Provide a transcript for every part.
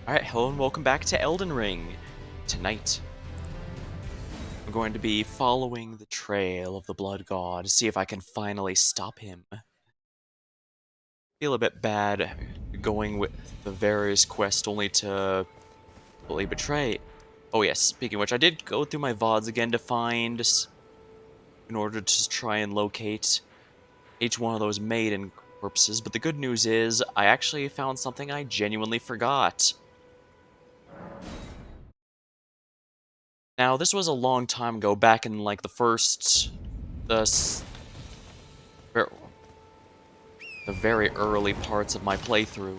Alright, hello and welcome back to Elden Ring. Tonight, I'm going to be following the trail of the Blood God to see if I can finally stop him. Feel a bit bad going with the various quests only to fully betray. Oh yes, speaking of which, I did go through my VODs again to find, in order to try and locate each one of those maiden corpses, but the good news is, I actually found something I genuinely forgot. Now, this was a long time ago, back in like the ver- the very early parts of my playthrough.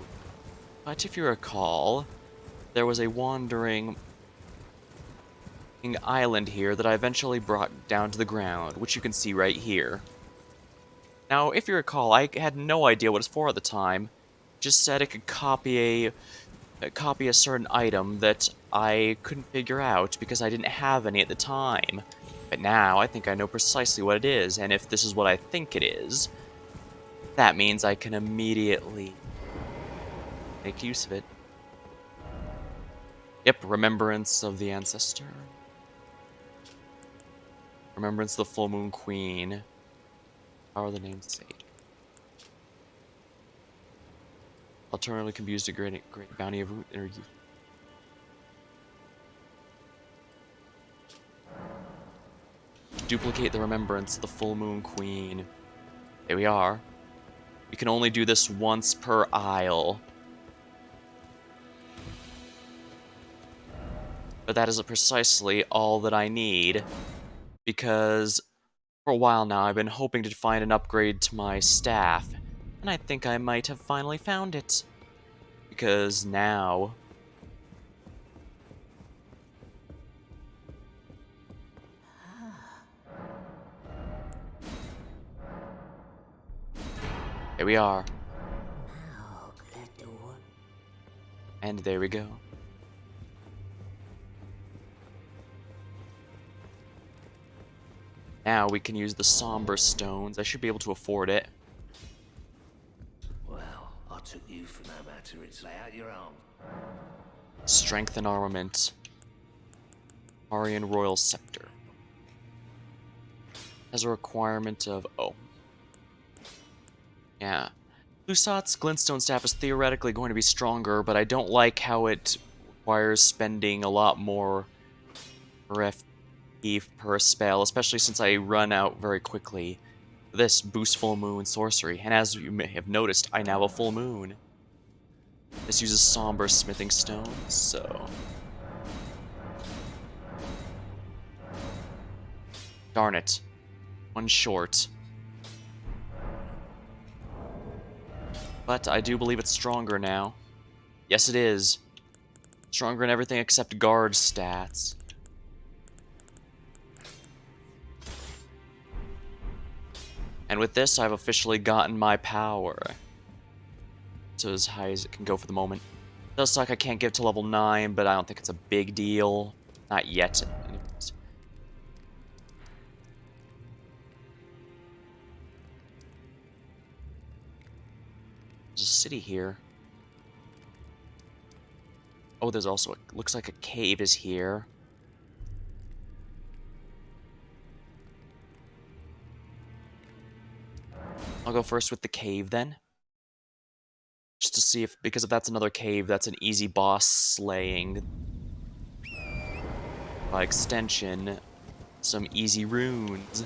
But if you recall, there was a wandering island here that I eventually brought down to the ground, which you can see right here. Now, if you recall, I had no idea what it's for at the time. Just said it could copy a certain item that I couldn't figure out because I didn't have any at the time. But now I think I know precisely what it is, and if this is what I think it is, that means I can immediately make use of it. Yep, remembrance of the ancestor. Remembrance of the full moon queen. Power of the namesake. Alternatively can be used to great bounty of root energy. Duplicate the remembrance of the full moon queen. There we are. We can only do this once per isle. But that is precisely all that I need, because for a while now I've been hoping to find an upgrade to my staff, and I think I might have finally found it. Because now... Here we are. And there we go. Now we can use the somber stones. I should be able to afford it. Well, I took you for no matter. It's lay out your arm. Strength and armament. Aryan Royal Scepter. Has a requirement of... oh. Yeah. Lusat's Glintstone Staff is theoretically going to be stronger, but I don't like how it requires spending a lot more per FP per spell, especially since I run out very quickly. This boosts full moon sorcery, and as you may have noticed, I now have a full moon. This uses somber smithing stones, so... darn it. One short. But I do believe it's stronger now. Yes, it is. Stronger in everything except guard stats. And with this, I've officially gotten my power. So as high as it can go for the moment. It does suck I can't get to level 9, but I don't think it's a big deal. Not yet, anyways. There's a city here. Oh, there's also looks like a cave is here. I'll go first with the cave then. Just to see if, because if that's another cave, that's an easy boss slaying. By extension, some easy runes.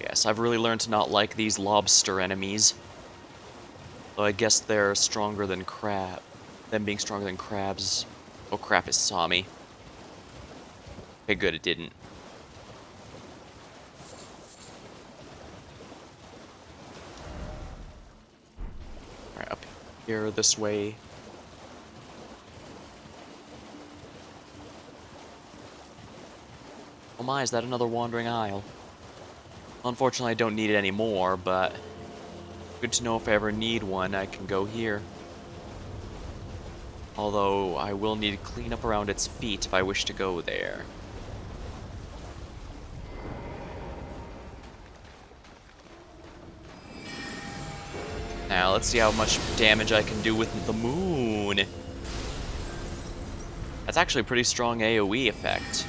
Yes, I've really learned to not like these lobster enemies. Though I guess they're stronger than crab. Them being stronger than crabs. Oh crap, it saw me. Okay, good, it didn't. Alright, up here, this way. Oh my, is that another wandering isle? Unfortunately, I don't need it anymore, but good to know if I ever need one, I can go here. Although I will need to clean up around its feet if I wish to go there. Now, let's see how much damage I can do with the moon. That's actually a pretty strong AoE effect.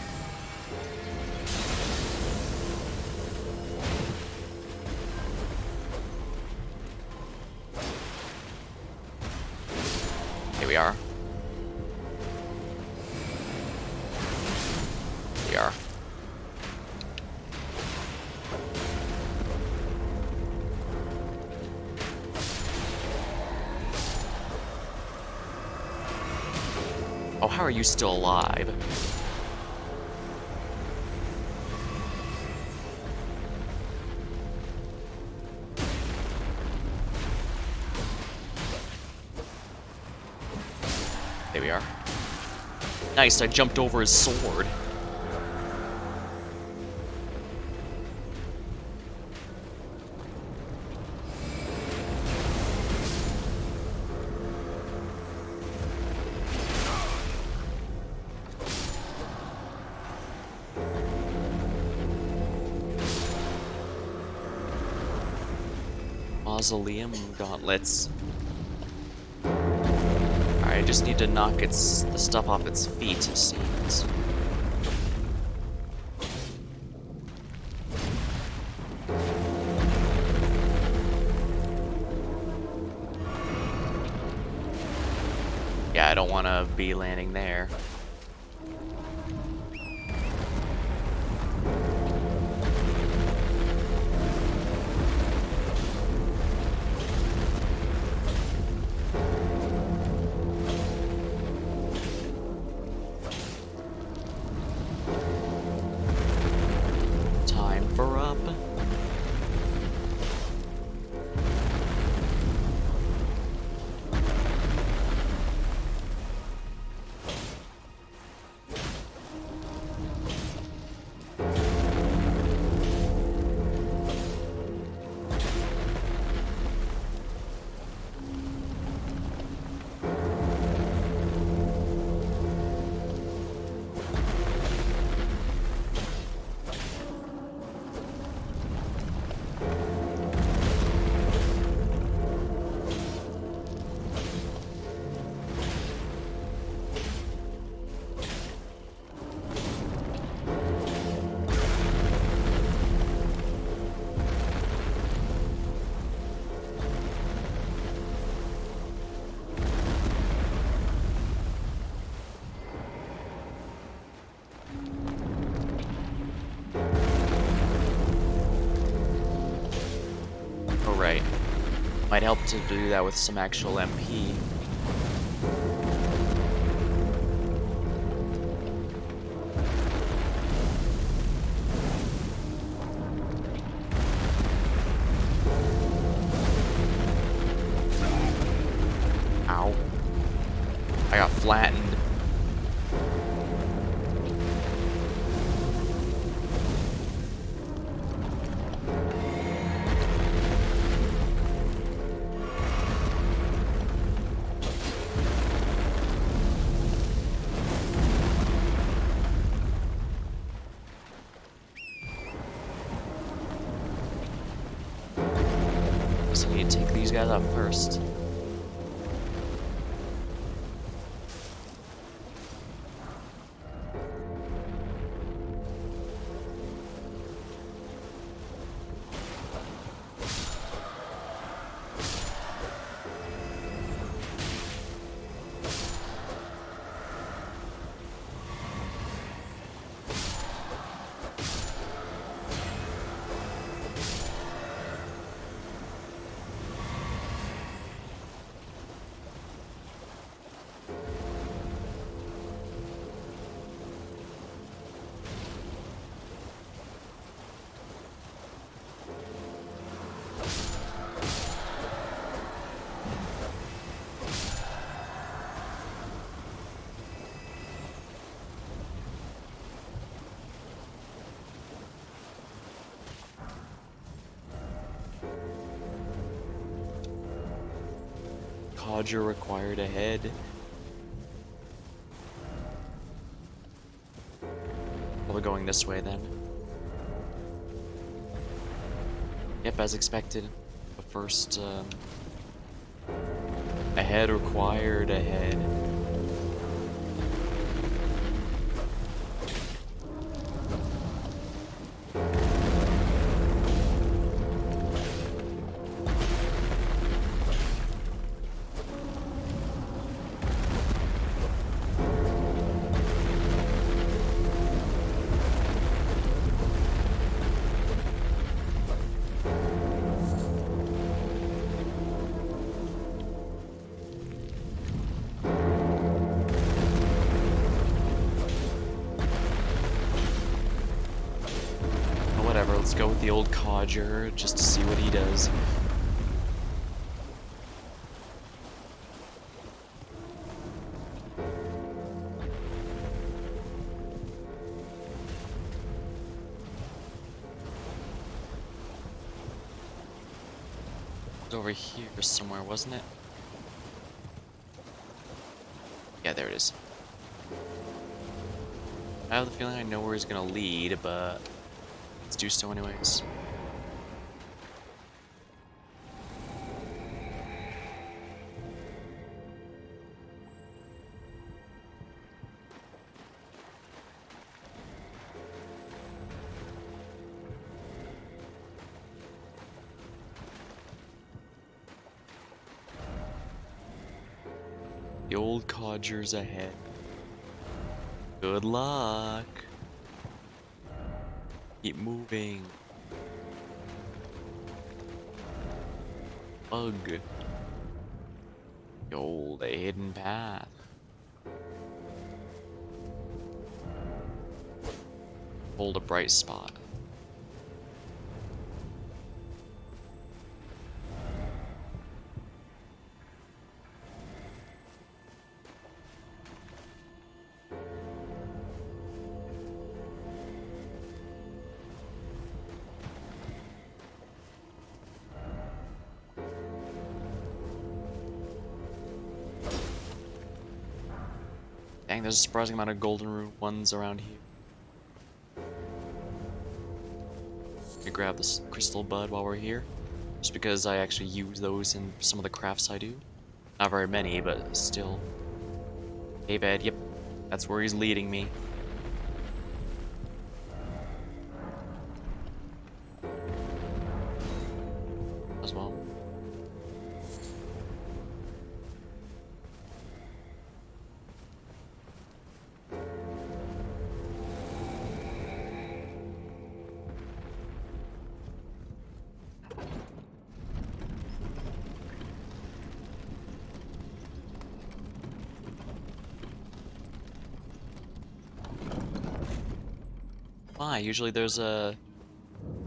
Here we are. Here we are. Oh, how are you still alive? There we are. Nice, I jumped over his sword. Mausoleum gauntlets. I just need to knock the stuff off its feet, it seems. Yeah, I don't want to be landing there. Time for up. Oh, right. Might help to do that with some actual MP. Ow. I got flattened. So I need to take these guys out first. Codger required ahead. going this way then. Yep, as expected. But first, ahead required, ahead. Whatever, let's go with the old codger just to see what he does. It was over here somewhere, wasn't it? Yeah, there it is. I have the feeling I know where he's gonna lead, but let's do so anyways. The old codger's ahead. Good luck. Keep moving. Bug. The old hidden path. Hold a bright spot. Dang, there's a surprising amount of golden root ones around here. Let me grab this crystal bud while we're here. Just because I actually use those in some of the crafts I do. Not very many, but still. Hey, bed, yep. That's where he's leading me. As well. Why? Usually there's a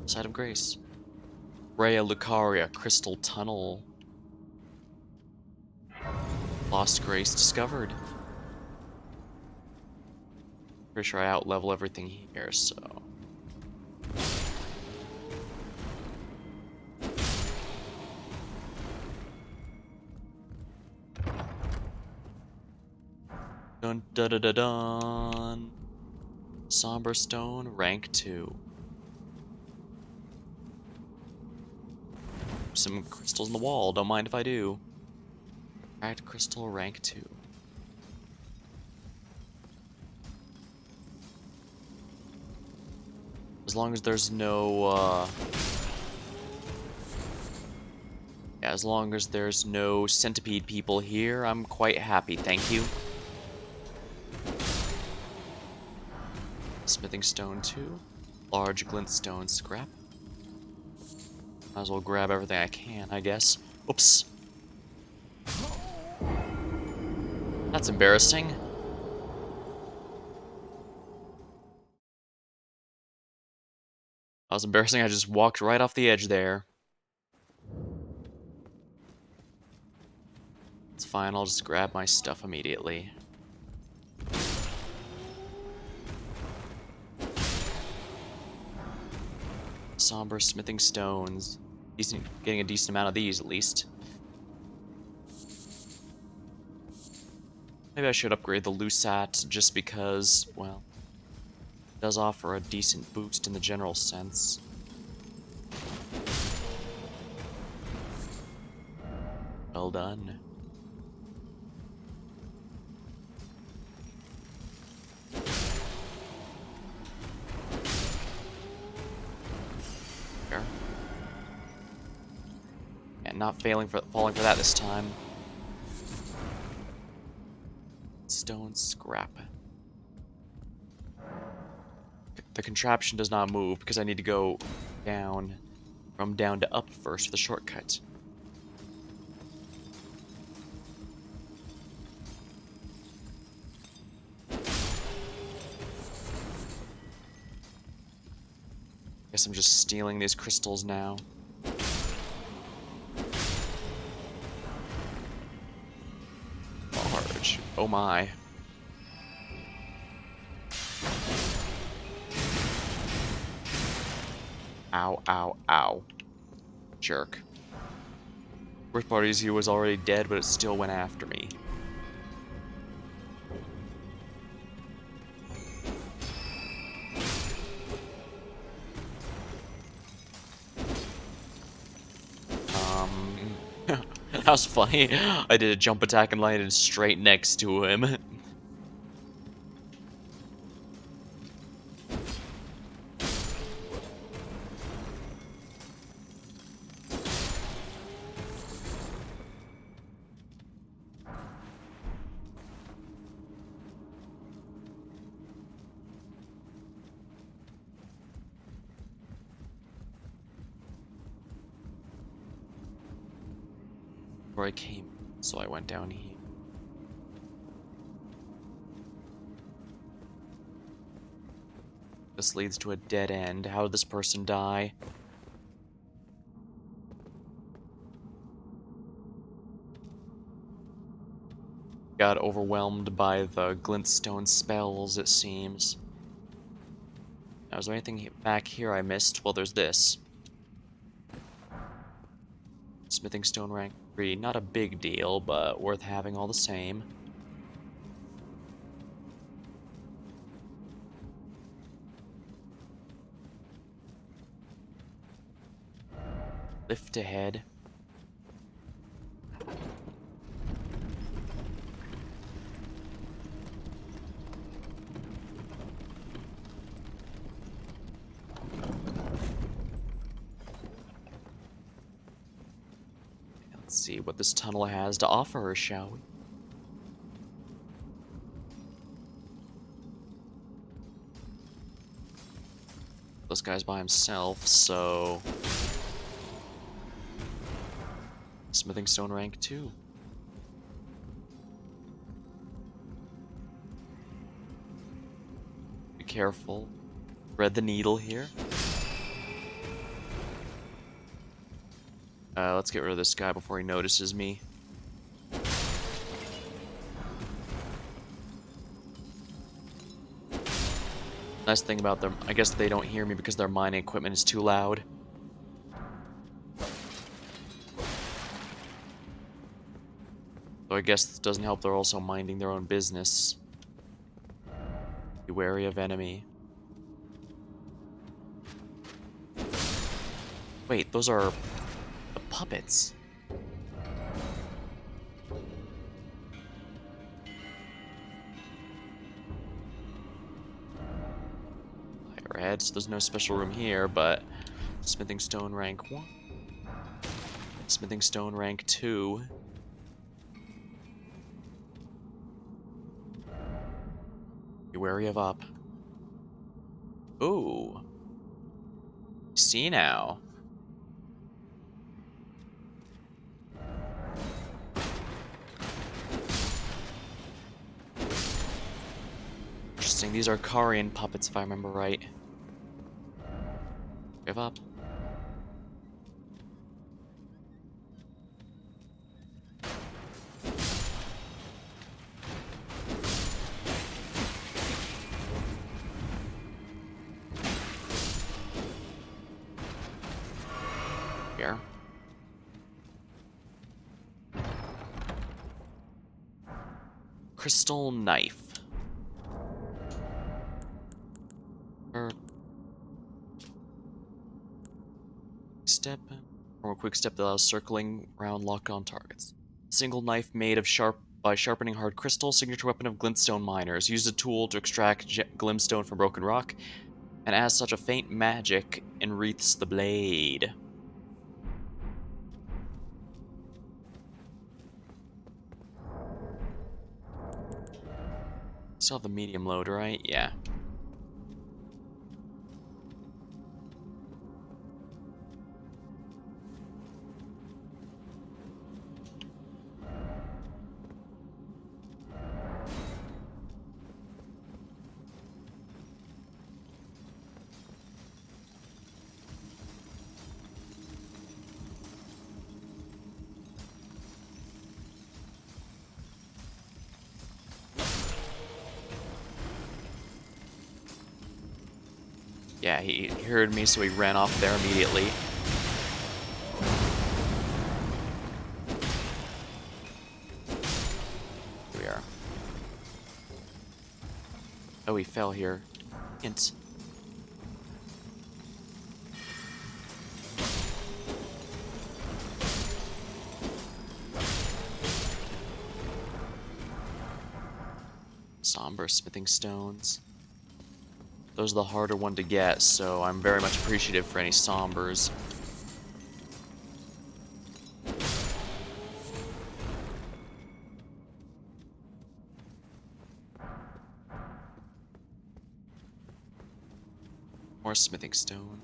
site of grace. Rhea Lucaria Crystal Tunnel. Lost Grace discovered. Pretty sure I outlevel everything here, so. Dun dun dun dun dun. Somber Stone, rank 2. Some crystals in the wall, don't mind if I do. Cracked crystal, rank 2. As long as there's no, yeah, as long as there's no centipede people here, I'm quite happy, thank you. Smithing stone 2. Large glintstone scrap. Might as well grab everything I can, I guess. Oops. That's embarrassing. That was embarrassing, I just walked right off the edge there. It's fine, I'll just grab my stuff immediately. Somber smithing stones. Getting a decent amount of these, at least. Maybe I should upgrade the Lusat just because, well, Does offer a decent boost in the general sense. Well done. There. And not falling for that this time. Stone scrap. The contraption does not move because I need to go down, from down to up first for the shortcut. Guess I'm just stealing these crystals now. Large. Oh my. Ow, ow, ow. Jerk. Worst part is he was already dead, but it still went after me. That was funny. I did a jump attack and landed straight next to him. Where I came, so I went down here. This leads to a dead end. How did this person die? Got overwhelmed by the glintstone spells, it seems. Now, is there anything back here I missed? Well, there's this. Smithing stone rank 3. Not a big deal, but worth having all the same. Lift ahead. Let's see what this tunnel has to offer us, shall we? This guy's by himself, so... Smithing stone rank 2. Be careful. Thread the needle here. Let's get rid of this guy before he notices me. Nice thing about them, I guess they don't hear me because their mining equipment is too loud. So I guess it doesn't help they're also minding their own business. Be wary of enemy. Wait, those are the puppets. Higher head, so there's no special room here, but smithing stone rank 1. Smithing stone rank 2. Be wary of up. Ooh. See now. Interesting, these are Karian puppets if I remember right. Give up. Here. Crystal knife. quick step that allows circling around locked-on targets. Single knife made of by sharpening hard crystal, signature weapon of glintstone miners. Use a tool to extract glintstone from broken rock, and as such a faint magic enwreaths the blade. Still have the medium load, right? Yeah. Yeah, he heard me, so he ran off there immediately. Here we are. Oh, he fell here. Hint. Somber smithing stones. Those are the harder one to get, so I'm very much appreciative for any sombers. More smithing stone.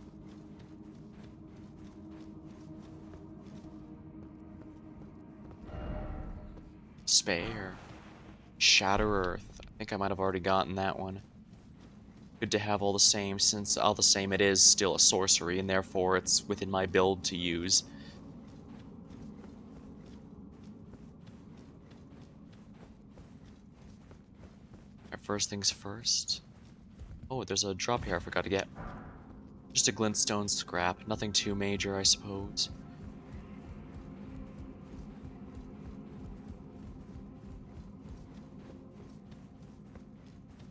Spare. Shatter Earth. I think I might have already gotten that one. Good to have all the same, since all the same it is still a sorcery, and therefore it's within my build to use. Alright, first things first. Oh, there's a drop here I forgot to get. Just a glintstone scrap, nothing too major, I suppose.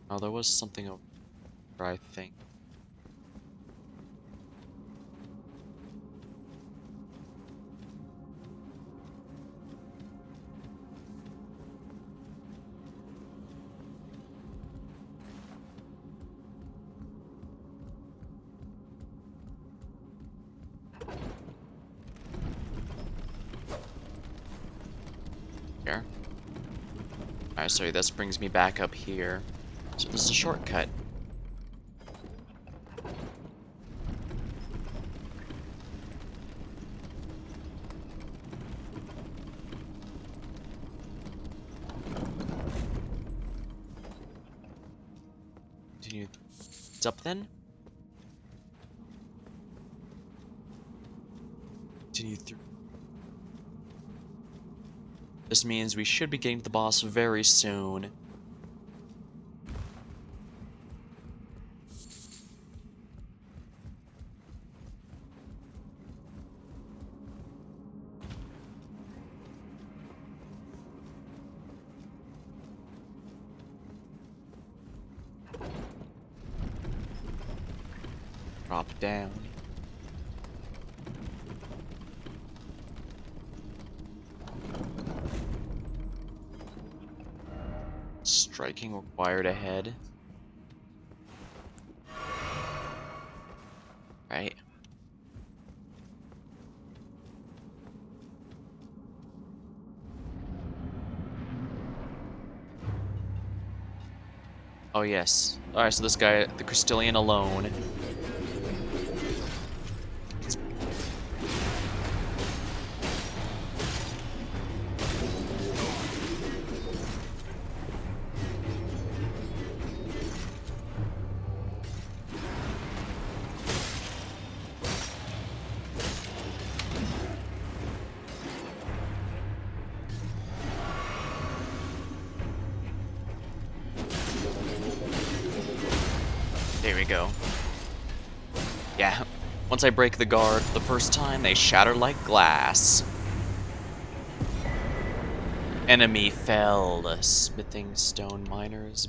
Oh, there was something over there, I think. Here. Alright, sorry, this brings me back up here. So this is a shortcut. Continue. It's up then? Continue through. This means we should be getting to the boss very soon. Drop down. Striking required ahead. Right. Oh yes. Alright, so this guy, the Crystallian alone. There we go. Yeah, once I break the guard the first time, they shatter like glass. Enemy fell. Smithing stone miners.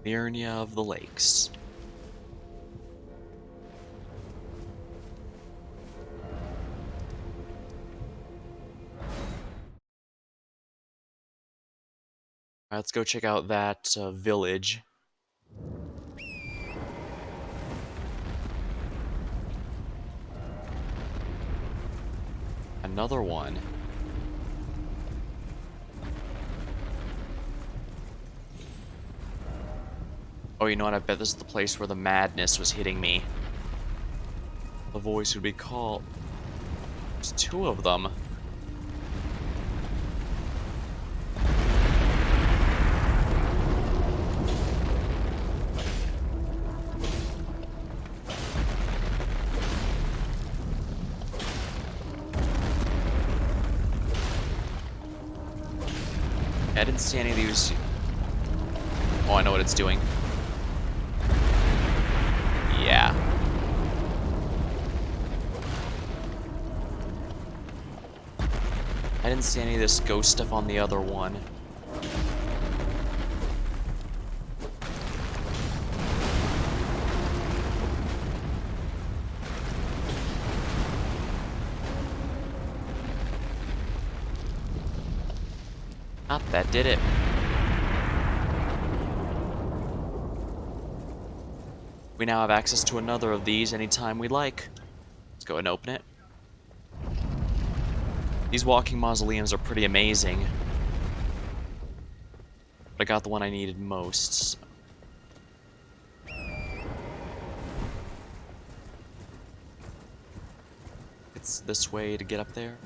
Liurnia of the Lakes. Alright, let's go check out that village. Another one. Oh, you know what? I bet this is the place where the madness was hitting me. The voice would be called. There's two of them. I didn't see any of these. Oh, I know what it's doing. Yeah. I didn't see any of this ghost stuff on the other one. Ah, that did it. We now have access to another of these anytime we like. Let's go ahead and open it. These walking mausoleums are pretty amazing. But I got the one I needed most. So. It's this way to get up there.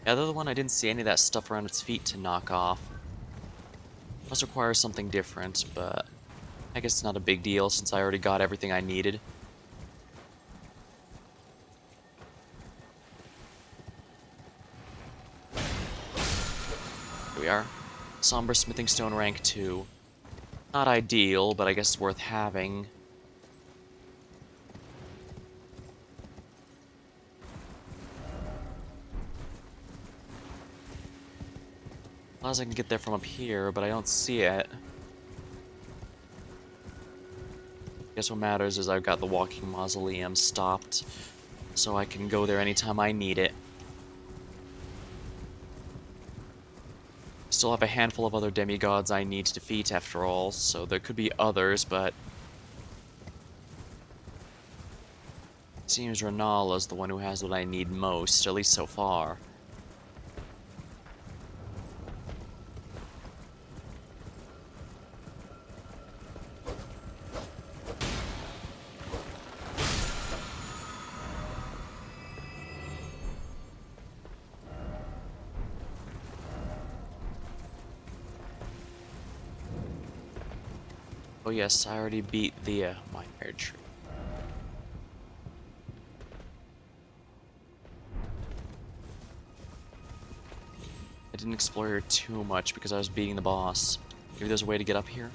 The other one, I didn't see any of that stuff around its feet to knock off. Must require something different, but I guess it's not a big deal since I already got everything I needed. Here we are. Somber Smithing Stone rank 2. Not ideal, but I guess it's worth having. As I can get there from up here, but I don't see it. Guess what matters is I've got the walking mausoleum stopped, so I can go there anytime I need it. Still have a handful of other demigods I need to defeat after all, so there could be others, but it seems Rennala's the one who has what I need most, at least so far. Oh yes, I already beat the minor tree. I didn't explore here too much because I was beating the boss. Maybe there's a way to get up here?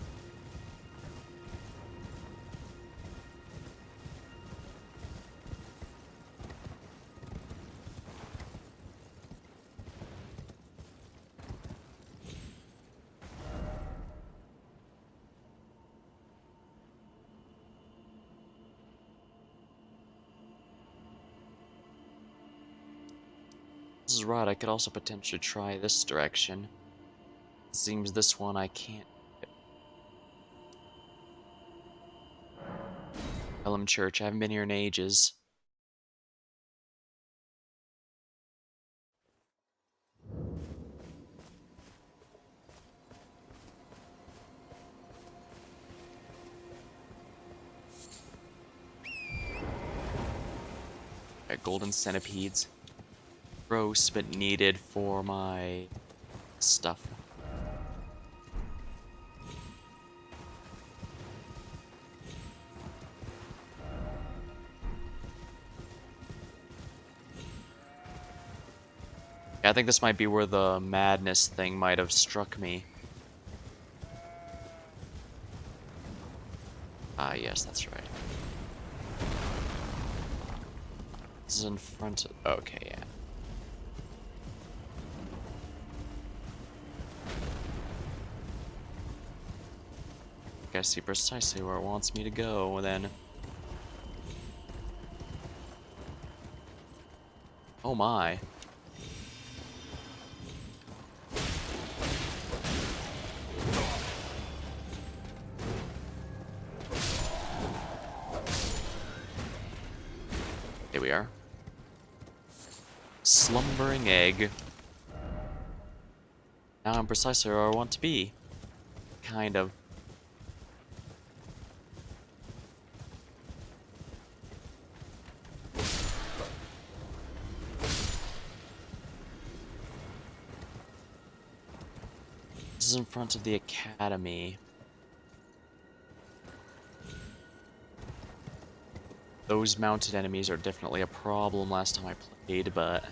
This is right, I could also potentially try this direction. It seems this one I can't. Elm Church, I haven't been here in ages. Got golden centipedes. Gross, but needed for my stuff. Yeah, I think this might be where the madness thing might have struck me. Ah, yes, that's right. This is in front of... Okay, yeah. I see precisely where it wants me to go, then. Oh my. Here we are. Slumbering egg. Now I'm precisely where I want to be. Kind of. This is in front of the academy. Those mounted enemies are definitely a problem last time I played, but...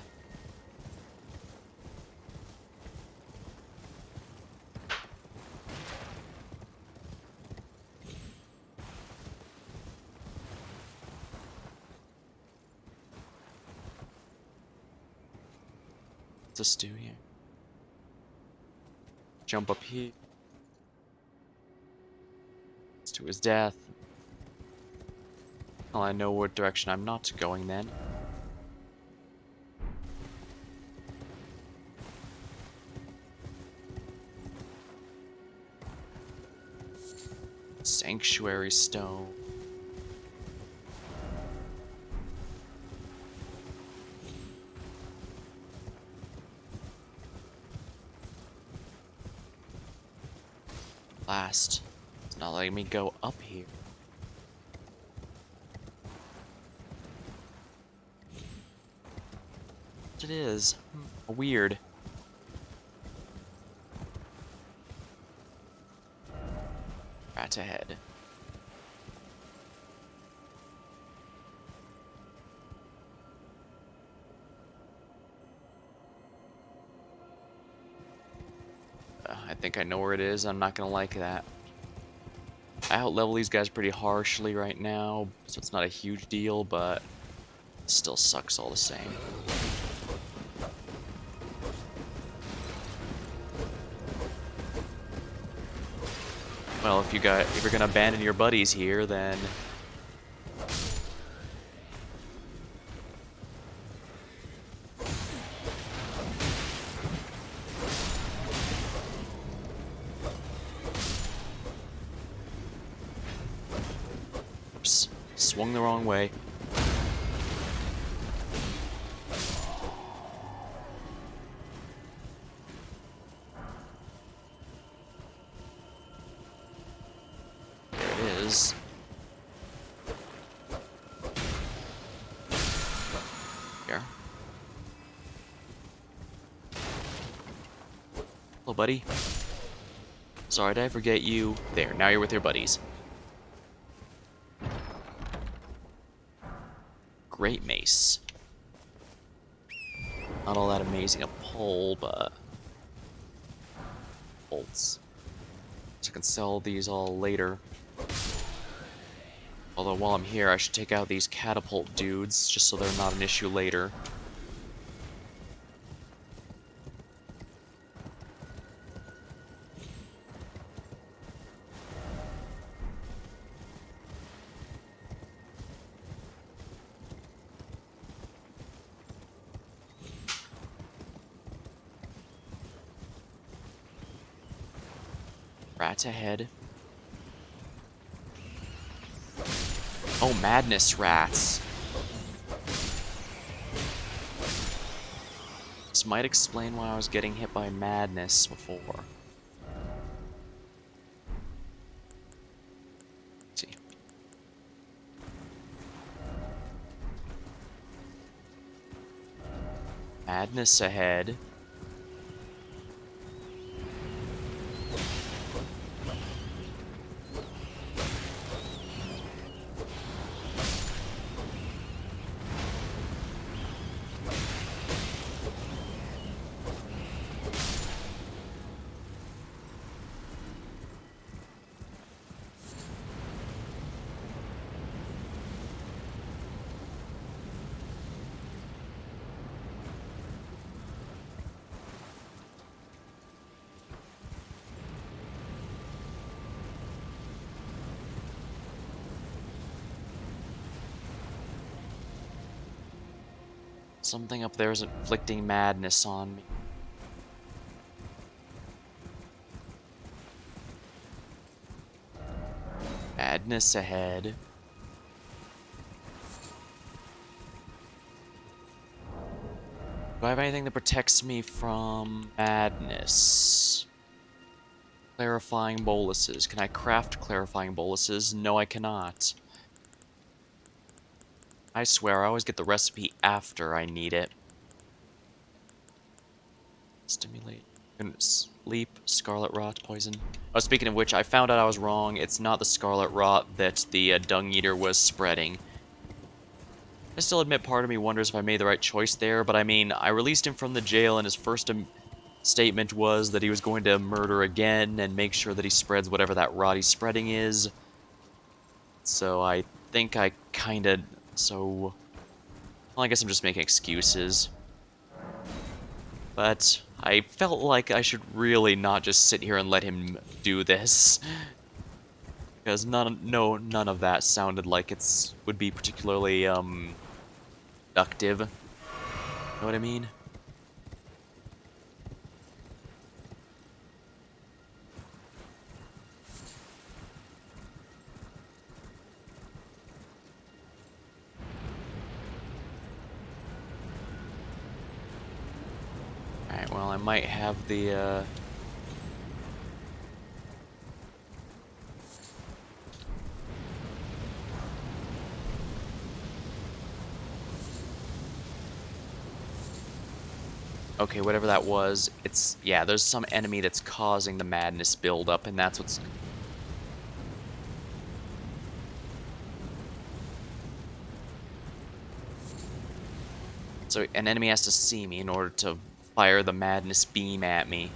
What's this do here? Jump up here. It's to his death. Well, I know what direction I'm not going then. Sanctuary stone. Last. It's not letting me go up here. It is. Weird. Right ahead. I think I know where it is. I'm not gonna like that. I outlevel these guys pretty harshly right now, so it's not a huge deal, but it still sucks all the same. Well, if you're gonna abandon your buddies here, then oops, swung the wrong way. There it is. Here. Hello, buddy. Sorry, did I forget you? There, now you're with your buddies. Great mace. Not all that amazing a pull, but bolts. So I can sell these all later. Although while I'm here, I should take out these catapult dudes, just so they're not an issue later. Rat ahead. Oh, madness rats. This might explain why I was getting hit by madness before. Let's see. Madness ahead. Something up there is inflicting madness on me. Madness ahead. Do I have anything that protects me from madness? Clarifying boluses. Can I craft clarifying boluses? No, I cannot. I swear, I always get the recipe after I need it. Stimulate. Sleep, scarlet rot, poison. Oh, speaking of which, I found out I was wrong. It's not the scarlet rot that the dung eater was spreading. I still admit part of me wonders if I made the right choice there, but I mean, I released him from the jail and his first statement was that he was going to murder again and make sure that he spreads whatever that rot he's spreading is. So I think I kinda... So... Well, I guess I'm just making excuses. But I felt like I should really not just sit here and let him do this. Because none of that sounded like would be particularly, productive. Know what I mean? Alright, well, I might have the, Okay, whatever that was, yeah, there's some enemy that's causing the madness buildup, and that's what's... So an enemy has to see me in order to fire the madness beam at me.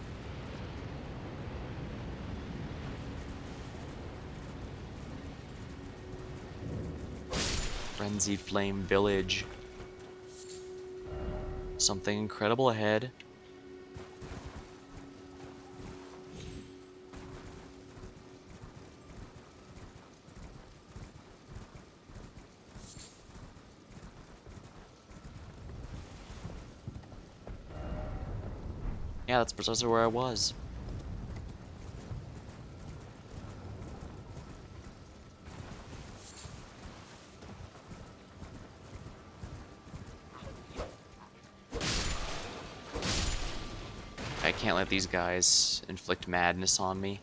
Frenzied Flame Village. Something incredible ahead. Yeah, that's precisely where I was. I can't let these guys inflict madness on me.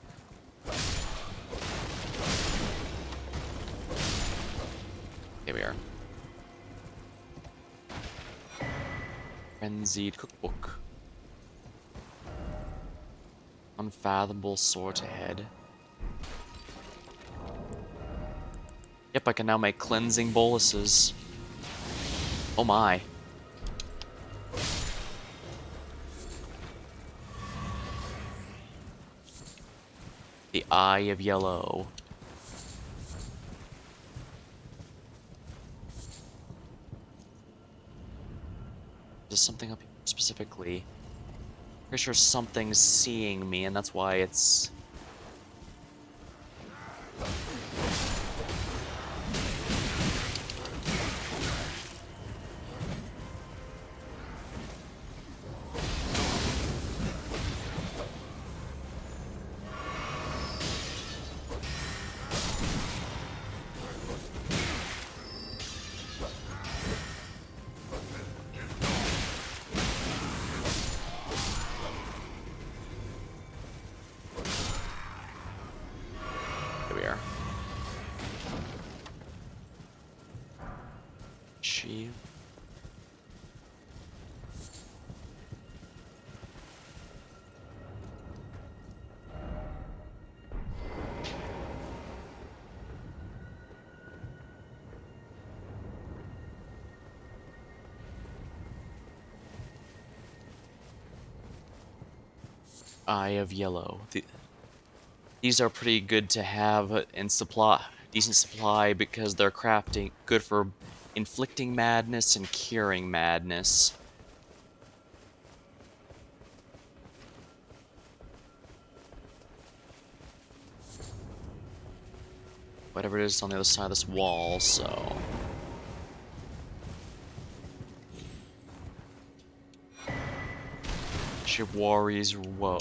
Here we are. Frenzied Cookbook. Unfathomable Sword ahead. Yep, I can now make cleansing boluses. Oh my. The Eye of Yellow. There's something up here specifically. Pretty sure something's seeing me, and that's why it's... Here we are. Achieve. Eye of Yellow. These are pretty good to have in decent supply because they're crafting good for inflicting madness and curing madness. Whatever it is on the other side of this wall, so... Ship Warriors. Whoa.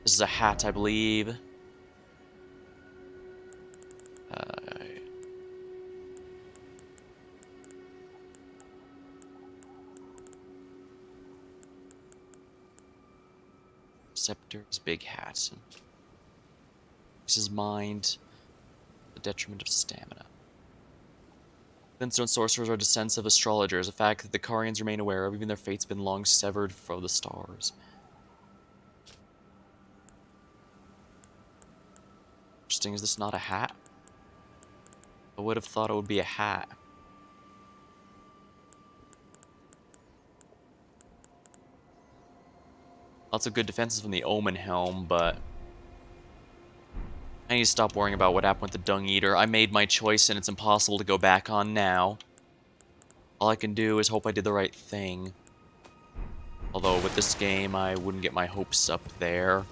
This is a hat, I believe. Scepter's big hat. This is mind. The detriment of stamina. Glintstone sorcerers are descendants of astrologers, a fact that the Carians remain aware of, even their fate's been long severed from the stars. Interesting, is this not a hat? I would have thought it would be a hat. Lots of good defenses from the Omen Helm, but I need to stop worrying about what happened with the Dung Eater. I made my choice and it's impossible to go back on now. All I can do is hope I did the right thing. Although with this game, I wouldn't get my hopes up there.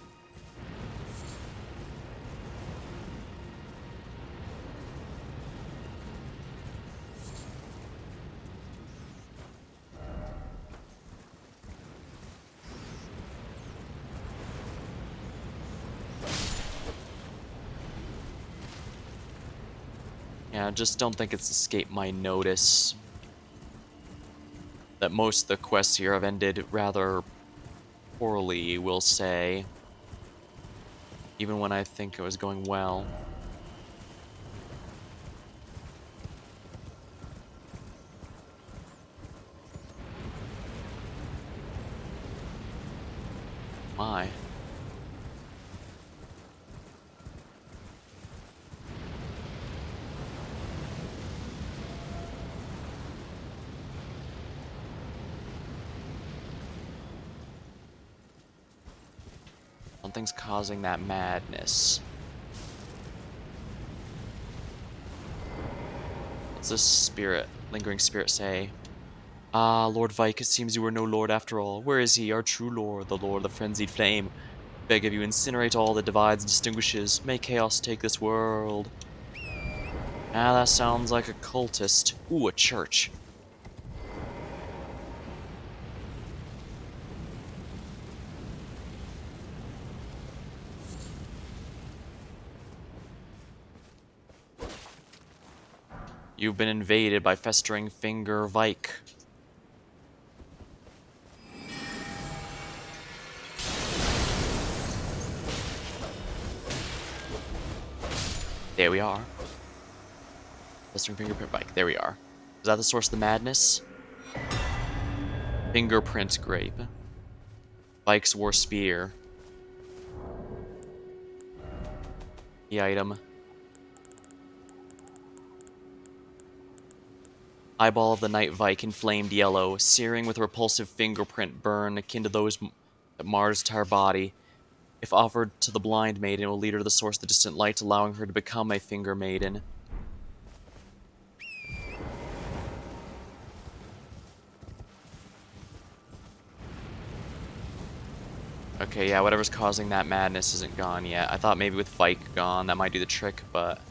Yeah, I just don't think it's escaped my notice that most of the quests here have ended rather poorly, we'll say. Even when I think it was going well. My. Something's causing that madness. What's this spirit, lingering spirit say? Ah, Lord Vike, it seems you were no lord after all. Where is he, our true lord, the lord of the frenzied flame? Beg of you, incinerate all that divides and distinguishes. May chaos take this world. Ah, that sounds like a cultist. Ooh, a church. You've been invaded by festering finger Vike. There we are. Festering fingerprint Vike. There we are. Is that the source of the madness? Fingerprint grape. Vike's war spear. The item. Eyeball of the night Vike, inflamed yellow, searing with a repulsive fingerprint burn akin to those that mars his entire body. If offered to the blind maiden, it will lead her to the source of the distant light, allowing her to become a finger maiden. Okay, yeah, whatever's causing that madness isn't gone yet. I thought maybe with Vike gone, that might do the trick, but...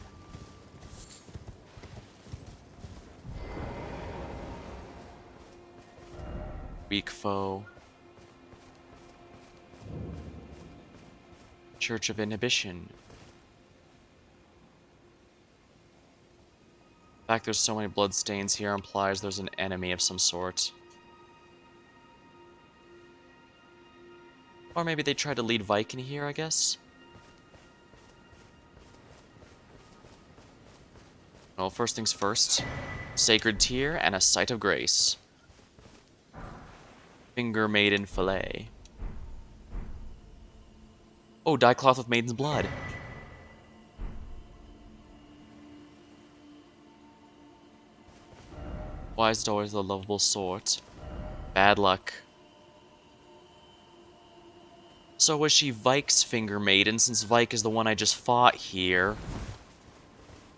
Weak foe. Church of Inhibition. The fact there's so many bloodstains here implies there's an enemy of some sort. Or maybe they tried to lead Vike in here, I guess? Well, first things first. Sacred Tear and a Sight of Grace. Finger Maiden Fillet. Oh, dye cloth with maiden's blood. Why is it always the lovable sort? Bad luck. So was she Vike's finger maiden, since Vike is the one I just fought here?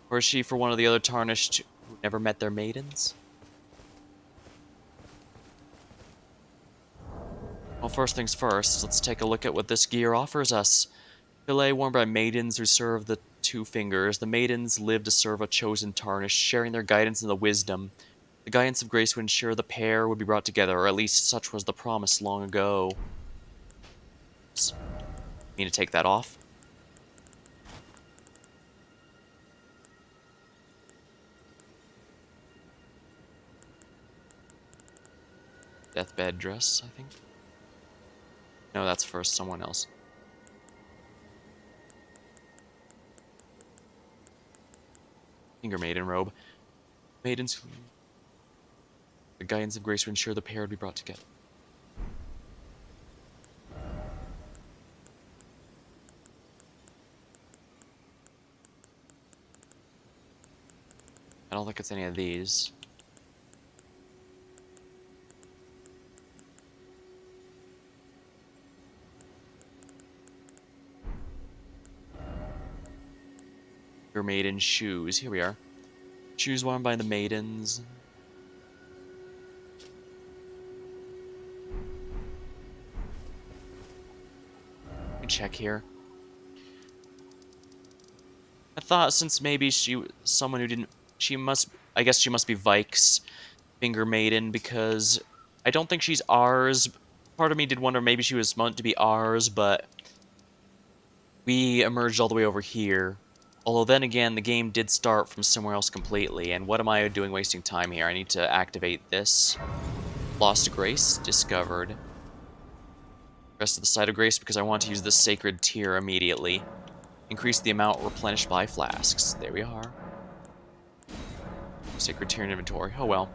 Or is she for one of the other tarnished who never met their maidens? Well, first things first, let's take a look at what this gear offers us. Fillet worn by maidens who serve the two fingers. The maidens live to serve a chosen tarnished, sharing their guidance and the wisdom. The guidance of grace would ensure the pair would be brought together, or at least such was the promise long ago. Need to take that off. Deathbed dress, I think. No, that's for someone else. Finger maiden robe. Maidens who... The guidance of grace would ensure the pair would be brought together. I don't think it's any of these. Your maiden shoes. Here we are. Shoes worn by the maidens. Let me check here. I thought since maybe someone who didn't, I guess she must be Vike's finger maiden because I don't think she's ours. Part of me did wonder maybe she was meant to be ours, but we emerged all the way over here. Although then again, the game did start from somewhere else completely, and what am I doing wasting time here? I need to activate this. Lost Grace, discovered. Rest of the Site of Grace because I want to use the Sacred Tier immediately. Increase the amount replenished by flasks. There we are. Sacred Tier in inventory. Oh well.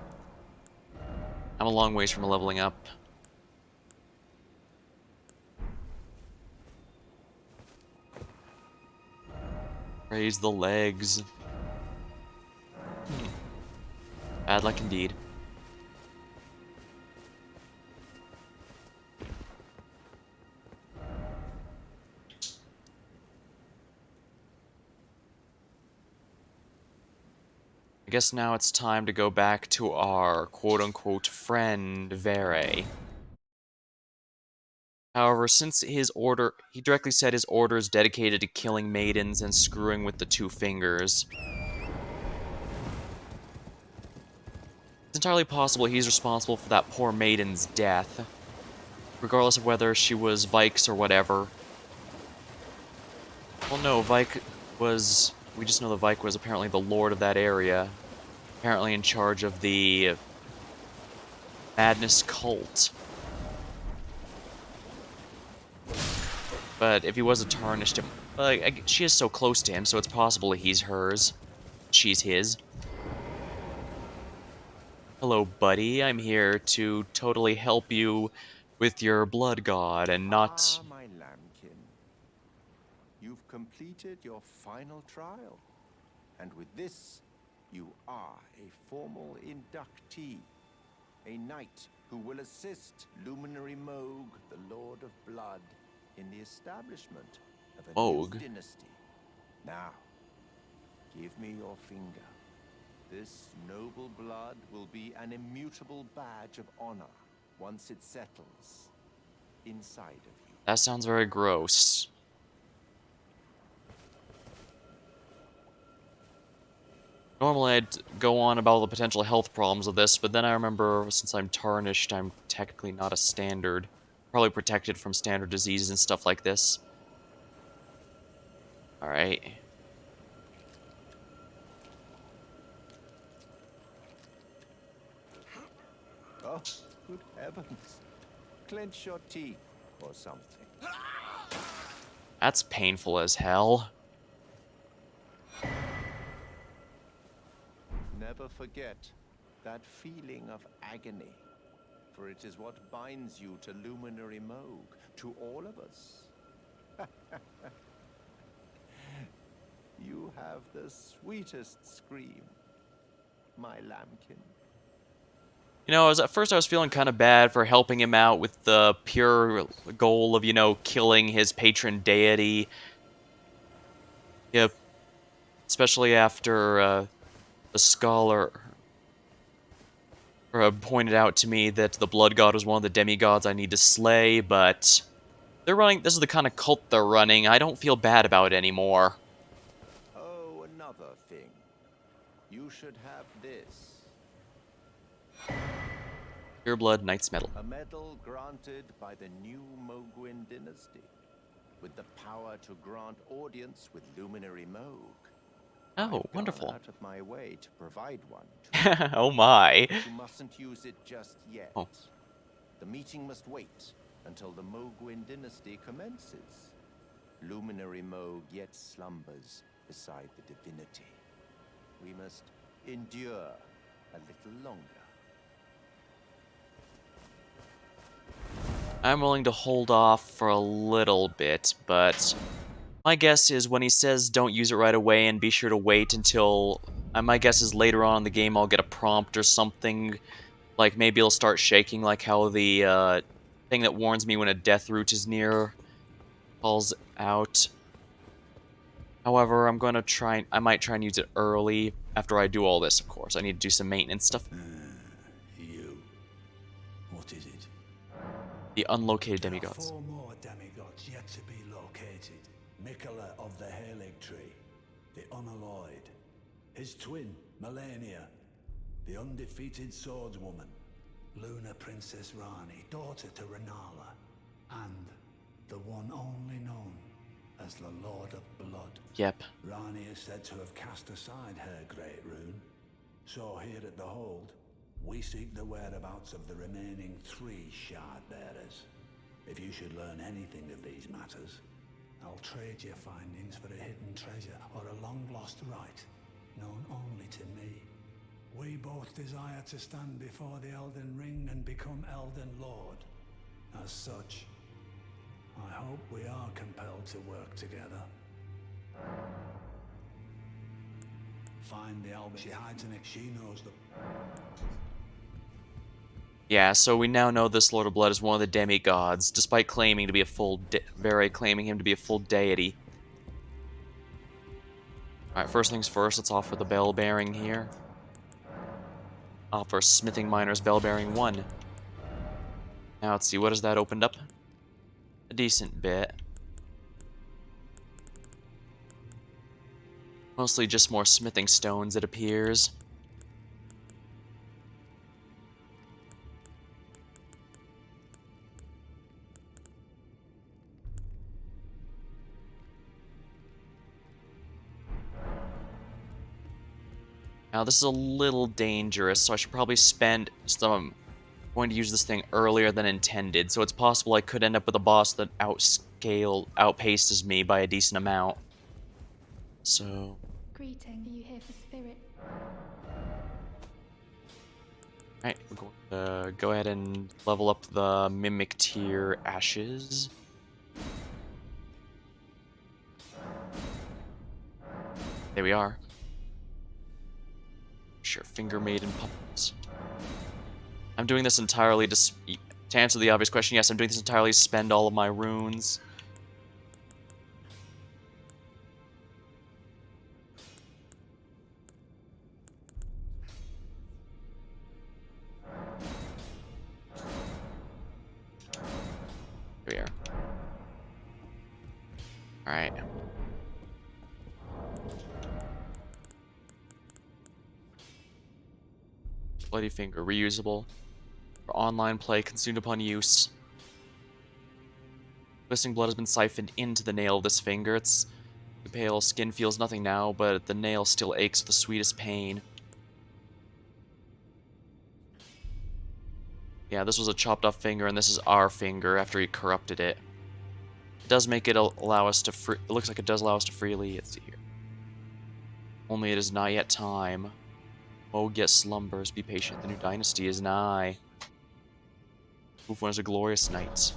I'm a long ways from leveling up. Raise the legs. Bad luck indeed. I guess now it's time to go back to our quote-unquote friend, Vere. However, since he directly said his order is dedicated to killing maidens and screwing with the two fingers. It's entirely possible he's responsible for that poor maiden's death, regardless of whether she was Vike's or whatever. Well, no, we just know the Vike was apparently the lord of that area, apparently in charge of the Madness cult. But if he was a tarnished, she is so close to him, so it's possible he's hers. She's his. Hello, buddy. I'm here to totally help you with your blood god and not... Ah, my lambkin. You've completed your final trial. And with this, you are a formal inductee. A knight who will assist Luminary Moog, the Lord of Blood, in the establishment of a Moog? new dynasty. Now, give me your finger. This noble blood will be an immutable badge of honor once it settles inside of you. That sounds very gross. Normally I'd go on about all the potential health problems of this, but then I remember since I'm tarnished, I'm technically not a standard. Probably protected from standard diseases and stuff like this. Alright. Oh, good heavens. Clench your teeth or something. That's painful as hell. Never forget that feeling of agony, for it is what binds you to Luminary Moog, to all of us. You have the sweetest scream, my lambkin. You know, at first I was feeling kind of bad for helping him out with the pure goal of, killing his patron deity. Yep. Especially after the scholar pointed out to me that the blood god was one of the demigods I need to slay, but this is the kind of cult they're running. I don't feel bad about it anymore. Oh, another thing. You should have this. Pure blood knight's medal. A medal granted by the new Moguin dynasty. with the power to grant audience with Luminary Moog. Oh, I've gone wonderful. out of my way to provide one to you, Oh my. but you mustn't use it just yet. Oh. The meeting must wait until the Mogwin dynasty commences. Luminary Moog yet slumbers beside the divinity. We must endure a little longer. I'm willing to hold off for a little bit, but my guess is when he says don't use it right away and be sure to wait until... my guess is later on in the game I'll get a prompt or something. Like maybe it'll start shaking like how the thing that warns me when a death route is near calls out. However, I'm going to try... I might try and use it early after I do all this, of course. I need to do some maintenance stuff. You. What is it? The unlocated There are demigods. 4 more demigods yet to be located. Mikola of the Halig Tree, the Unalloyed, his twin, Melania, the undefeated swordswoman, Luna Princess Rani, daughter to Rennala, and the one only known as the Lord of Blood. Yep. Rani is said to have cast aside her great rune. So here at the Hold, we seek the whereabouts of the remaining 3 shard bearers. If you should learn anything of these matters, I'll trade your findings for a hidden treasure or a long-lost right, known only to me. We both desire to stand before the Elden Ring and become Elden Lord. As such, I hope we are compelled to work together. Find the Alba. She hides in it. She knows the... Yeah, so we now know this Lord of Blood is one of the demigods, despite claiming to be a full claiming him to be a full deity. Alright, first things first, let's offer the bell bearing here. Offer Smithing Miner's bell bearing 1. Now let's see, what has that opened up? A decent bit. Mostly just more smithing stones, it appears. Now this is a little dangerous, so I should probably spend some... going to use this thing earlier than intended, so it's possible I could end up with a boss that outpaces me by a decent amount. So... Greeting. Are you here for spirit? Alright, we're going to go ahead and level up the Mimic Tier Ashes. There we are. Sure, Finger Maiden puppets. I'm doing this entirely to answer the obvious question, yes, I'm doing this entirely to spend all of my runes. Here we are. Alright. Bloody Finger, reusable. For online play, consumed upon use. Glistening blood has been siphoned into the nail of this finger. The pale skin feels nothing now, but the nail still aches with the sweetest pain. Yeah, this was a chopped off finger, and this is our finger after he corrupted it. It does make it allow us to it looks like it does allow us to freely... Let's see here. Only it is not yet time. Oh, get slumbers, be patient, the new dynasty is nigh. Oof, one is a glorious night.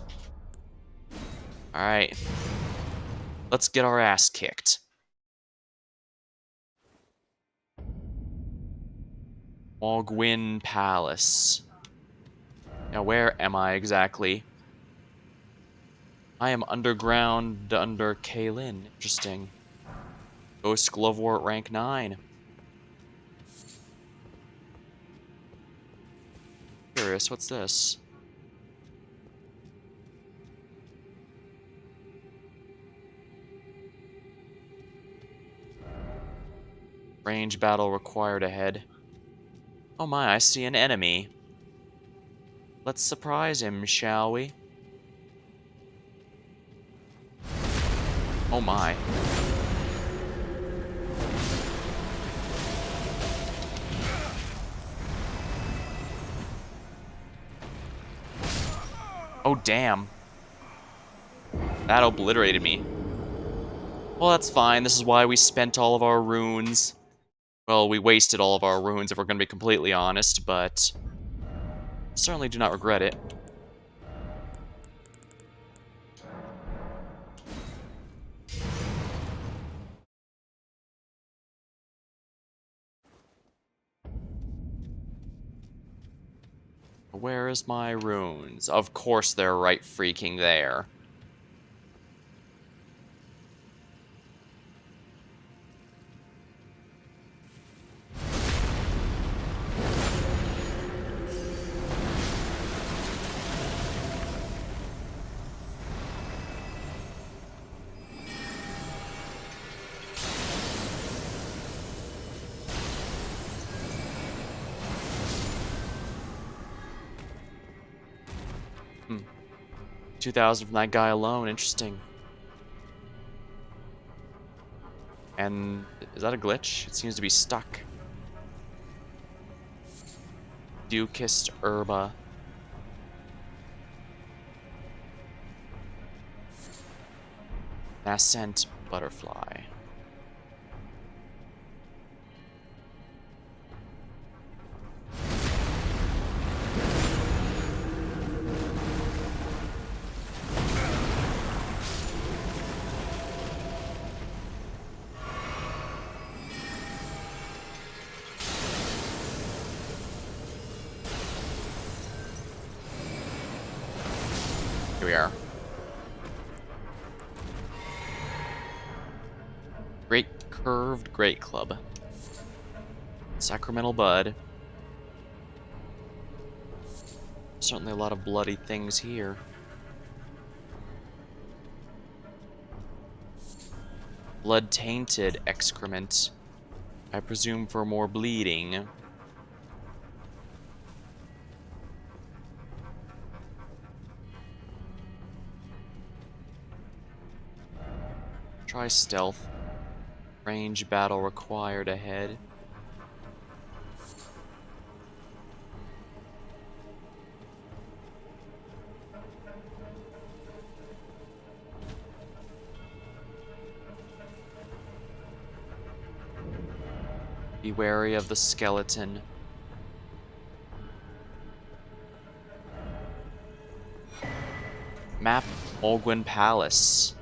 Alright. Let's get our ass kicked. Mogwin Palace. Now, where am I exactly? I am underground under Kaelin. Interesting. Ghost Glovewort at rank 9. Curious, what's this? Range battle required ahead. Oh my, I see an enemy. Let's surprise him, shall we? Oh my. Oh, damn. That obliterated me. Well, that's fine. This is why we spent all of our runes. Well, we wasted all of our runes, if we're going to be completely honest, but certainly do not regret it. Where is my runes? Of course they're right freaking there. Hmm. 2,000 from that guy alone, interesting. And is that a glitch? It seems to be stuck. Dukist herba. Nascent butterfly. Here we are. Great curved great club. Sacramental bud. Certainly a lot of bloody things here. Blood-tainted excrement. I presume for more bleeding. Try stealth. Range battle required ahead. Be wary of the skeleton. Map Mulgwyn Palace.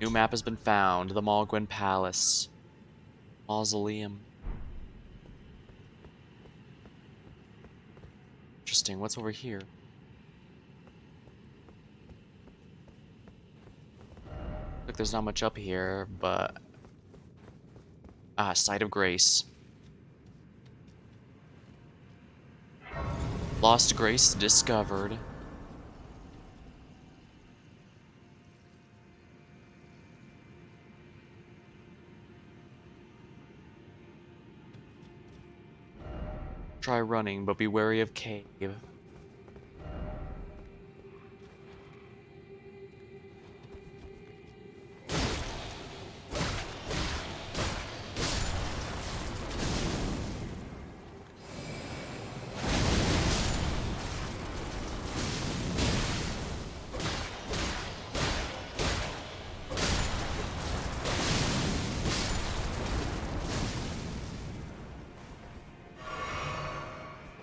New map has been found. The Mulgwyn Palace. Mausoleum. Interesting. What's over here? Look, there's not much up here, but... Ah, Site of Grace. Lost Grace discovered. Try running, but be wary of cave.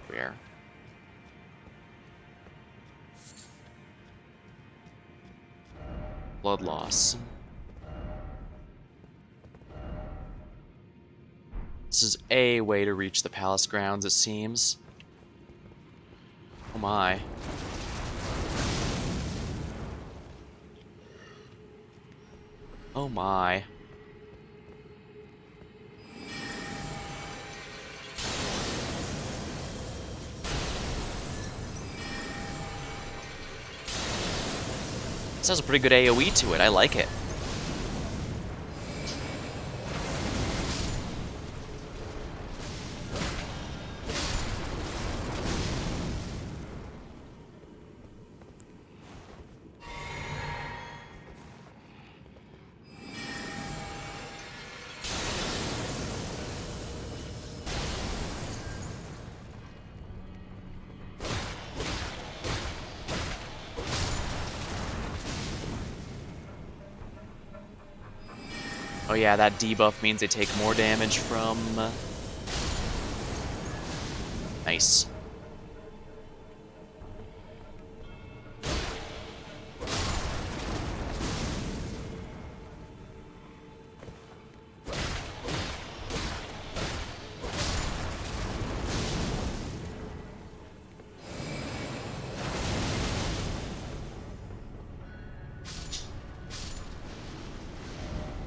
Where? Blood loss. This is a way to reach the palace grounds, it seems. Oh my. Oh my. This has a pretty good AoE to it, I like it. Oh yeah, that debuff means they take more damage from... Nice.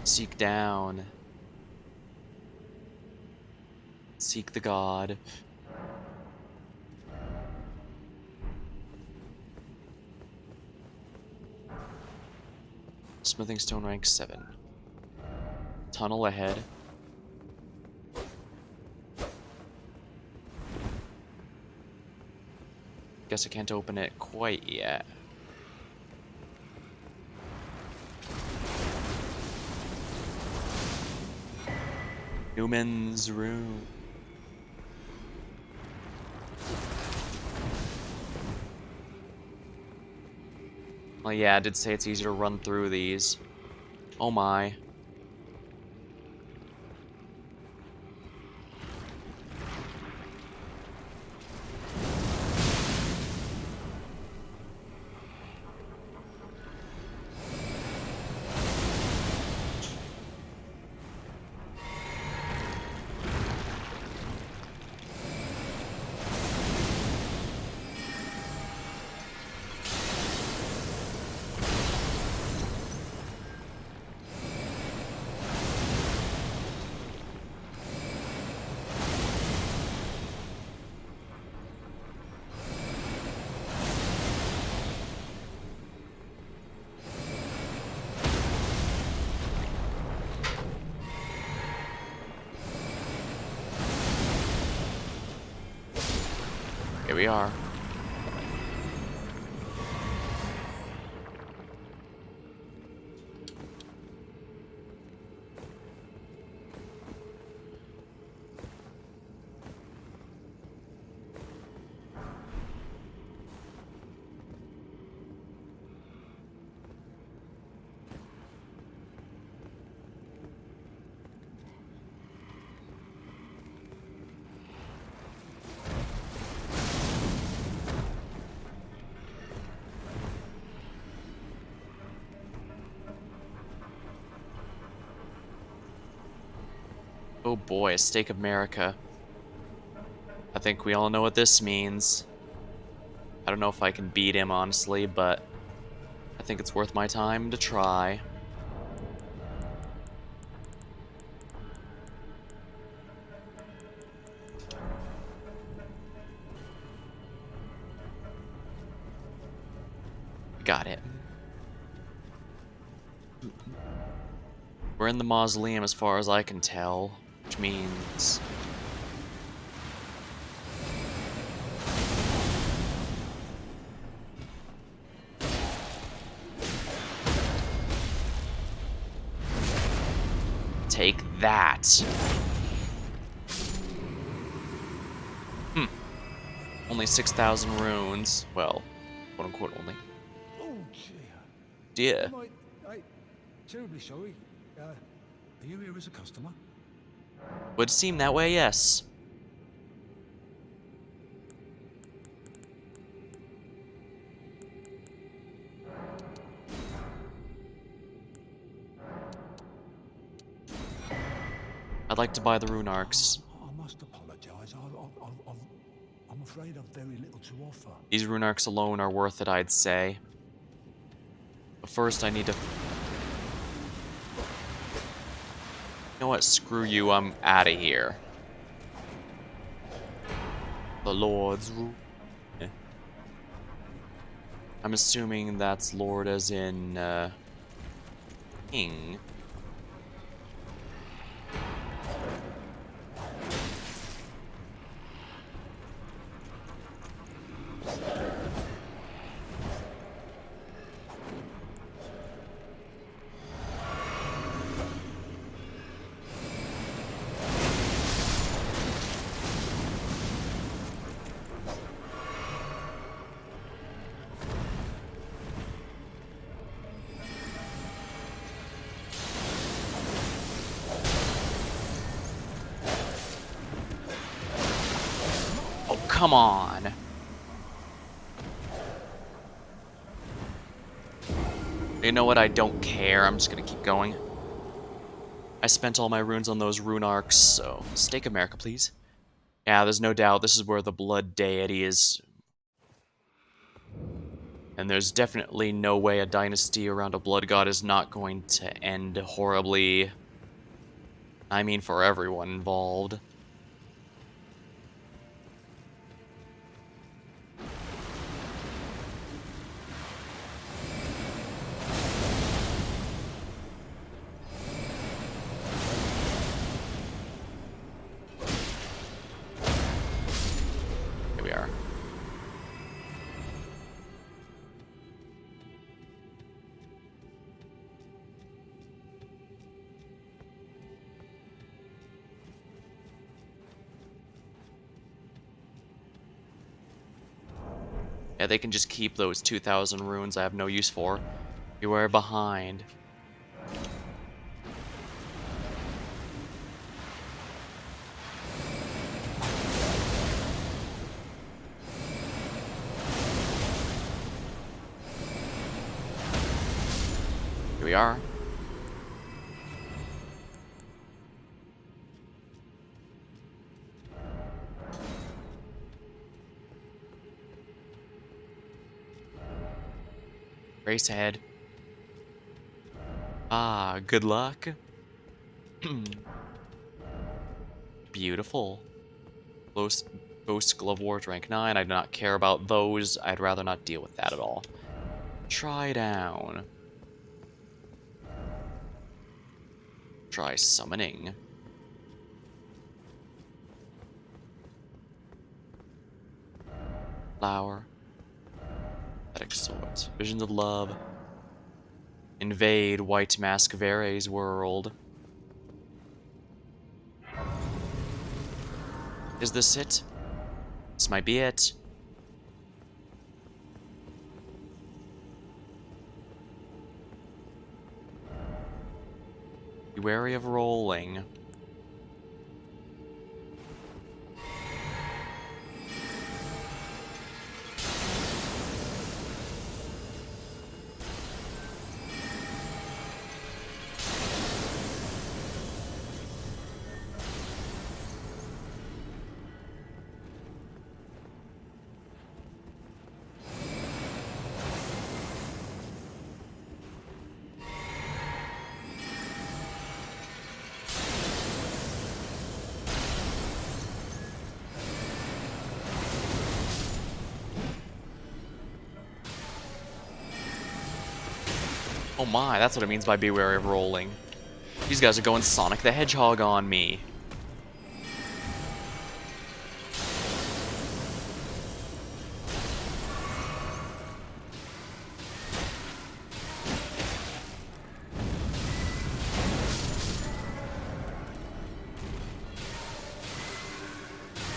Seek down. Seek the god. Smithing stone rank 7. Tunnel ahead. Guess I can't open it quite yet. Newman's room. Well, yeah, I did say it's easier to run through these. Oh my. Here we are. Oh boy, a stake of America. I think we all know what this means. I don't know if I can beat him, honestly, but I think it's worth my time to try. Got it. We're in the mausoleum as far as I can tell, which means... Take that. Only 6,000 runes. Well, quote unquote only. Oh, Dear. I terribly sorry. Are you here as a customer? Would seem that way, yes. I'd like to buy the rune arcs. I must apologise. I'm afraid I've very little to offer. These rune arcs alone are worth it, I'd say. But first I need to... You know what? Screw you, I'm out of here. The Lord's rule. I'm assuming that's Lord as in, King. come on. You know what? I don't care. I'm just gonna keep going. I spent all my runes on those rune arcs, so stake America, please. Yeah, there's no doubt this is where the blood deity is. And there's definitely no way a dynasty around a blood god is not going to end horribly. I mean, for everyone involved. Here we are. Yeah, they can just keep those 2,000 runes I have no use for. Beware behind. Here we are. Race ahead. Ah, good luck. Beautiful. Ghost Glove Wars rank 9. I do not care about those. I'd rather not deal with that at all. Try down. Try summoning. Flower. Pathetic Swords. Visions of Love. Invade White Mask Vere's world. Is this it? This might be it. Be wary of rolling. Oh my, that's what it means by be wary of rolling. These guys are going Sonic the Hedgehog on me.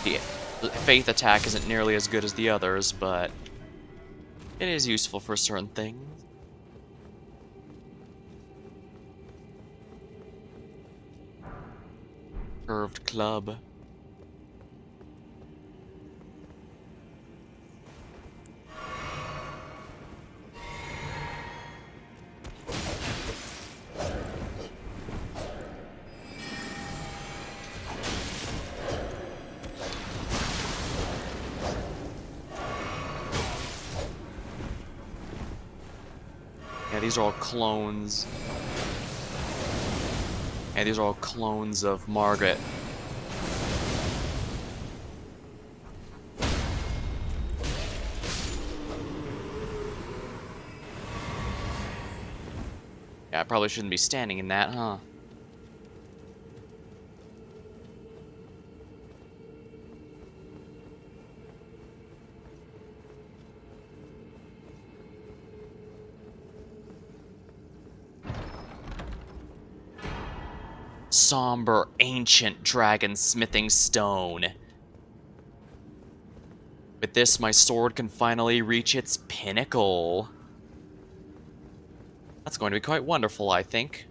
The Faith attack isn't nearly as good as the others, but it is useful for certain things. Curved club. Yeah, these are all clones. Yeah, these are all clones of Margaret. Yeah, I probably shouldn't be standing in that, huh? Somber, ancient dragon smithing stone. With this, my sword can finally reach its pinnacle. That's going to be quite wonderful, I think.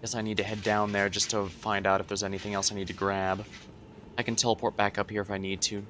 Guess I need to head down there just to find out if there's anything else I need to grab. I can teleport back up here if I need to.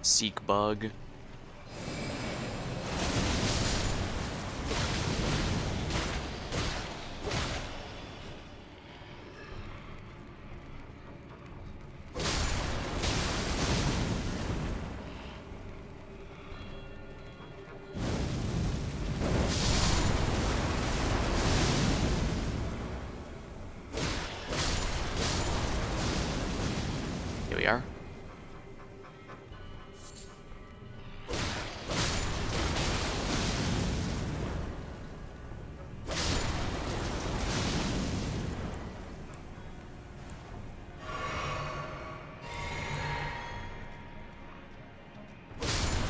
Seek bug. Here we are.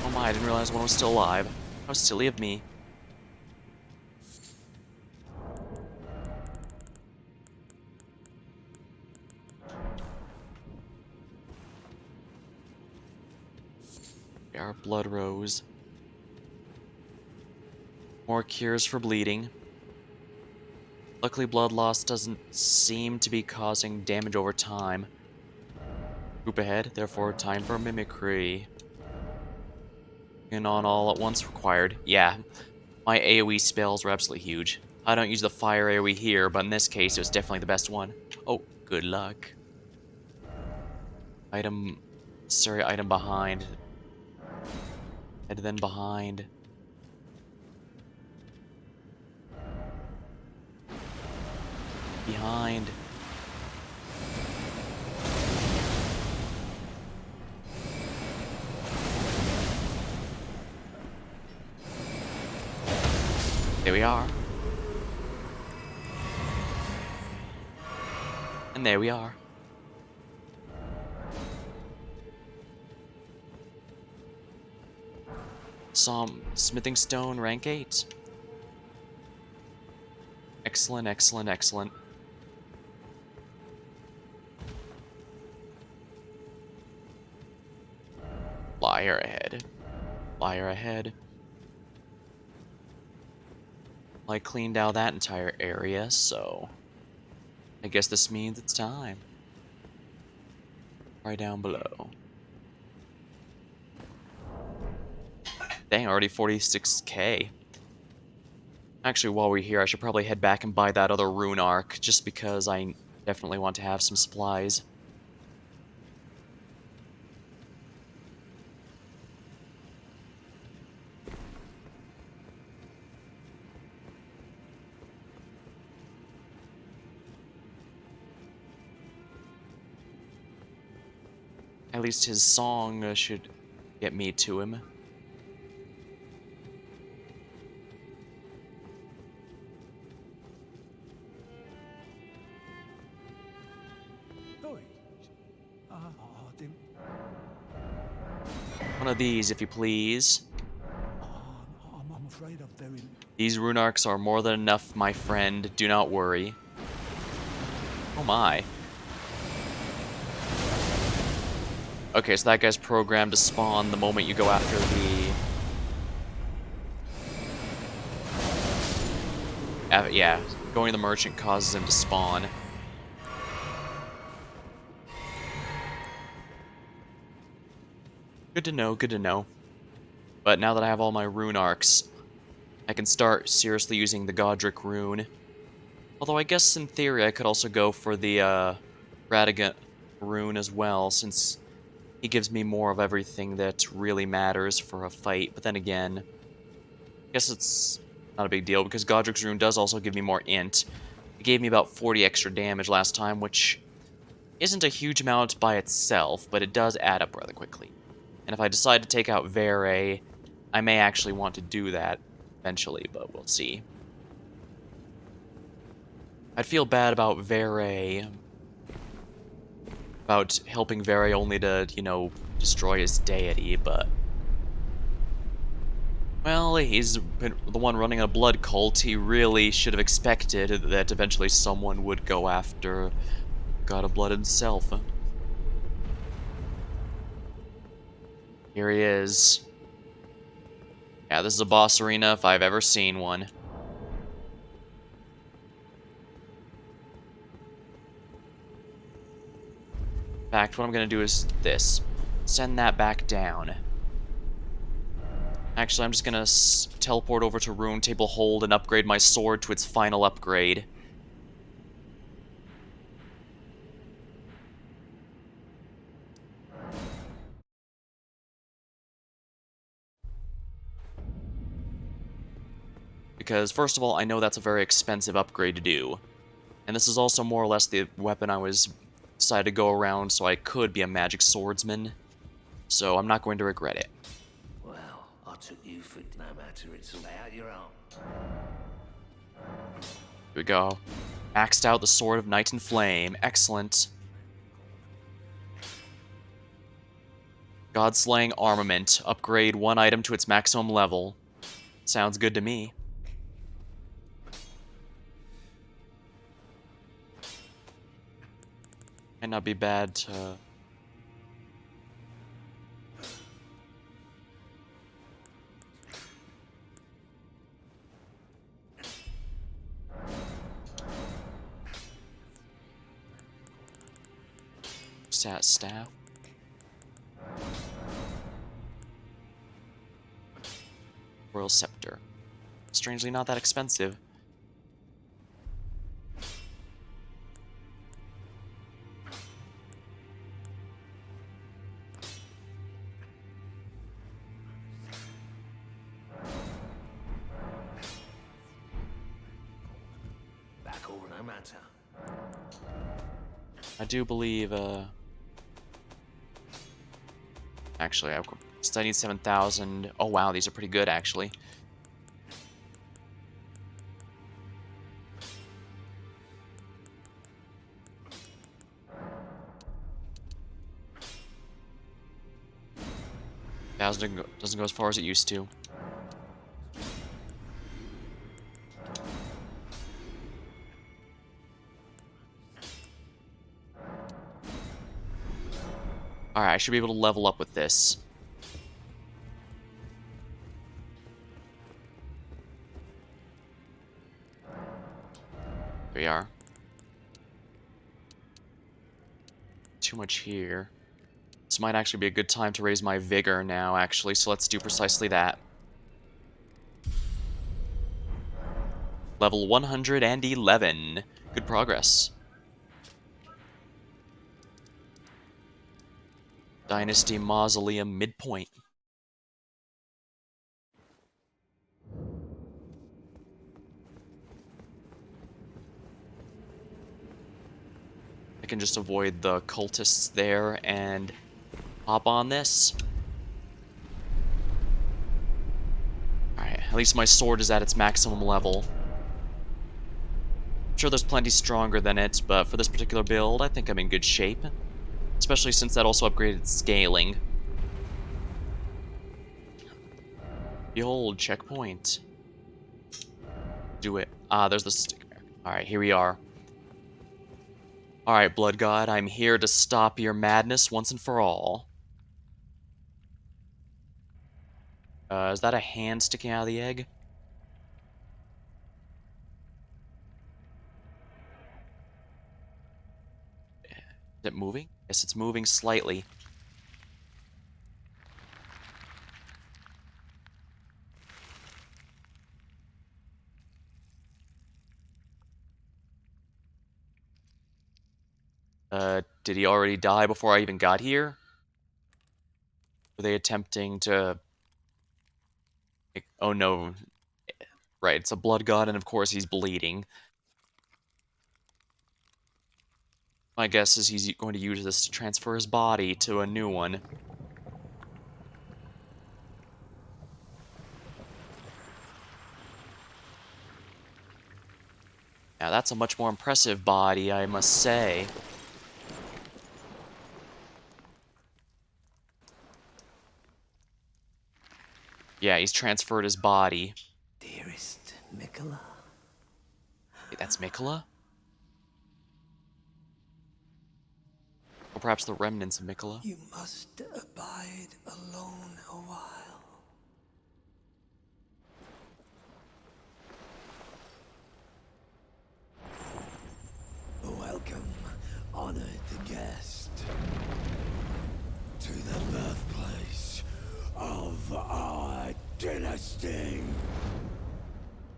Oh my, I didn't realize one was still alive. How silly of me. Our blood rose. More cures for bleeding. Luckily, blood loss doesn't seem to be causing damage over time. Group ahead, therefore time for mimicry. And on all at once required. Yeah, my AoE spells were absolutely huge. I don't use the fire AoE here, but in this case, it was definitely the best one. Oh, good luck. Item... Sorry, item behind. And then behind. Behind. There we are. And there we are. Some smithing stone, rank 8. Excellent, excellent, excellent. Flyer ahead. Flyer ahead. Well, I cleaned out that entire area, so I guess this means it's time. Right down below. Dang, already 46k. Actually, while we're here, I should probably head back and buy that other rune arc, just because I definitely want to have some supplies. At least his song should get me to him. One of these, if you please. I'm afraid I'm very... These rune arcs are more than enough, my friend. Do not worry. Oh my. Okay, so that guy's programmed to spawn the moment you go after the... yeah, going to the merchant causes him to spawn. Good to know, good to know. But now that I have all my rune arcs, I can start seriously using the Godric rune. Although I guess in theory I could also go for the Radigan rune as well, since he gives me more of everything that really matters for a fight. But then again, I guess it's Not a big deal, because Godric's Rune does also give me more int. It gave me about 40 extra damage last time, which isn't a huge amount by itself, but it does add up rather quickly. And if I decide to take out Vere, I may actually want to do that eventually, but we'll see. I'd feel bad about Vere, about helping Vere only to, destroy his deity, but... Well, he's the one running a blood cult. He really should have expected that eventually someone would go after God of Blood himself. Here he is. Yeah, this is a boss arena if I've ever seen one. In fact, what I'm going to do is this. Send that back down. Actually, I'm just going to teleport over to Rune Table Hold and upgrade my sword to its final upgrade. Because, first of all, I know that's a very expensive upgrade to do. And this is also more or less the weapon I was decided to go around so I could be a magic swordsman. So I'm not going to regret it. Well, I took you for no matter. It's lay out your arm. Here we go. Maxed out the Sword of Night and Flame. Excellent. God-slaying armament. Upgrade one item to its maximum level. Sounds good to me. Might not be bad to... Stat staff. Royal Scepter. Strangely not that expensive. Back over no matter. I do believe, Actually, I need 7,000. Oh wow, these are pretty good, actually. Doesn't go as far as it used to. Alright, I should be able to level up with this. Here we are. Too much here. This might actually be a good time to raise my vigor now, actually, so let's do precisely that. Level 111. Good progress. Dynasty Mausoleum midpoint. I can just avoid the cultists there and hop on this. Alright, at least my sword is at its maximum level. I'm sure there's plenty stronger than it, but for this particular build, I think I'm in good shape. Especially since that also upgraded scaling. Behold, checkpoint. Do it. Ah, there's the stick there. Alright, here we are. Alright, Blood God, I'm here to stop your madness once and for all. Is that a hand sticking out of the egg? Is it moving? Yes, it's moving slightly. Did he already die before I even got here? Were they attempting to... Oh no. Right, it's a blood god, and of course he's bleeding. My guess is he's going to use this to transfer his body to a new one. Yeah, that's a much more impressive body, I must say. Yeah, he's transferred his body. Dearest Mikola, Wait, that's Mikola? Or perhaps the remnants of Mikola? you must abide alone a while. Welcome, honored guest, to the birthplace of our dynasty.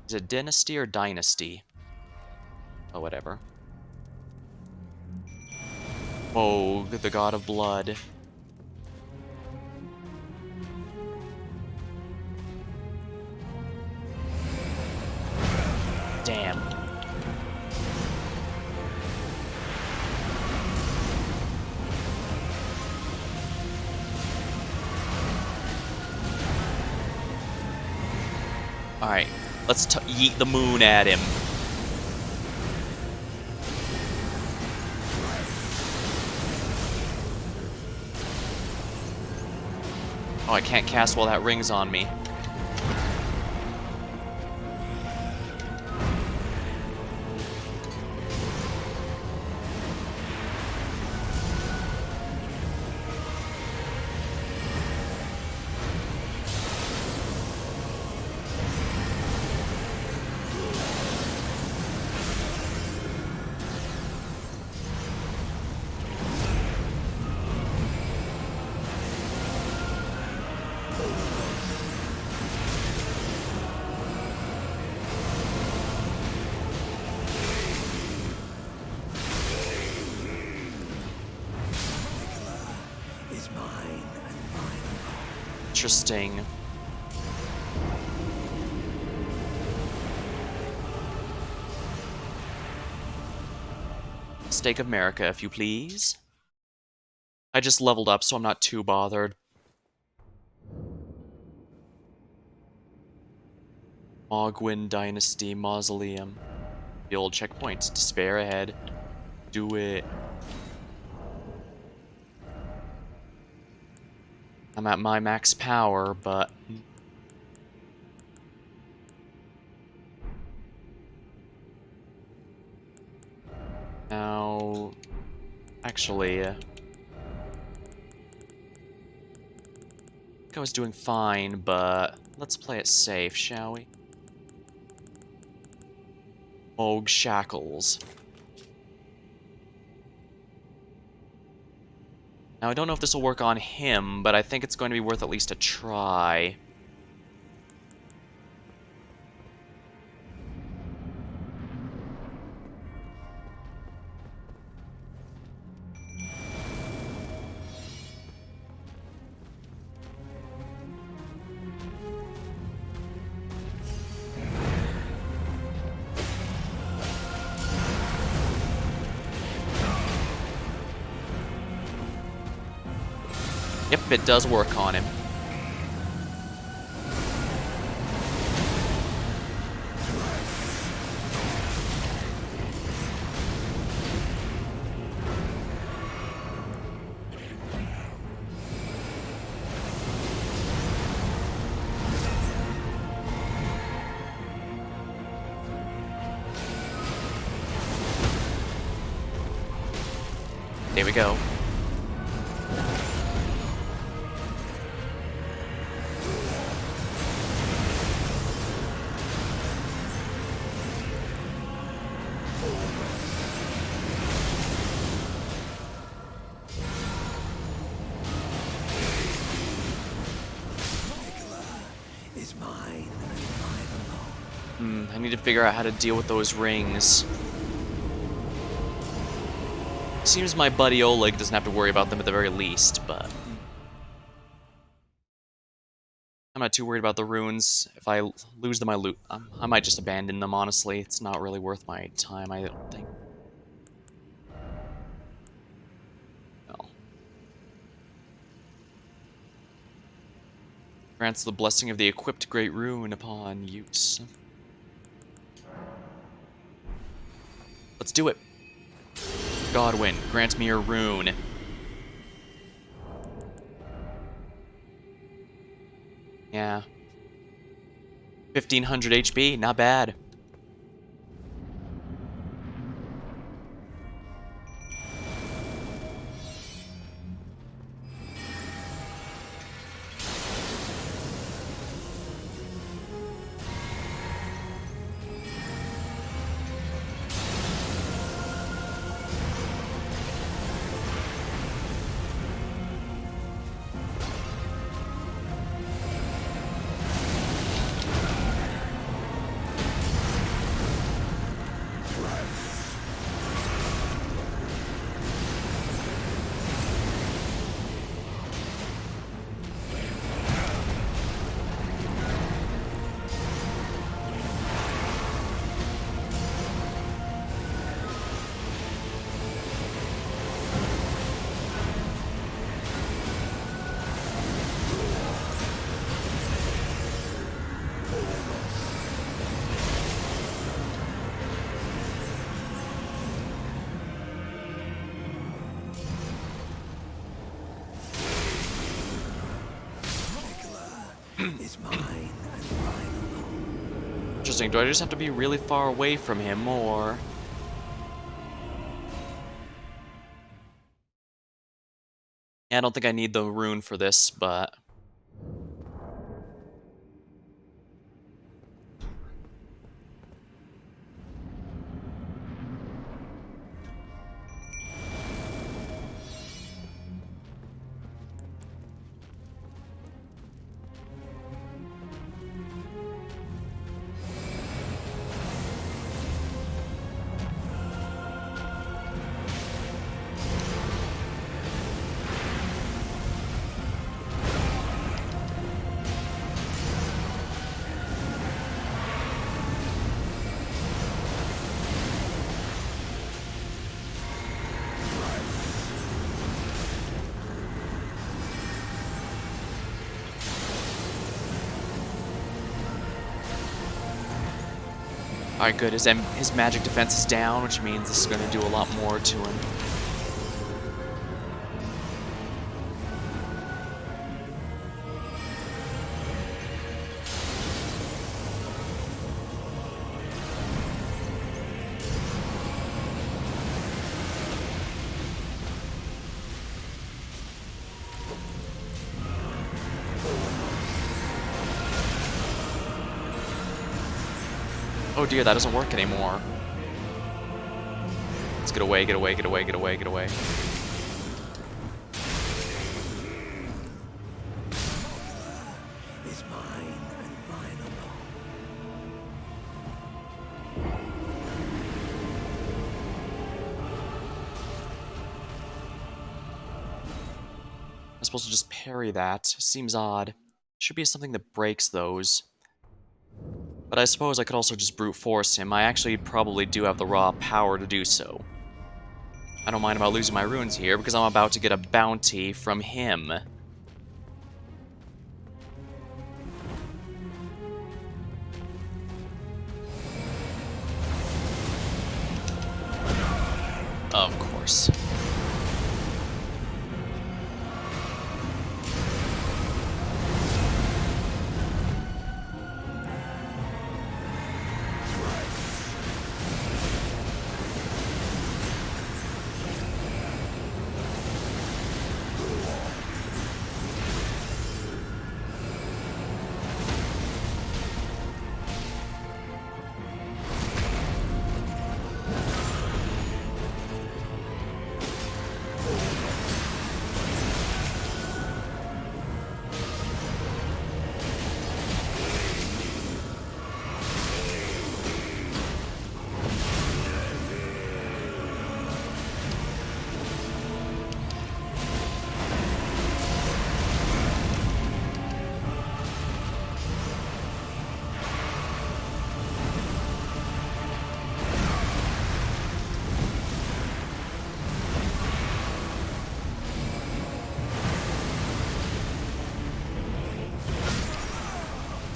Is it dynasty or dynasty? Oh, whatever. Oh, the god of blood. Damn. Alright, let's yeet the moon at him. Oh, I can't cast while that ring's on me. Is mine and mine alone. Interesting. Stake of America, if you please. I just leveled up, so I'm not too bothered. Ogwin Dynasty Mausoleum. The old checkpoint. Despair ahead. Do it. I'm at my max power, but... Now... Actually... I think I was doing fine, but... Let's play it safe, shall we? Moog Shackles. Now, I don't know if this will work on him, but I think it's going to be worth at least a try. Yep, it does work on him. There we go. Is mine and mine alone. I need to figure out how to deal with those rings. Seems my buddy Oleg doesn't have to worry about them at the very least, but... I'm not too worried about the runes. If I lose them, I might just abandon them, honestly. It's not really worth my time, I don't think. No. Grants the blessing of the equipped great rune upon use. Let's do it. Godwin, grant me your rune. Yeah. 1500 HP, not bad. Is mine and mine alone. Interesting, do I just have to be really far away from him, or... Yeah, I don't think I need the rune for this, but... Alright, good. His magic defense is down, which means this is going to do a lot more to him. Oh dear, that doesn't work anymore. Let's get away, get away, get away, get away, get away. Is mine and mine alone. I'm supposed to just parry that. Seems odd. Should be something that breaks those. But I suppose I could also just brute force him. I actually probably do have the raw power to do so. I don't mind about losing my runes here, because I'm about to get a bounty from him. Of course.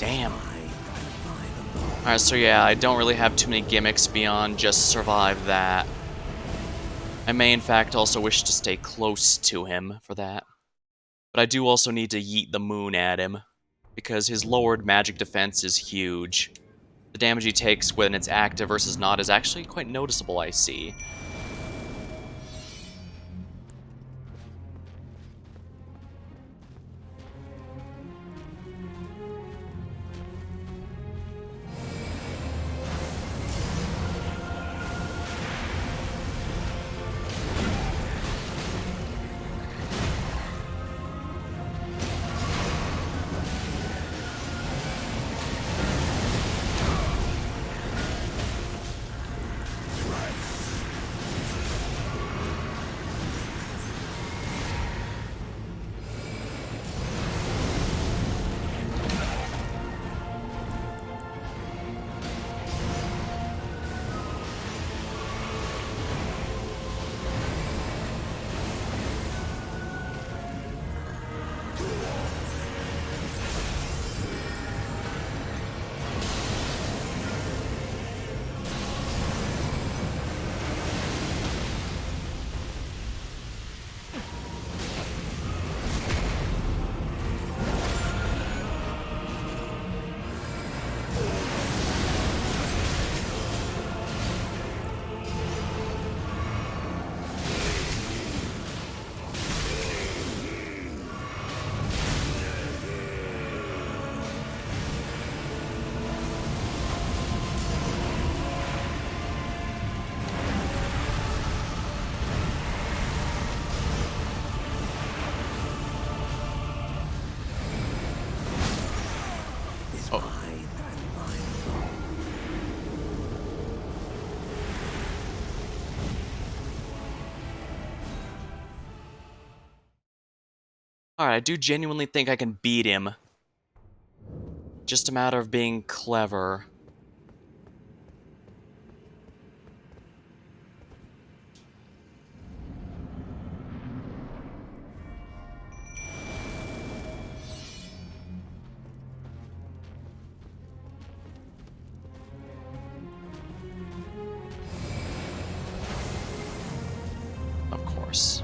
Damn. Alright, so yeah, I don't really have too many gimmicks beyond just survive that. I may in fact also wish to stay close to him for that. But I do also need to yeet the moon at him, because his lowered magic defense is huge. The damage he takes when it's active versus not is actually quite noticeable, I see. Alright, I do genuinely think I can beat him. Just a matter of being clever. Of course.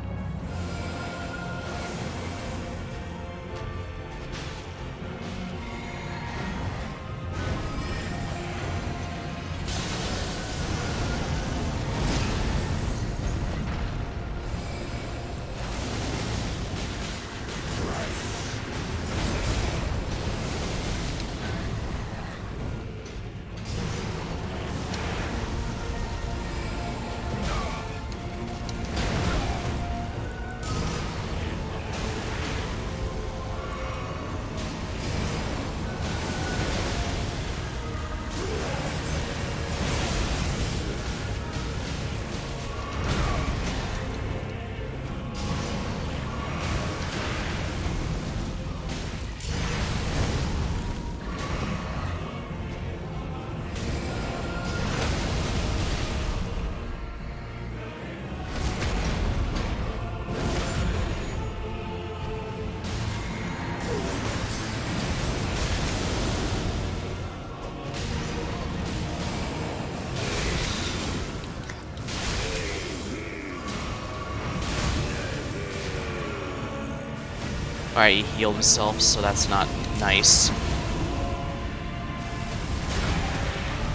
Alright, he healed himself, so that's not nice.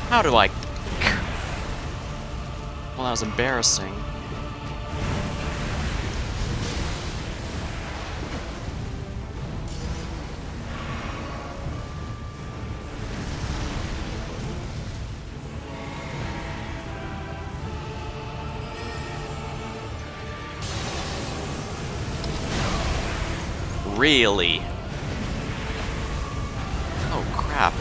How do I... Well, that was embarrassing. Really? Oh, crap.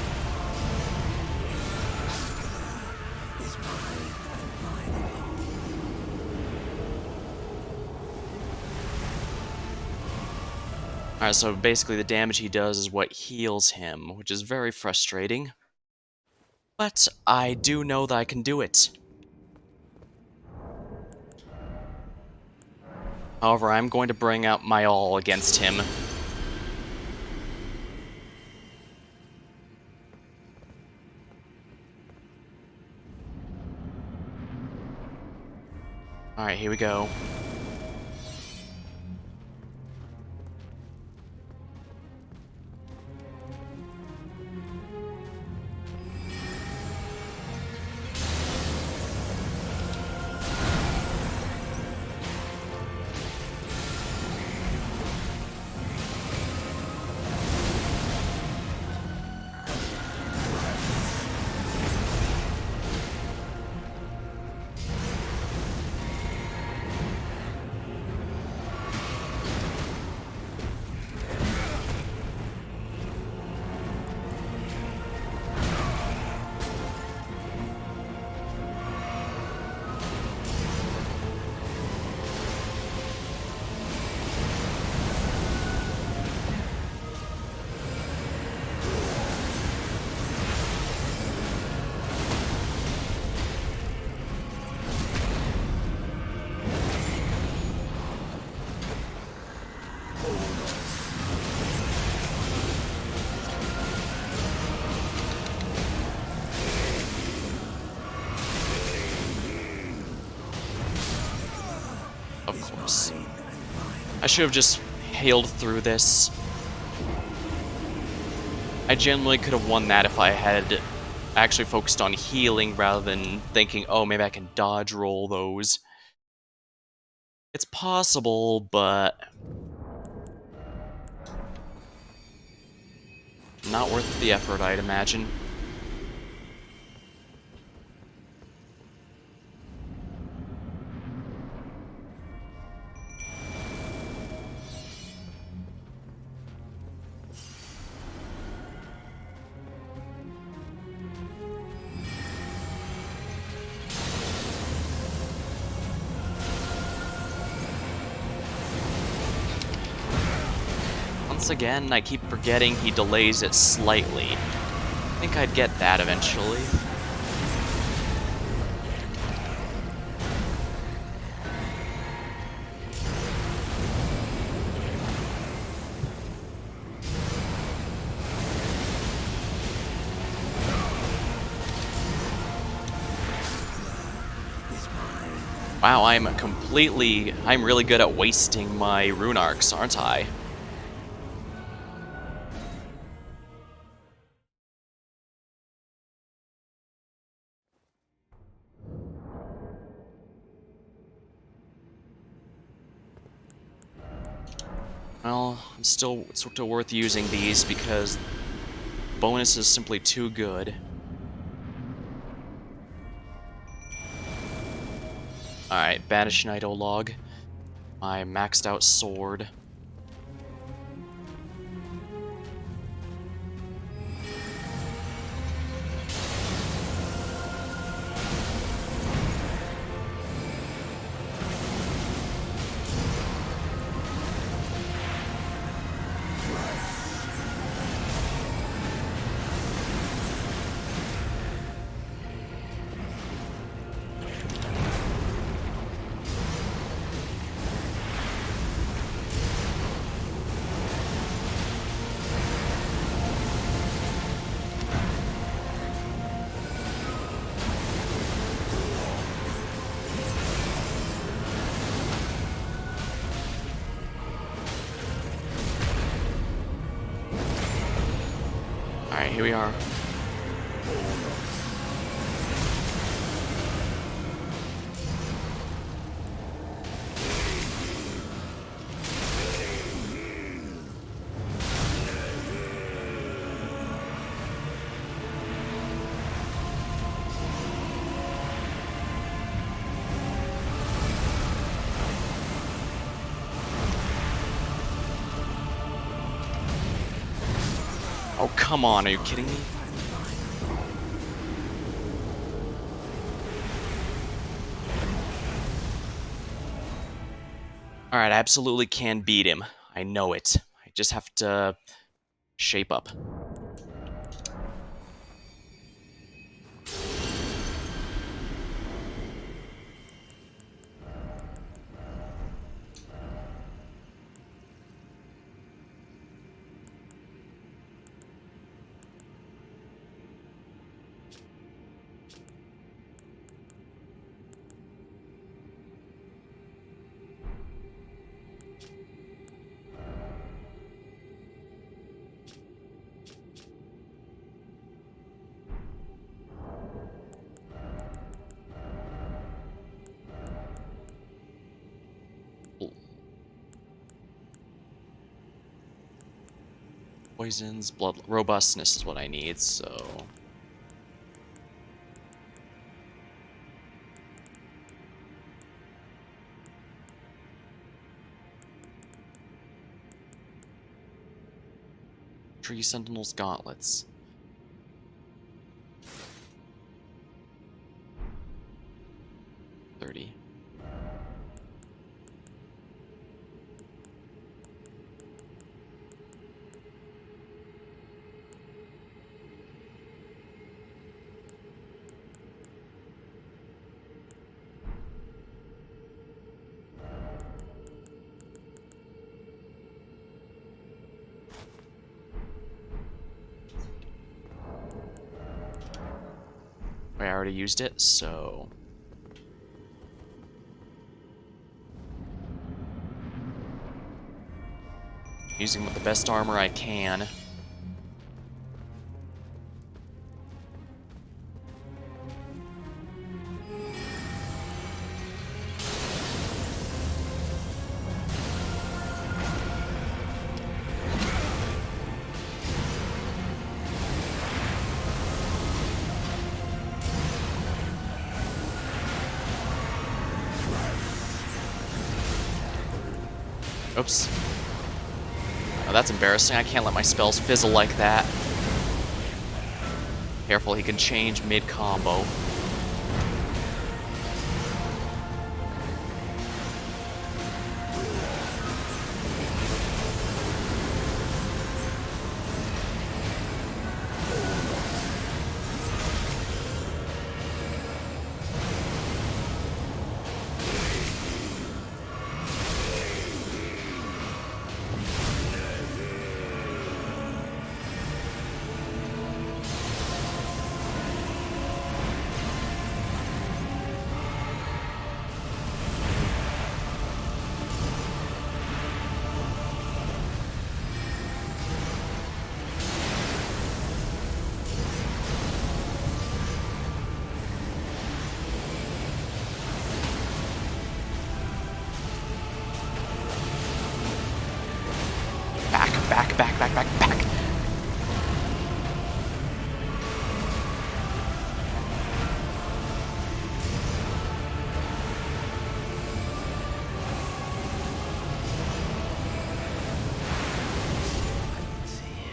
Alright, so basically the damage he does is what heals him, which is very frustrating. But I do know that I can do it. However, I'm going to bring out my all against him. Alright, here we go. Of course. I should have just hailed through this. I genuinely could have won that if I had actually focused on healing rather than thinking, oh, maybe I can dodge roll those. It's possible, but not worth the effort, I'd imagine. Once again, I keep forgetting he delays it slightly. I think I'd get that eventually. Wow, I'm really good at wasting my rune arcs, aren't I? Well, it's still worth using these because bonus is simply too good. Alright, Banish Knight Olog. My maxed out sword. Alright, here we are. Oh, come on, are you kidding me? Alright, I absolutely can beat him. I know it. I just have to shape up. Poisons, blood, robustness is what I need, so... Tree Sentinel's Gauntlets. $30. I already used it, so... Using with the best armor I can. Oops. Oh, that's embarrassing. I can't let my spells fizzle like that. Careful, he can change mid-combo. Back.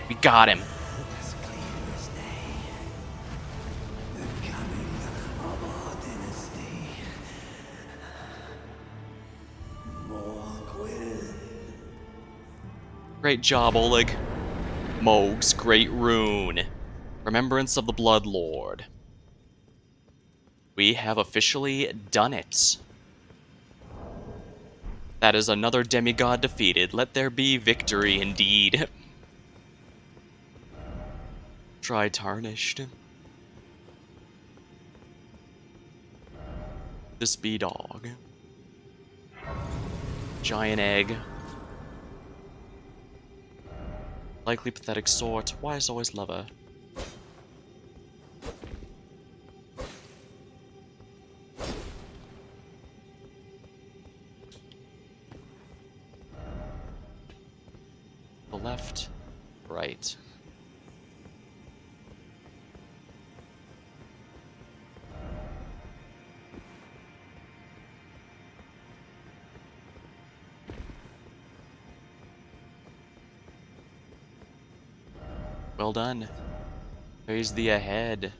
We got him. As clear as day. The coming of our dynasty. Morgwyn. Great job, Oleg. Mohg's Great Rune. Remembrance of the Blood Lord. We have officially done it. That is another demigod defeated. Let there be victory indeed. Try tarnished. This bee dog. Giant egg. Likely pathetic sort. Why is always lover? The left, right. Well done. Praise thee ahead.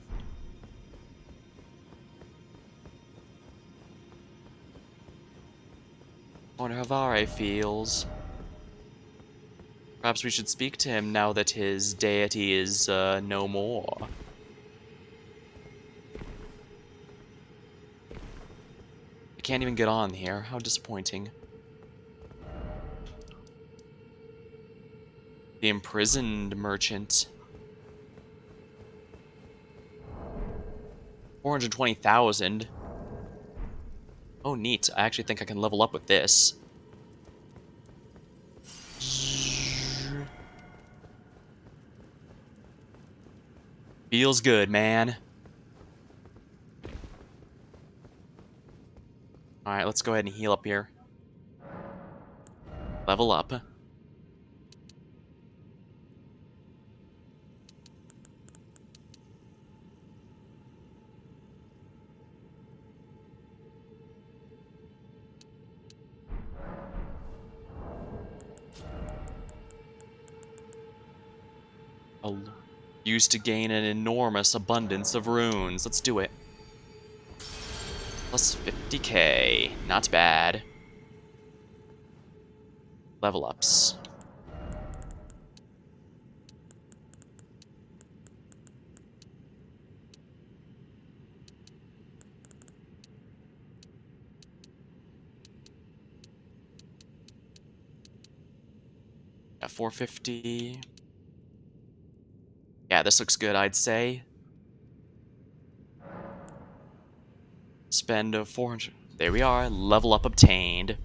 Wonder how Vare feels. Perhaps we should speak to him now that his deity is no more. I can't even get on here. How disappointing. The imprisoned merchant. 420,000. Oh, neat. I actually think I can level up with this. Feels good, man. Alright, let's go ahead and heal up here. Level up. Used to gain an enormous abundance of runes. Let's do it. Plus 50k. Not bad. Level ups. At 450. Yeah, this looks good, I'd say. Spend 400. There we are. Level up obtained.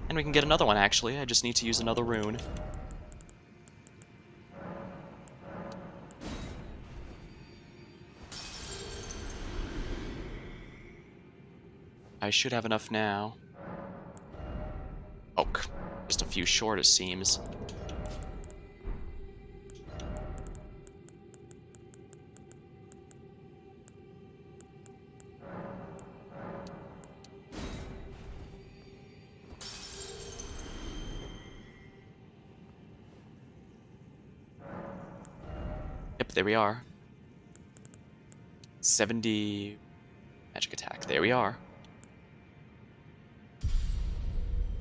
And we can get another one, actually. I just need to use another rune. I should have enough now. Oh, just a few short, it seems. Yep, there we are. 70 magic attack. There we are.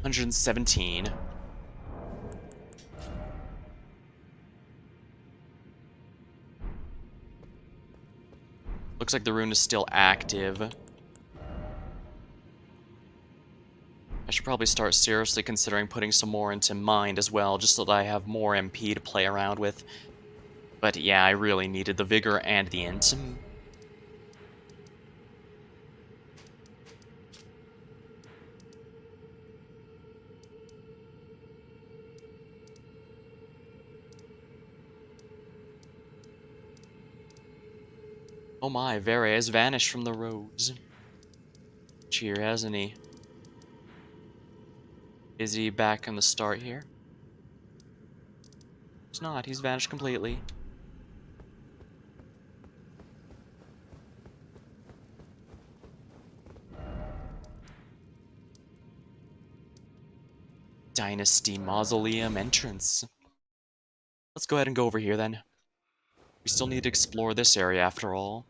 117. Looks like the rune is still active. I should probably start seriously considering putting some more into mind as well, just so that I have more MP to play around with. But yeah, I really needed the vigor and the int. Oh my, Vera has vanished from the roads. Cheer, hasn't he? Is he back on the start here? He's not, he's vanished completely. Dynasty Mausoleum entrance. Let's go ahead and go over here then. We still need to explore this area after all.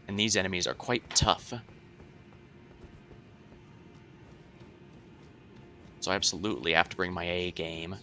And these enemies are quite tough. So I absolutely have to bring my A game.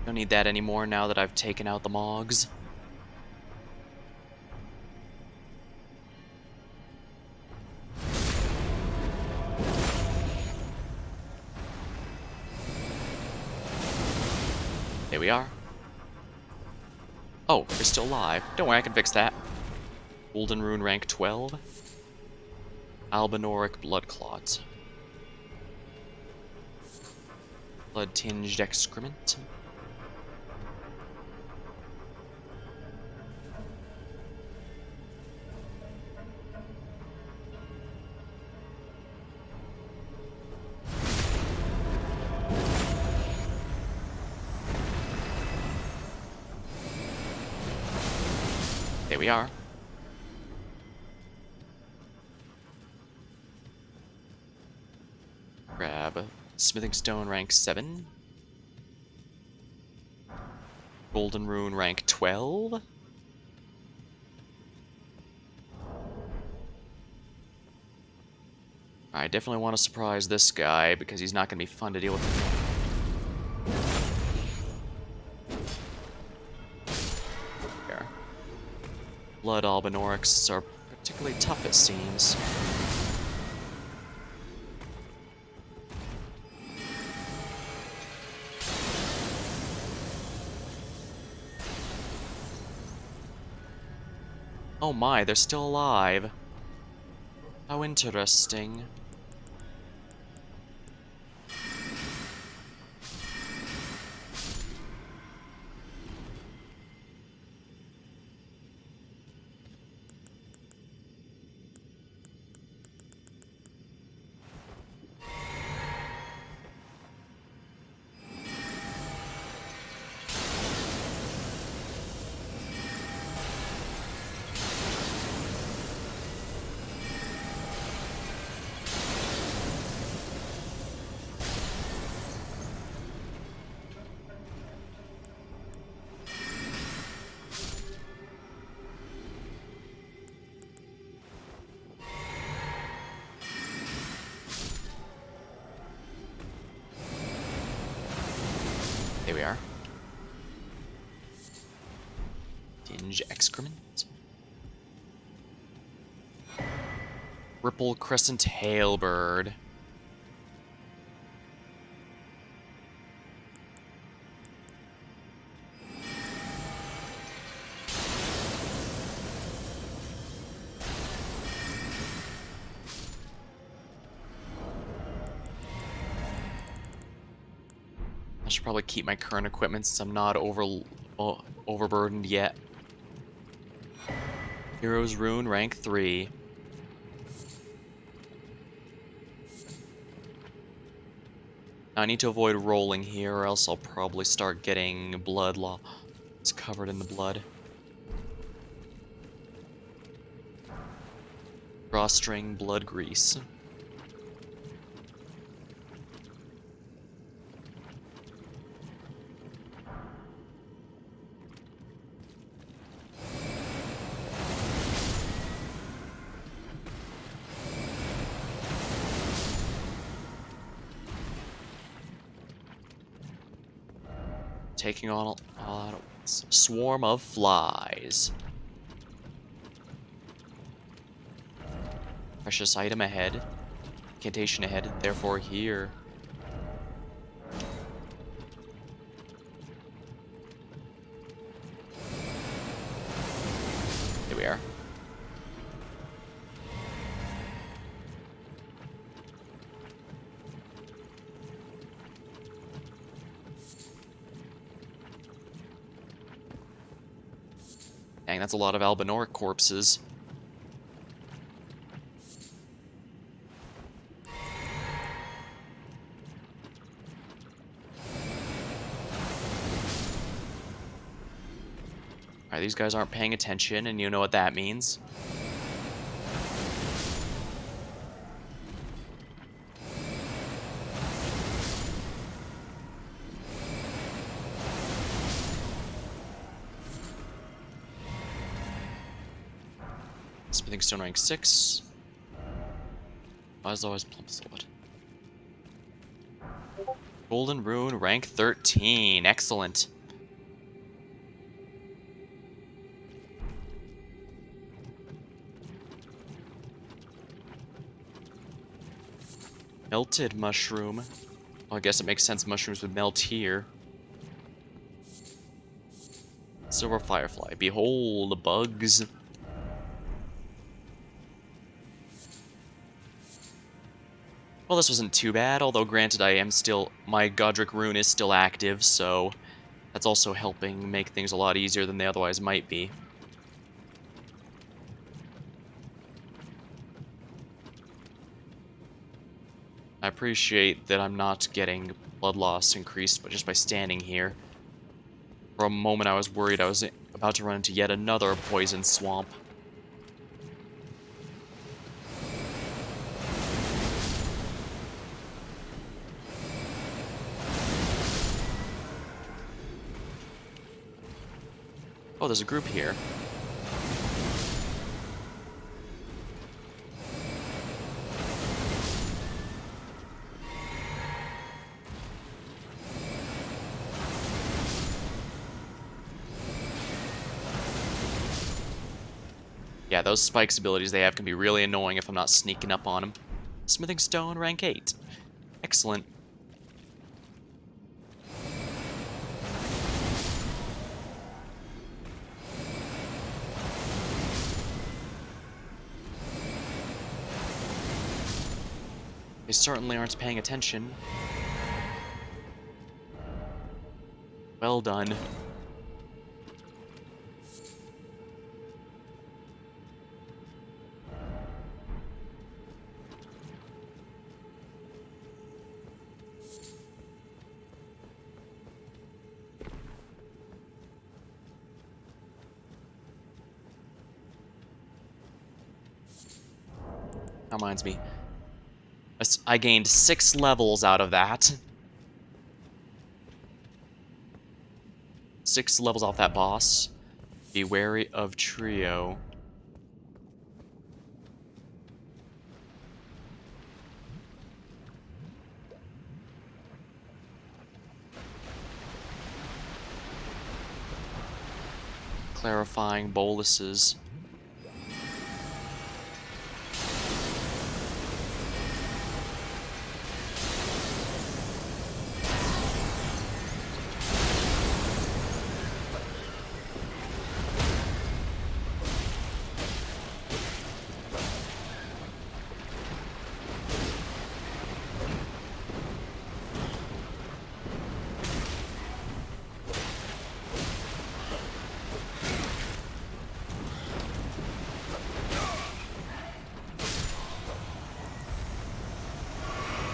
Don't need that anymore now that I've taken out the Mogs. There we are. Oh, you're still alive. Don't worry, I can fix that. Golden Rune rank 12. Albinoric Blood Clot. Blood Tinged Excrement. There we are. Grab Smithing Stone rank 7. Golden Rune rank 12. I definitely want to surprise this guy because he's not going to be fun to deal with. There. Blood Albinorics are particularly tough, it seems. Oh my, they're still alive. How interesting. There we are. Dinge excrement. Ripple crescent hailbird. I should probably keep my current equipment since I'm not overburdened yet. Hero's Rune, rank 3. Now I need to avoid rolling here, or else I'll probably start getting blood loss. It's covered in the blood. Drawstring, blood grease. Taking on all at once. Swarm of flies. Precious item ahead. Incantation ahead, therefore here. Here we are. Dang, that's a lot of Albinoric corpses. Alright, these guys aren't paying attention, and you know what that means. Smithing Stone rank 6. As always, plump sword. Golden Rune rank 13. Excellent. Melted mushroom. Well, I guess it makes sense mushrooms would melt here. Silver firefly. Behold the bugs. Well, this wasn't too bad, although granted my Godric rune is still active, so that's also helping make things a lot easier than they otherwise might be. I appreciate that I'm not getting blood loss increased but just by standing here. For a moment I was worried I was about to run into yet another poison swamp. Oh, there's a group here. Yeah, those spikes abilities they have can be really annoying if I'm not sneaking up on them. Smithing Stone, rank 8. Excellent. They certainly aren't paying attention. Well done. That reminds me. I gained 6 levels out of that. 6 levels off that boss. Be wary of Trio. Clarifying boluses.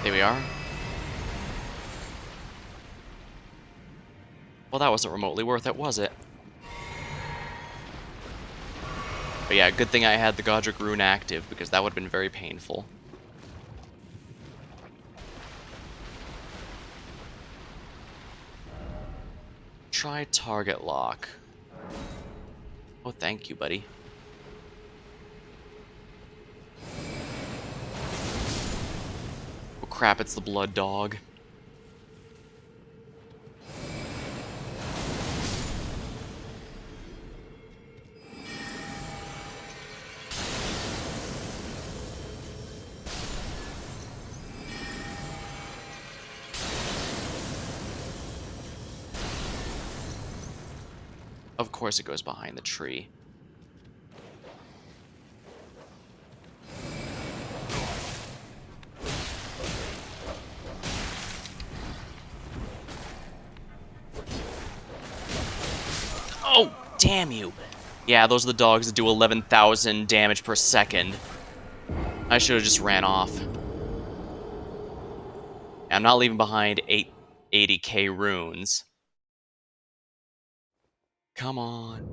There we are. Well, that wasn't remotely worth it, was it? But yeah, good thing I had the Godric Rune active, because that would have been very painful. Try target lock. Oh, thank you, buddy. Oh crap, it's the blood dog. Of course it goes behind the tree. Oh, damn you. Yeah, those are the dogs that do 11,000 damage per second. I should have just ran off. I'm not leaving behind 80k runes. Come on.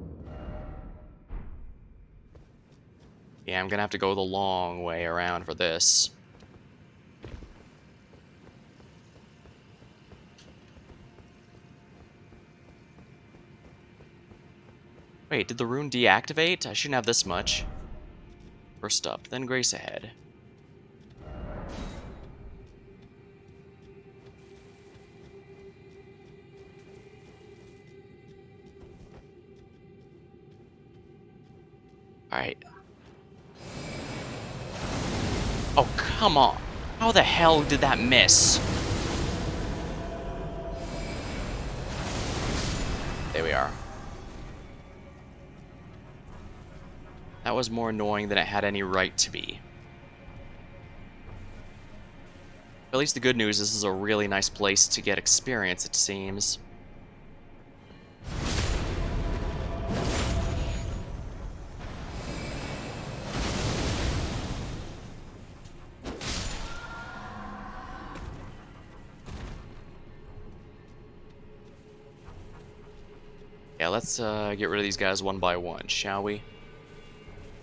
Yeah, I'm gonna have to go the long way around for this. Wait, did the rune deactivate? I shouldn't have this much. First up, then Grace ahead. Alright. Oh, come on. How the hell did that miss? There we are. That was more annoying than it had any right to be. At least the good news is this is a really nice place to get experience, it seems. Yeah, let's get rid of these guys one by one, shall we?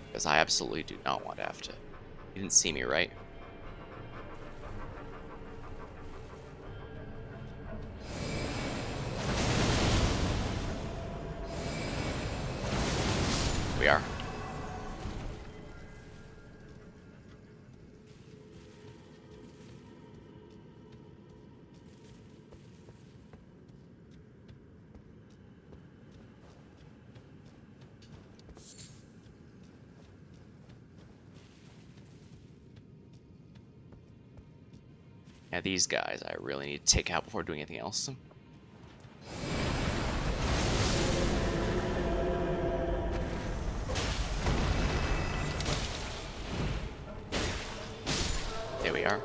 Because I absolutely do not want to have to. You didn't see me, right? We are. Yeah, these guys I really need to take out before doing anything else. There we are.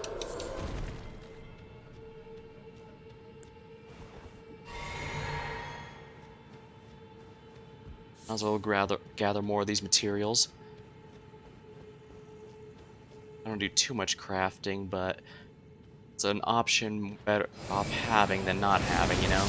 Might as well gather more of these materials. I don't do too much crafting, but it's an option better off having than not having, you know?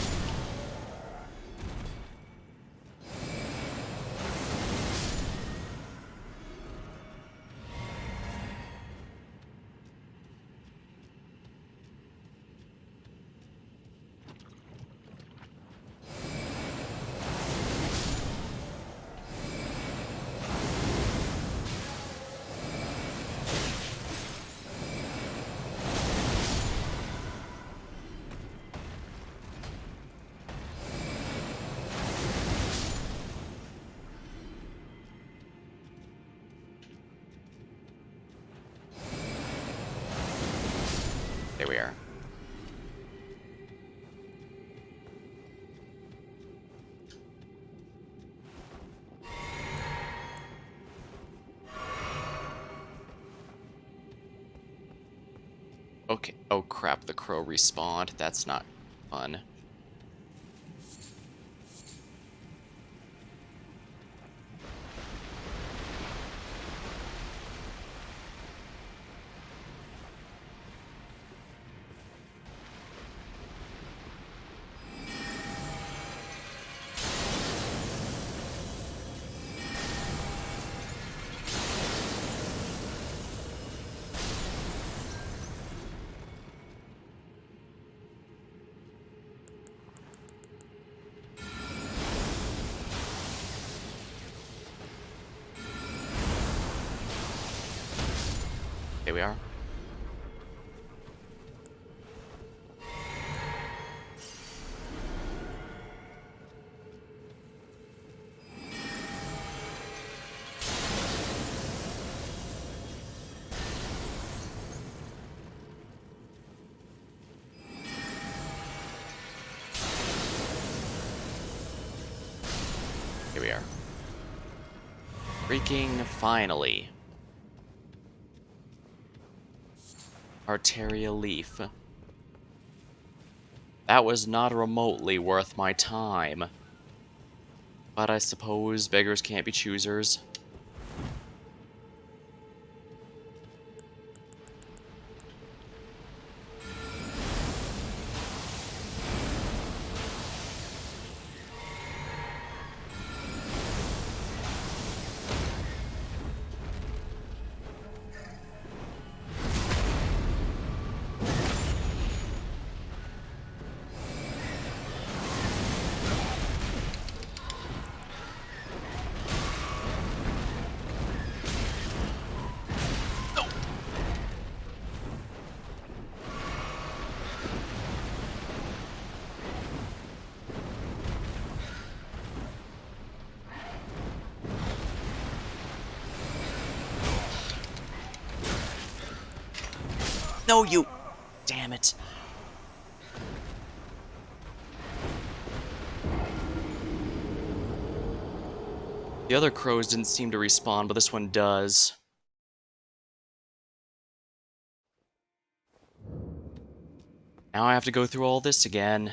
There we are. Okay. Oh crap, the crow respawned. That's not fun. Here we are. Here we are. Freaking finally. Arteria leaf. That was not remotely worth my time. But I suppose beggars can't be choosers. No, you... Damn it. The other crows didn't seem to respawn, but this one does. Now I have to go through all this again.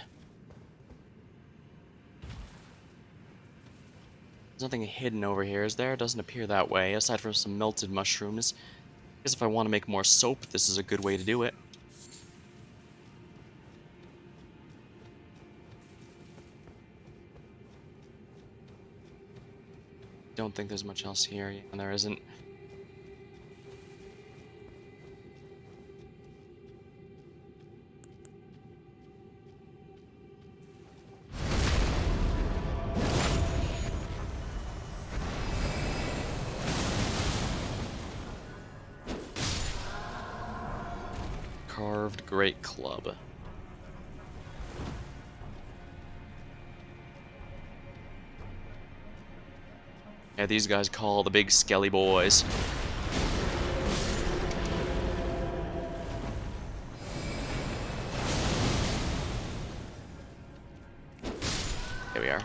There's nothing hidden over here, is there? It doesn't appear that way, aside from some melted mushrooms. I guess if I want to make more soap, this is a good way to do it. Don't think there's much else here, and there isn't. Carved great club. Yeah, these guys call the big skelly boys. Here we are.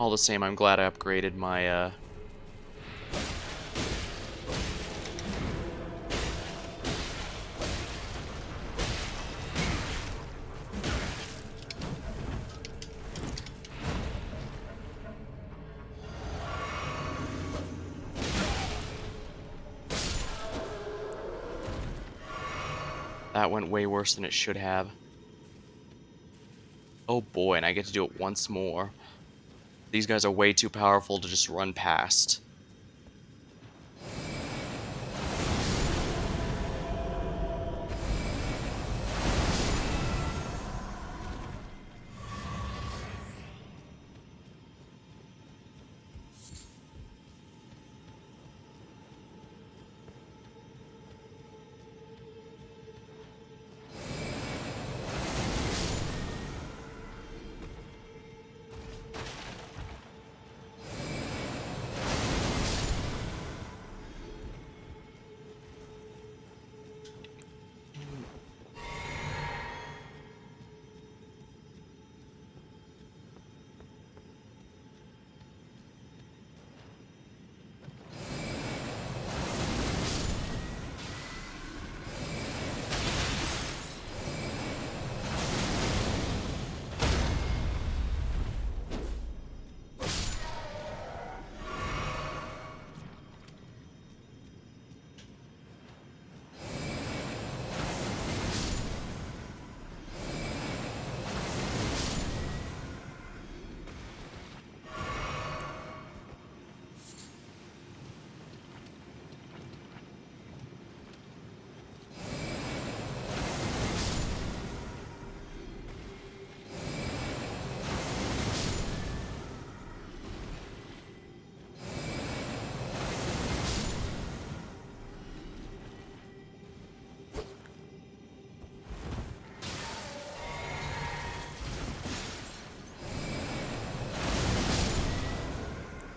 All the same, I'm glad I upgraded my, That went way worse than it should have. Oh boy, and I get to do it once more. These guys are way too powerful to just run past.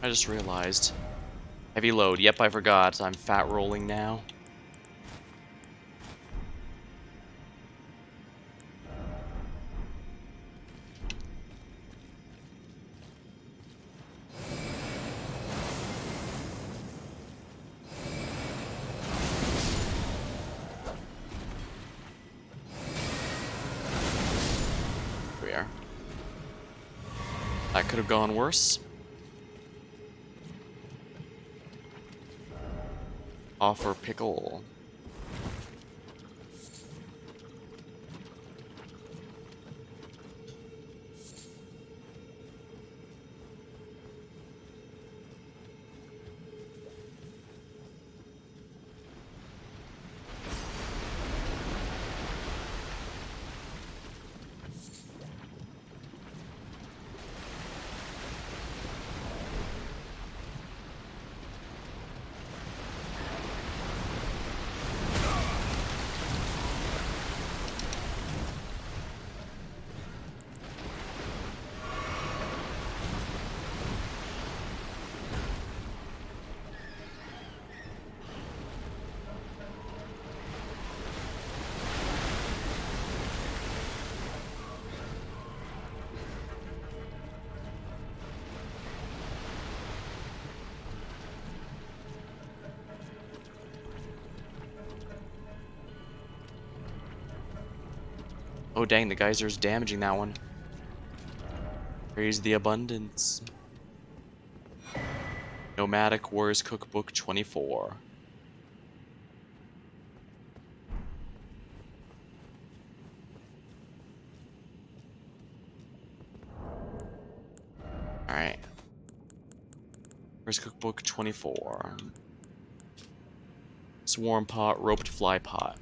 I just realized. Heavy load. Yep, I forgot. I'm fat rolling now. Here we are. That could have gone worse. Offer pickle. Oh dang, the geyser's damaging that one. Praise the abundance. Nomadic Wars Cookbook 24. Alright. Where's Cookbook 24? Swarm pot, roped fly pot.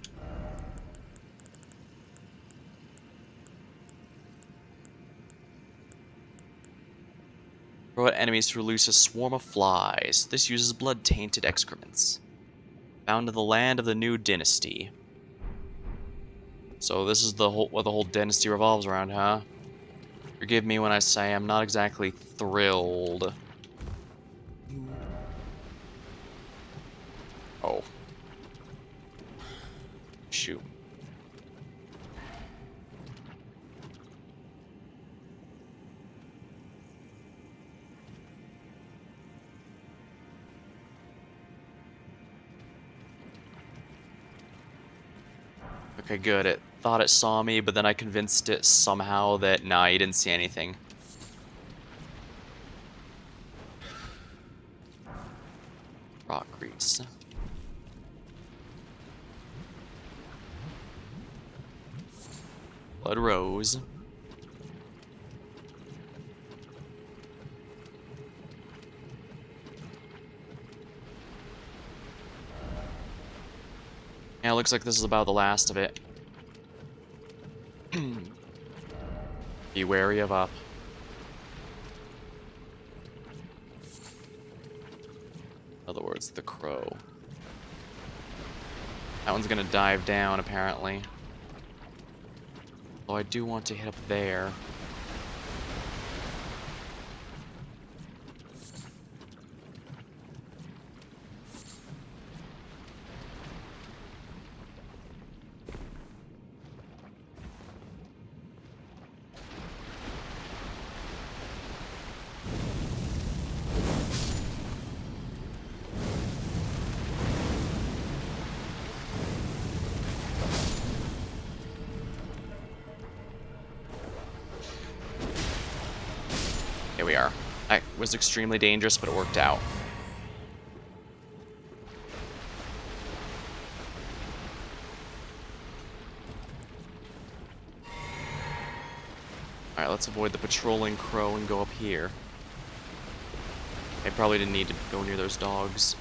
Throw at enemies to release a swarm of flies. This uses blood-tainted excrements. Found in the land of the new dynasty. So this is what the whole dynasty revolves around, huh? Forgive me when I say I'm not exactly thrilled. Oh. Shoot. Okay, good. It thought it saw me, but then I convinced it somehow that, nah, you didn't see anything. Rock grease. Blood rose. Yeah, it looks like this is about the last of it. Be wary of up. In other words, the crow. That one's gonna dive down, apparently. Though I do want to hit up there. Here we are. That was extremely dangerous, but it worked out. Alright, let's avoid the patrolling crow and go up here. I probably didn't need to go near those dogs.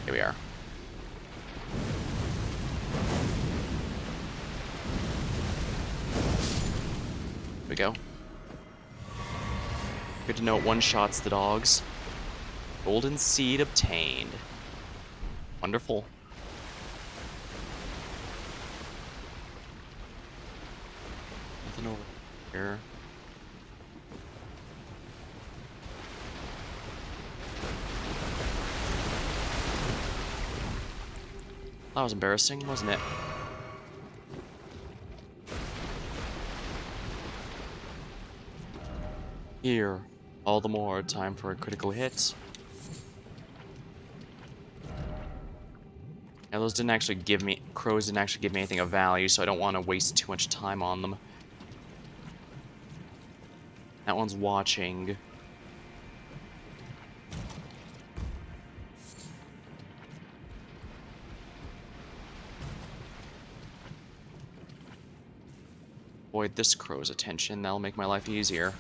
Here we are. Here we go. Good to know it one-shots the dogs. Golden seed obtained. Wonderful. Nothing over here. That was embarrassing, wasn't it? Here, all the more time for a critical hit. Yeah, those didn't actually give me, crows didn't actually give me anything of value, so I don't want to waste too much time on them. That one's watching. Avoid this crow's attention, that'll make my life easier.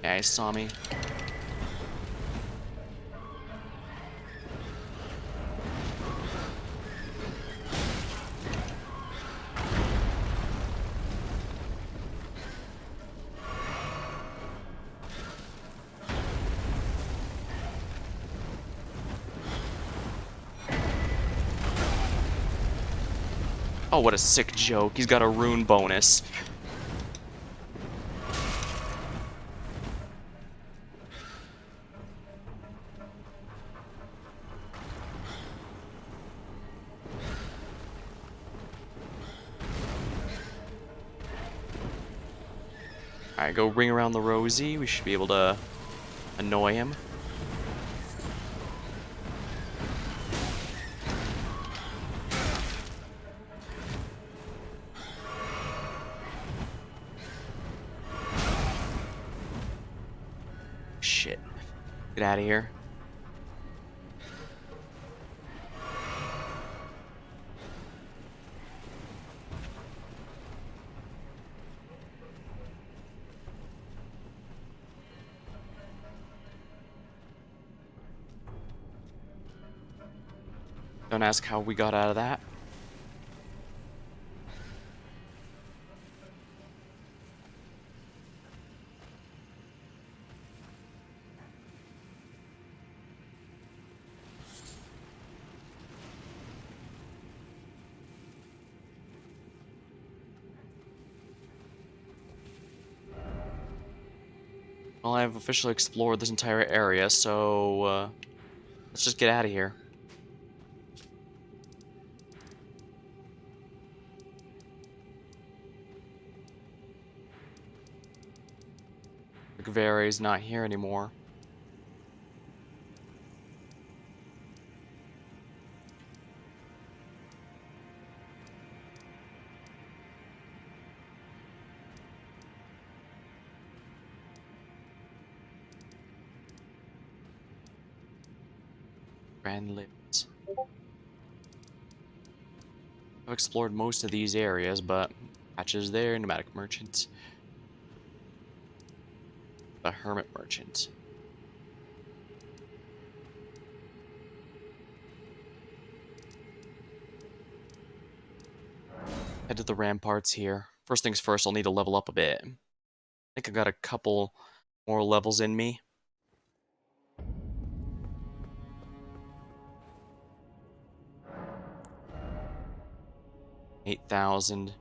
Yeah, he saw me. Oh, what a sick joke. He's got a rune bonus. Alright, go ring around the Rosie. We should be able to annoy him. Shit. Get out of here. Don't ask how we got out of that. Well, I've officially explored this entire area, so let's just get out of here. Vary's not here anymore. Grand Limit. I've explored most of these areas, but patches there, Nomadic Merchant, the Hermit Merchant. Head to the ramparts here. First things first, I'll need to level up a bit. I think I got a couple more levels in me. 8,000.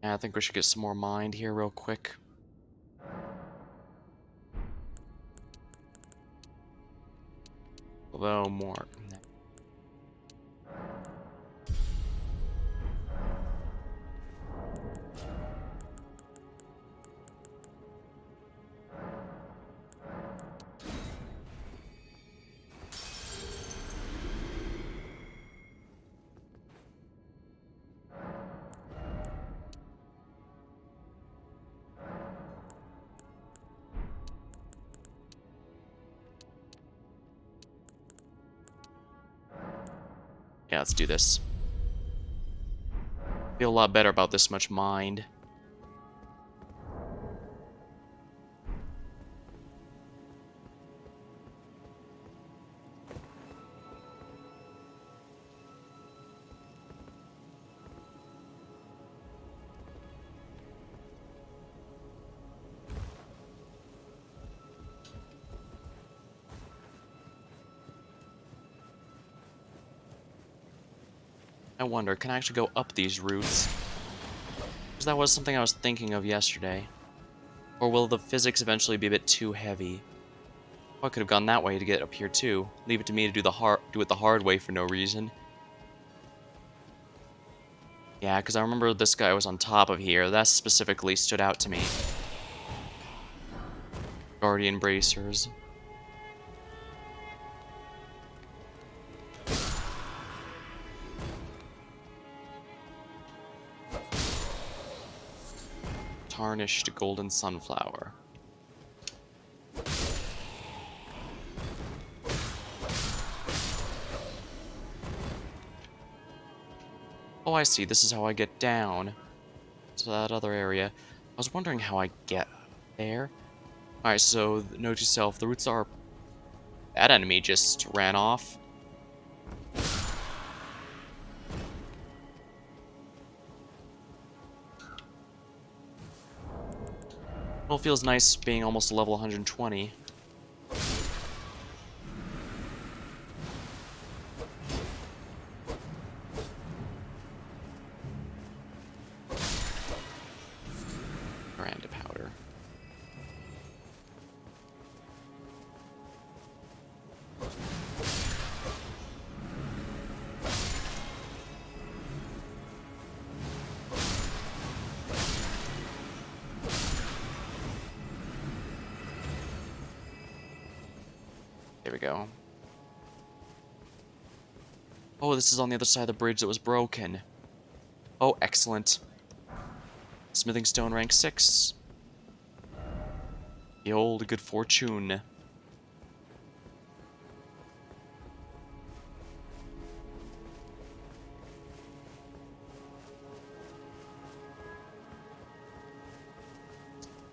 Yeah, I think we should get some more mind here real quick. Although more. Yeah, let's do this. Feel a lot better about this much mind. I wonder, can I actually go up these routes? Because that was something I was thinking of yesterday. Or will the physics eventually be a bit too heavy? Oh, I could have gone that way to get up here too. Leave it to me to do it the hard way for no reason. Yeah, because I remember this guy was on top of here. That specifically stood out to me. Guardian bracers. Tarnished golden sunflower. Oh, I see. This is how I get down to that other area. I was wondering how I get there. Alright, so note to self, the routes are... That enemy just ran off. Well, it feels nice being almost level 120. Miranda powder. There we go. Oh, this is on the other side of the bridge that was broken. Oh, excellent. Smithing stone rank 6. The old good fortune.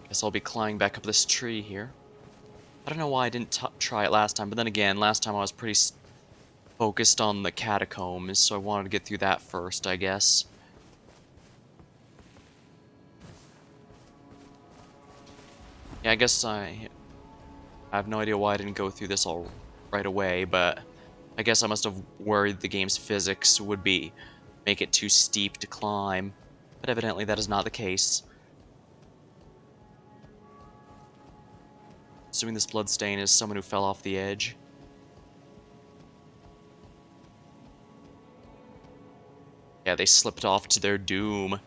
Guess I'll be climbing back up this tree here. I don't know why I didn't try it last time, but then again, last time I was pretty focused on the catacombs, so I wanted to get through that first, I guess. Yeah, I guess I have no idea why I didn't go through this all right away, but I guess I must have worried the game's physics would make it too steep to climb, but evidently that is not the case. Assuming this bloodstain is someone who fell off the edge. Yeah, they slipped off to their doom.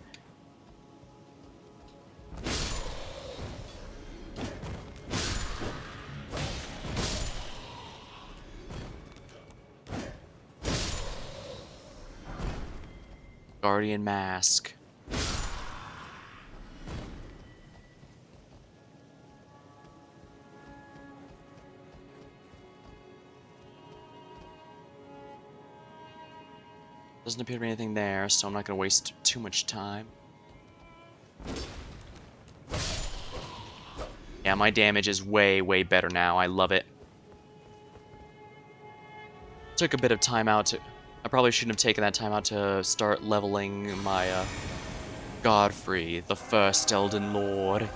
Guardian Mask. Doesn't appear to be anything there, so I'm not going to waste too much time. Yeah, my damage is way, way better now. I love it. Took a bit of time out to... I probably shouldn't have taken that time out to start leveling my, Godfrey, the first Elden Lord.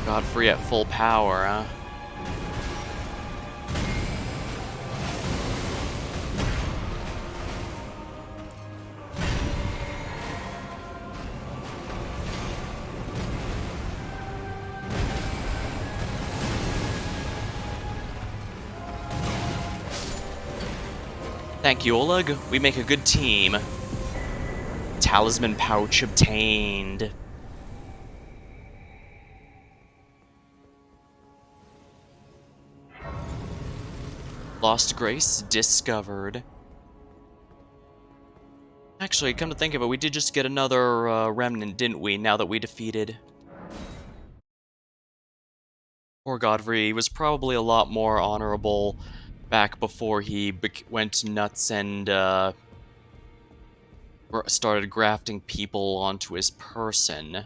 Godfrey at full power, huh? Thank you, Oleg. We make a good team. Talisman pouch obtained. Lost Grace discovered. Actually, come to think of it, we did just get another remnant, didn't we, now that we defeated... Poor Godfrey was probably a lot more honorable back before he went nuts and started grafting people onto his person.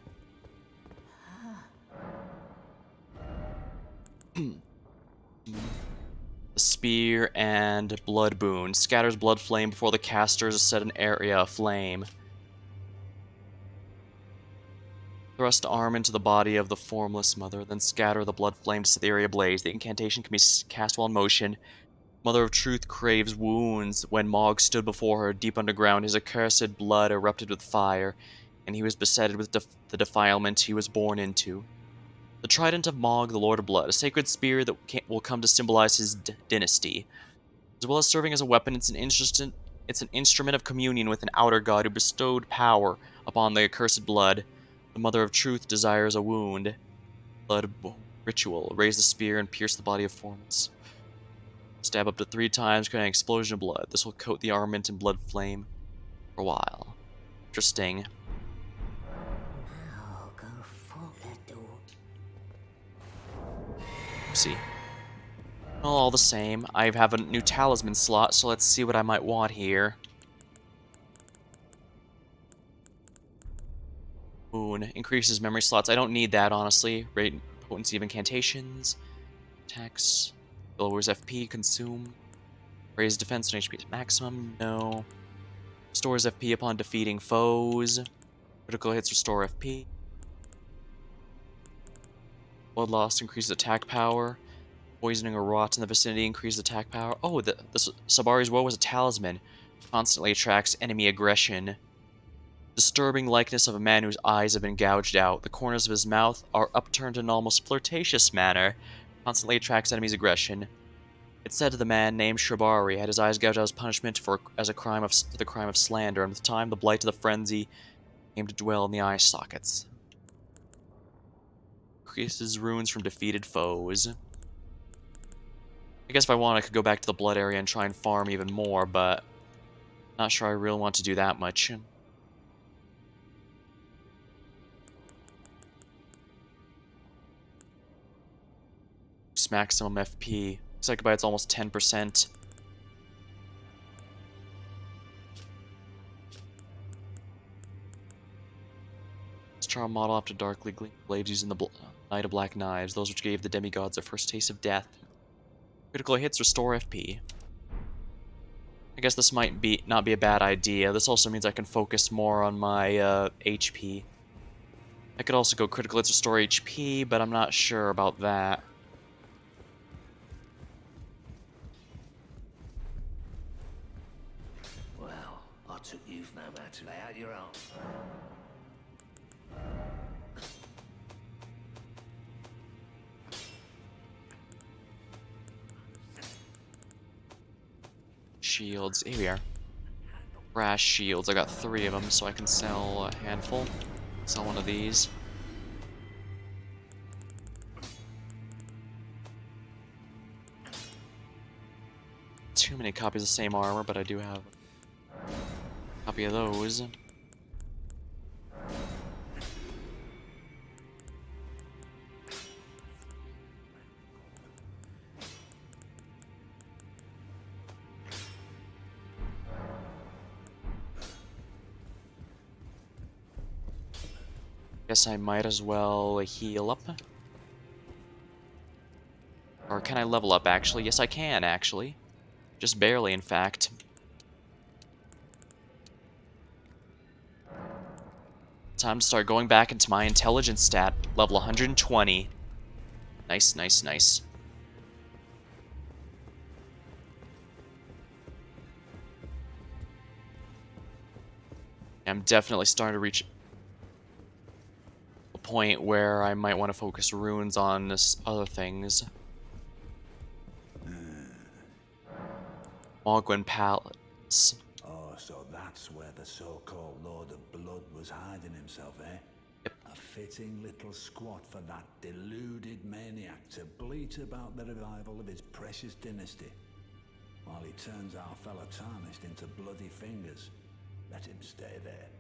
The Spear and Blood Boon. Scatters blood flame before the casters set an area aflame. Thrust arm into the body of the formless mother, then scatter the blood flame to set the area ablaze. The incantation can be cast while in motion. Mother of Truth craves wounds. When Mog stood before her, deep underground, his accursed blood erupted with fire, and he was besetted with the defilement he was born into. The trident of Mog, the Lord of Blood, a sacred spear that will come to symbolize his dynasty. As well as serving as a weapon, it's an instrument of communion with an outer god who bestowed power upon the accursed blood. The Mother of Truth desires a wound. Blood ritual. Raise the spear and pierce the body of Formless. Stab up to 3 times, creating an explosion of blood. This will coat the armament in blood flame for a while. Interesting. See. Well, all the same, I have a new talisman slot, so let's see what I might want here. Boon. Increases memory slots. I don't need that, honestly. Rate potency of incantations. Attacks. Lowers FP. Consume. Raise defense and HP maximum. No. Restores FP upon defeating foes. Critical hits restore FP. Blood loss increases attack power. Poisoning or rot in the vicinity increases attack power. Oh, the Sabari's Woe was a talisman. Constantly attracts enemy aggression. Disturbing likeness of a man whose eyes have been gouged out. The corners of his mouth are upturned in an almost flirtatious manner. Constantly attracts enemies' aggression. It said the man named Shribari had his eyes gouged out as punishment for the crime of slander, and with time the blight of the frenzy came to dwell in the eye sockets. Increases runes from defeated foes. I guess if I want, I could go back to the blood area and try and farm even more, but not sure I really want to do that much. Maximum FP. Looks like it's almost 10%. This charm model after darkly gleaming blades using the Night of Black Knives, those which gave the demigods their first taste of death. Critical hits restore FP. I guess this might not be a bad idea. This also means I can focus more on my HP. I could also go critical hits restore HP, but I'm not sure about that. Well, I took you no matter. Lay out your arms. shields. Here we are. Brass shields. I got 3 of them, so I can sell a handful. Sell one of these. Too many copies of the same armor, but I do have a copy of those. Guess I might as well heal up. Or can I level up, actually? Yes, I can, actually. Just barely, in fact. Time to start going back into my intelligence stat. Level 120. Nice, nice, nice. I'm definitely starting to reach a point where I might want to focus runes on other things. Mogwin Palace. Oh, so that's where the so-called Lord of Blood was hiding himself, eh? Yep. A fitting little squat for that deluded maniac to bleat about the revival of his precious dynasty, while he turns our fellow tarnished into bloody fingers. Let him stay there.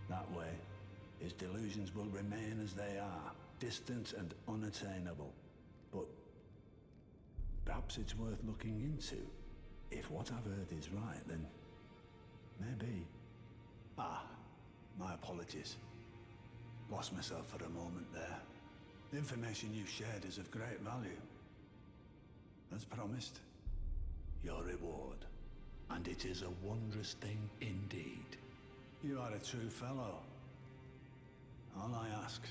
That way, his delusions will remain as they are, distant and unattainable. But perhaps it's worth looking into. If what I've heard is right, then maybe... Ah, my apologies. Lost myself for a moment there. The information you've shared is of great value. As promised, your reward. And it is a wondrous thing indeed. You are a true fellow. All I ask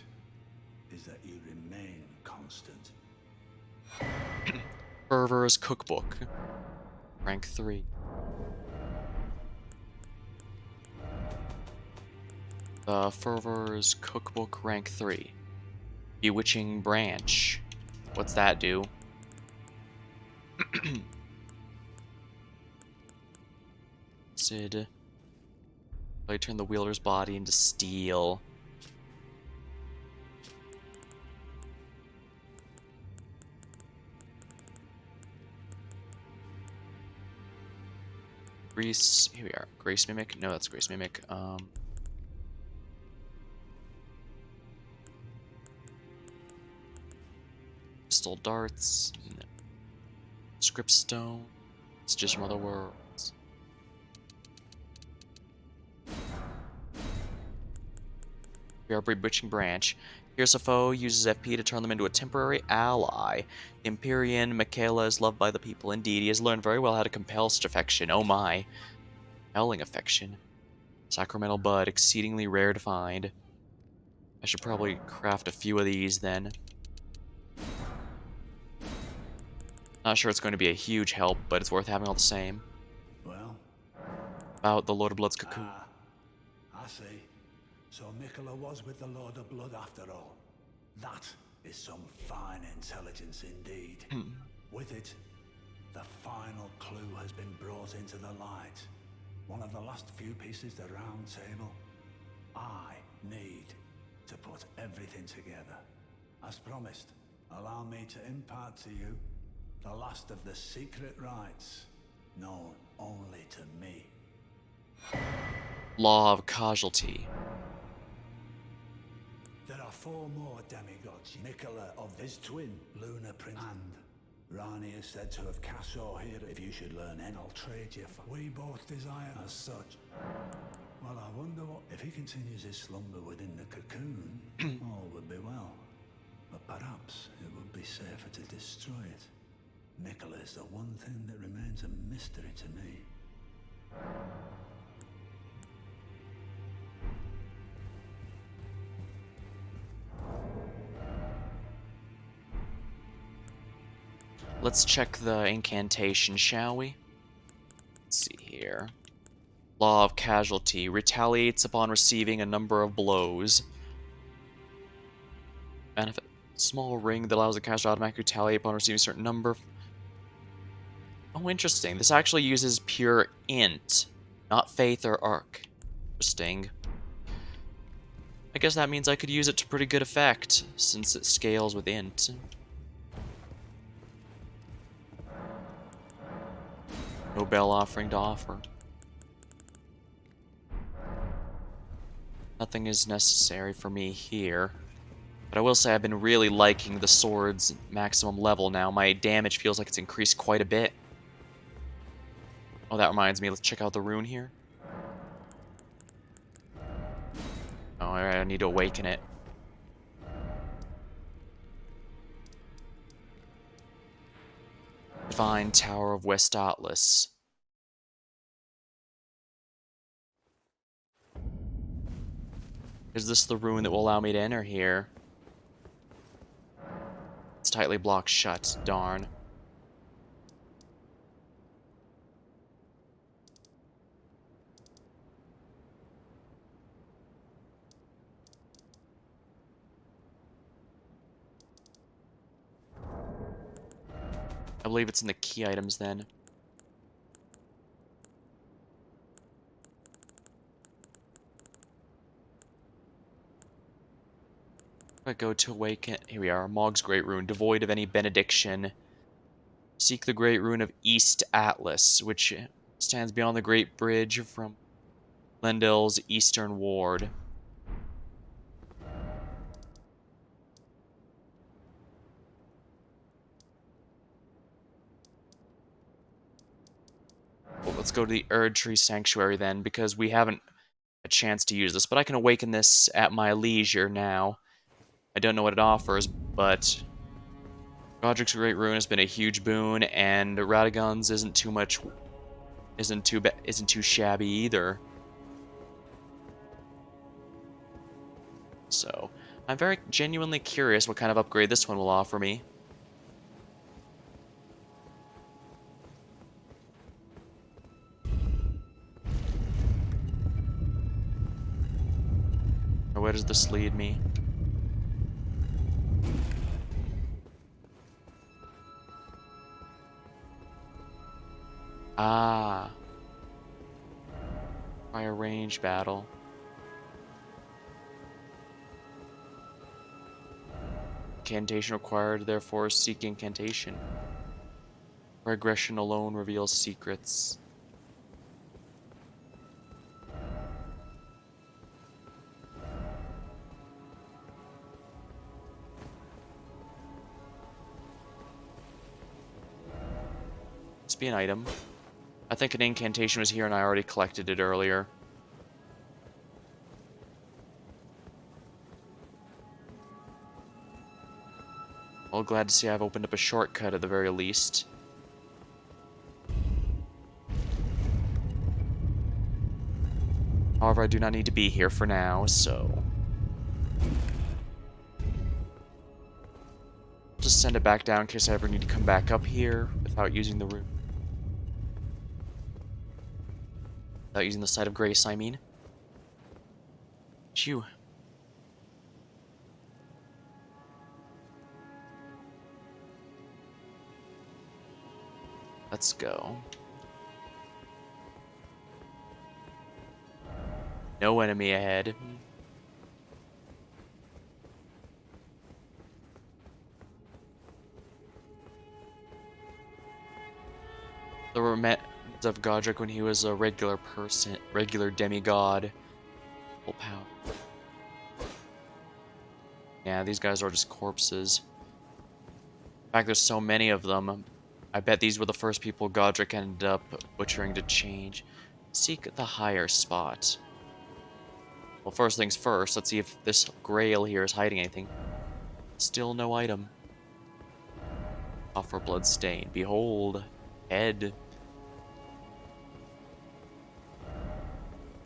is that you remain constant. Fervor's Cookbook. Rank 3. The Fervor's Cookbook, rank 3. Bewitching Branch. What's that do? Sid. I turn the wielder's body into steel. Grease. Here we are. Grace Mimic. No, that's Grace Mimic. Crystal Darts. No. Script Stone. It's just from other worlds. We are Bewitching Branch. Here's a foe, uses FP to turn them into a temporary ally. Empyrean Michaela is loved by the people. Indeed, he has learned very well how to compel such affection. Oh my. Compelling affection. Sacramental Bud, exceedingly rare to find. I should probably craft a few of these then. Not sure it's going to be a huge help, but it's worth having all the same. Well? About the Lord of Blood's cocoon. I see. So Nicola was with the Lord of Blood after all. That is some fine intelligence indeed. With it, the final clue has been brought into the light. One of the last few pieces of the round table. I need to put everything together. As promised, allow me to impart to you the last of the secret rites, known only to me. Law of Casualty. There are 4 more demigods, Nicola of his twin, Luna Prince, and Rani is said to have cast her here. If you should learn any, I'll trade you for. We both desire as such. Well, I wonder what... If he continues his slumber within the cocoon, all would be well. But perhaps it would be safer to destroy it. Nicola is the one thing that remains a mystery to me. Let's check the incantation, shall we? Let's see here. Law of Casualty. Retaliates upon receiving a number of blows. Benefit. Small ring that allows the caster to automatically retaliate upon receiving a certain number. Oh, interesting. This actually uses pure int, not faith or arc. Interesting. I guess that means I could use it to pretty good effect, since it scales with int. No bell offering to offer. Nothing is necessary for me here. But I will say I've been really liking the sword's maximum level now. My damage feels like it's increased quite a bit. Oh, that reminds me. Let's check out the rune here. Oh, alright, I need to awaken it. Divine Tower of West Atlas. Is this the rune that will allow me to enter here? It's tightly blocked shut. Darn. I believe it's in the key items then. I go to awaken. Here we are. Mog's Great Rune, devoid of any benediction. Seek the Great Rune of East Atlas, which stands beyond the Great Bridge from Lendell's eastern ward. Well, let's go to the Erd Tree Sanctuary then, because we haven't a chance to use this, but I can awaken this at my leisure now. I don't know what it offers, but Godric's Great Rune has been a huge boon, and Radagon's isn't too shabby either. So, I'm very genuinely curious what kind of upgrade this one will offer me. Or where does this lead me? Ah. By a range battle. Incantation required, therefore seek incantation. Regression alone reveals secrets. Must be an item. I think an incantation was here and I already collected it earlier. Well, glad to see I've opened up a shortcut at the very least. However, I do not need to be here for now, so... just send it back down in case I ever need to come back up here without using the room. Without using the Site of Grace, I mean. Phew. Let's go. No enemy ahead. The remnants of Godric when he was a regular demigod. Full power. Yeah, these guys are just corpses. In fact, there's so many of them. I bet these were the first people Godric ended up butchering to change. Seek the higher spot. Well, first things first, let's see if this grail here is hiding anything. Still no item. Offer bloodstain. Behold, head.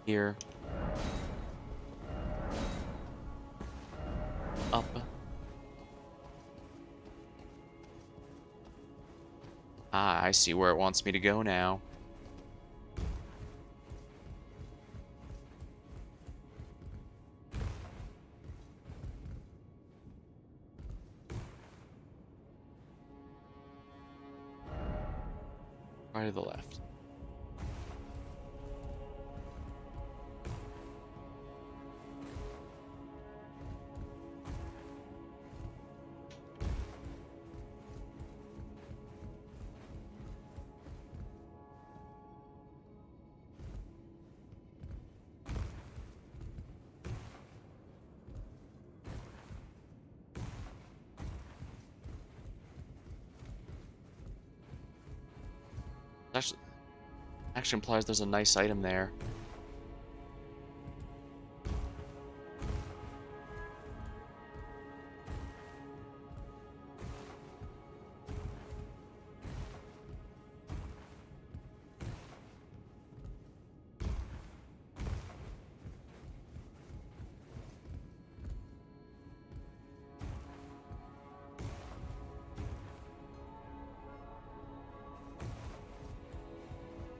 Here. Up. Ah, I see where it wants me to go now. Right or the left? Actually implies there's a nice item there.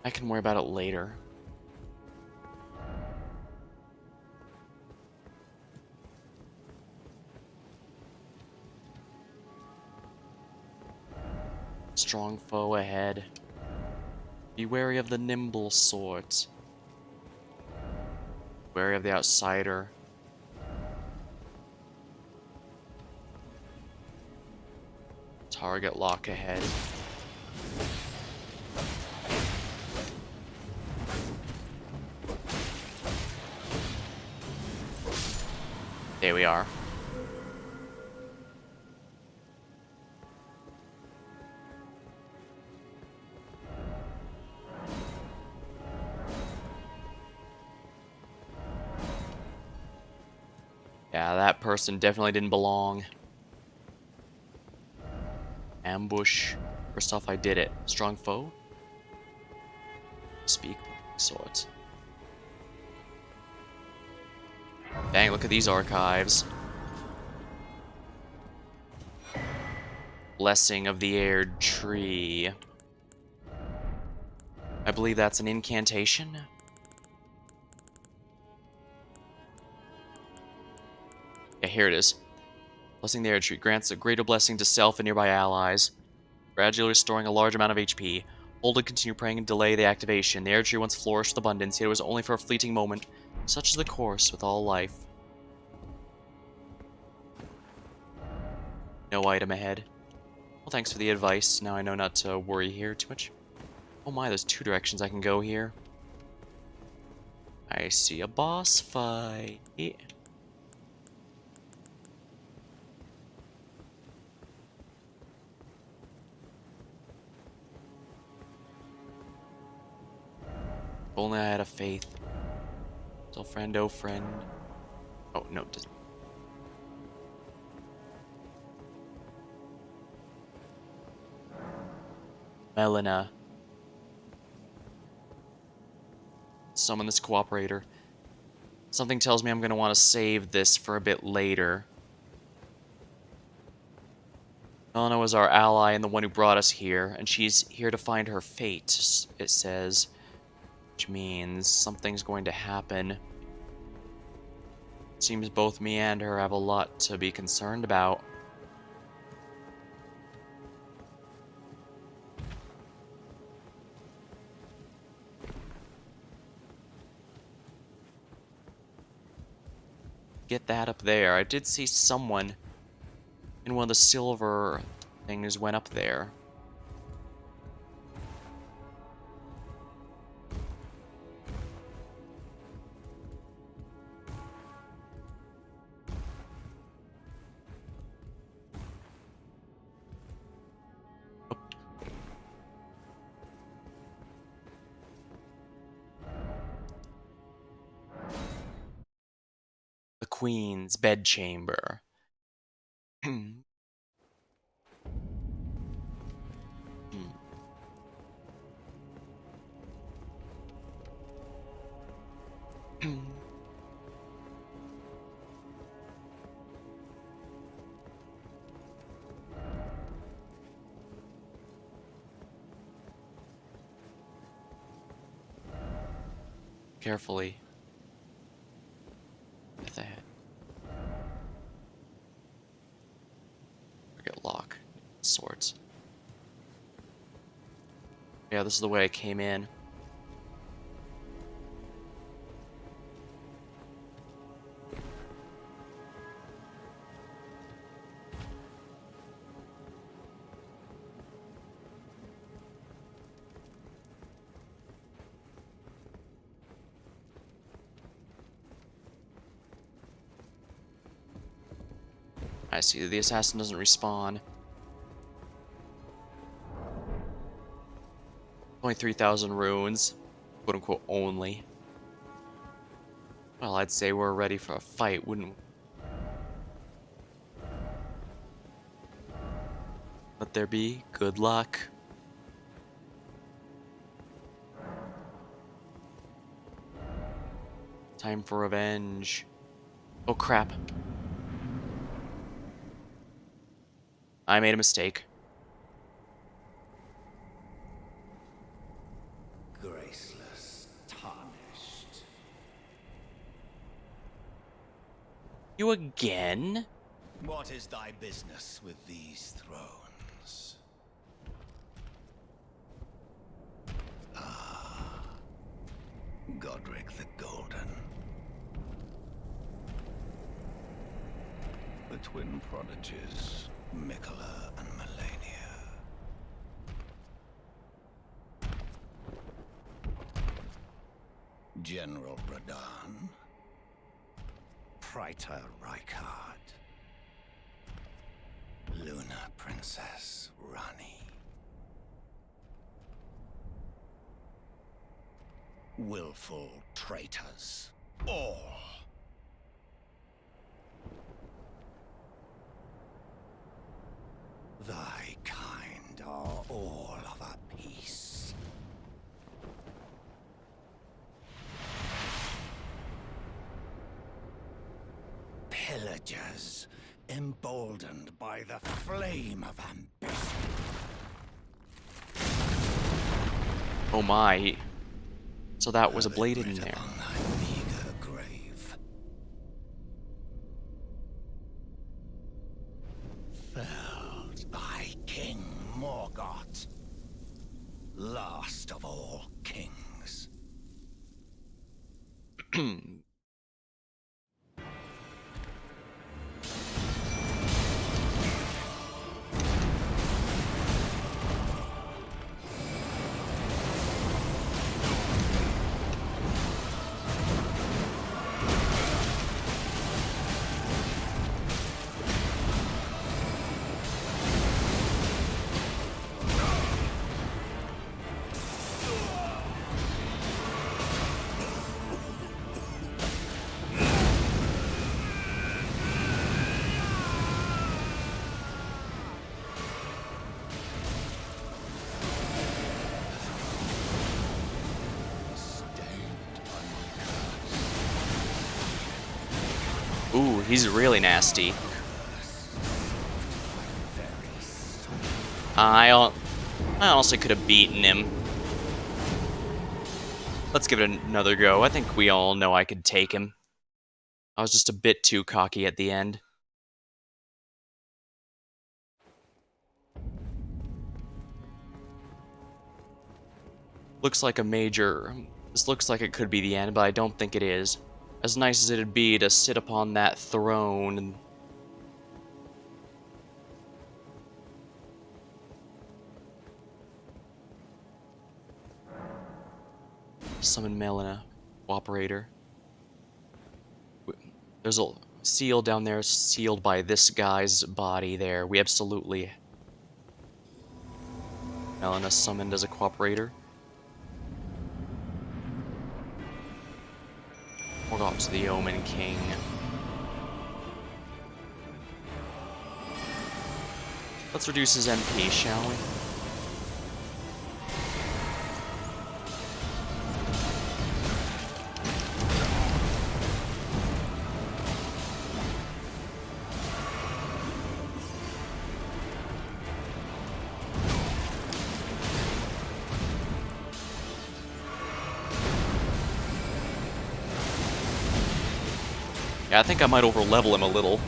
I can worry about it later. Strong foe ahead. Be wary of the nimble sort. Wary of the outsider. Target lock ahead. There we are. Yeah, that person definitely didn't belong. Ambush. First off, I did it. Strong foe? Speak swords. Dang, look at these archives. Blessing of the Aired Tree. I believe that's an incantation. Yeah, here it is. Blessing the Aired Tree grants a greater blessing to self and nearby allies, gradually restoring a large amount of HP. Hold and continue praying and delay the activation. The Aired Tree once flourished with abundance, yet it was only for a fleeting moment. Such is the course with all life. No item ahead. Well, thanks for the advice. Now I know not to worry here too much. Oh my, there's two directions I can go here. I see a boss fight. If only I had a faith. So friend, oh friend. Oh, no, it doesn't. Melina. Summon this cooperator. Something tells me I'm going to want to save this for a bit later. Melina was our ally and the one who brought us here, and she's here to find her fate, it says. Which means something's going to happen. Seems both me and her have a lot to be concerned about. Get that up there. I did see someone in one of the silver things went up there. The Queen's bedchamber. Carefully. With the head. Forget lock. Swords. Yeah, this is the way I came in. I see, the assassin doesn't respawn. Only 3,000 runes. Quote unquote only. Well, I'd say we're ready for a fight, wouldn't we? Let there be. Good luck. Time for revenge. Oh crap. I made a mistake. Graceless, tarnished. You again? What is thy business with these thrones? Godric the Golden. The twin prodigies, Mikola and Melania. General Radahn. Praetor Rykard. Luna Princess Rani. Willful traitors, all. Thy kind are all of a piece. Pillagers, emboldened by the flame of ambition. Oh my. So that was a blade in Regret there. upon thy meager grave. Felled by King Morgoth, last of all kings. Ooh, he's really nasty. I honestly could have beaten him. Let's give it another go. I think we all know I could take him. I was just a bit too cocky at the end. Looks like a major... This looks like it could be the end, but I don't think it is. As nice as it'd be to sit upon that throne and... Summon Melina, Cooperator. There's a seal down there sealed by this guy's body there. We absolutely... Melina summoned as a Cooperator. Morgoth's the Omen King. Let's reduce his MP, shall we? Yeah, I think I might over-level him a little.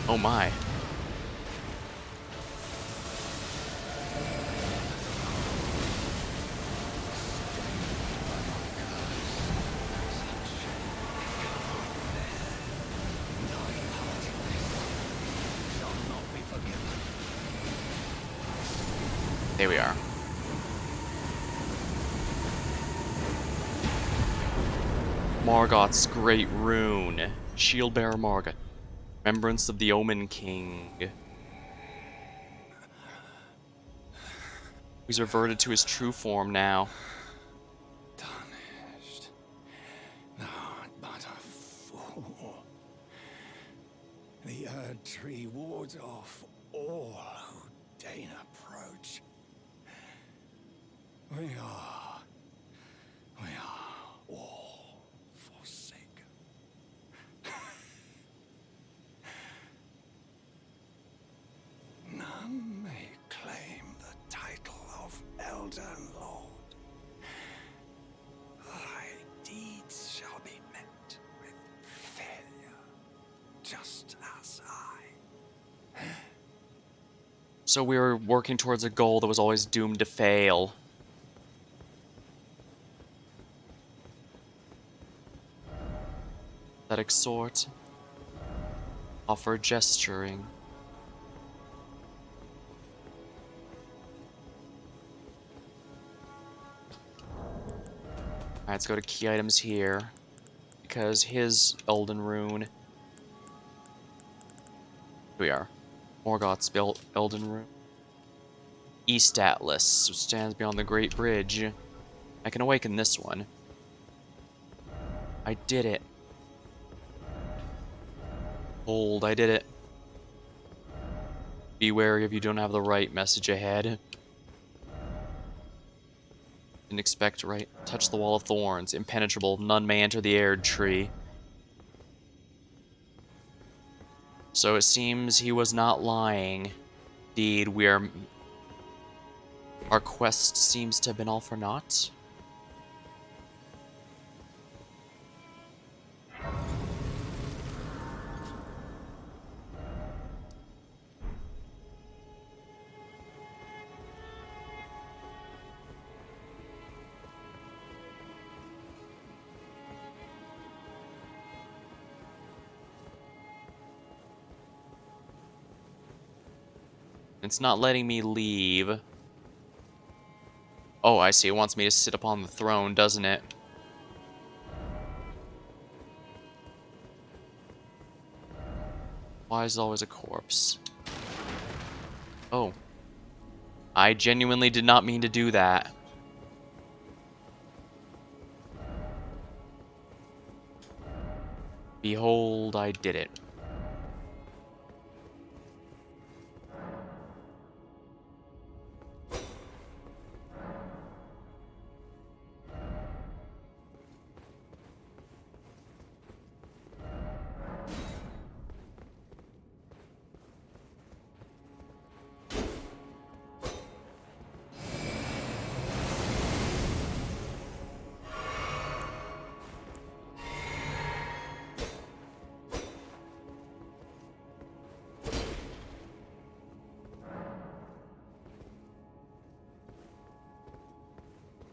Oh my. There we are. Margot's Great Rune. Shieldbearer Margot. Remembrance of the Omen King. He's reverted to his true form now. Tarnished. Thou art but a fool. The Erd Tree wards off all who deign approach. We are all forsaken. None may claim the title of Elden Lord. Thy deeds shall be met with failure, just as I. So we were working towards a goal that was always doomed to fail. That exhort. Offer gesturing. Alright, let's go to key items here. Because his Elden Rune. Here we are. Morgoth's Elden Rune. East Atlas, which stands beyond the Great Bridge. I can awaken this one. I did it. Hold, I did it. Be wary if you don't have the right message ahead. Didn't expect right. Touch the wall of thorns. Impenetrable. None may enter the Erd Tree. So it seems he was not lying. Indeed, our quest seems to have been all for naught. It's not letting me leave. Oh, I see. It wants me to sit upon the throne, doesn't it? Why is it always a corpse? Oh. I genuinely did not mean to do that. Behold, I did it.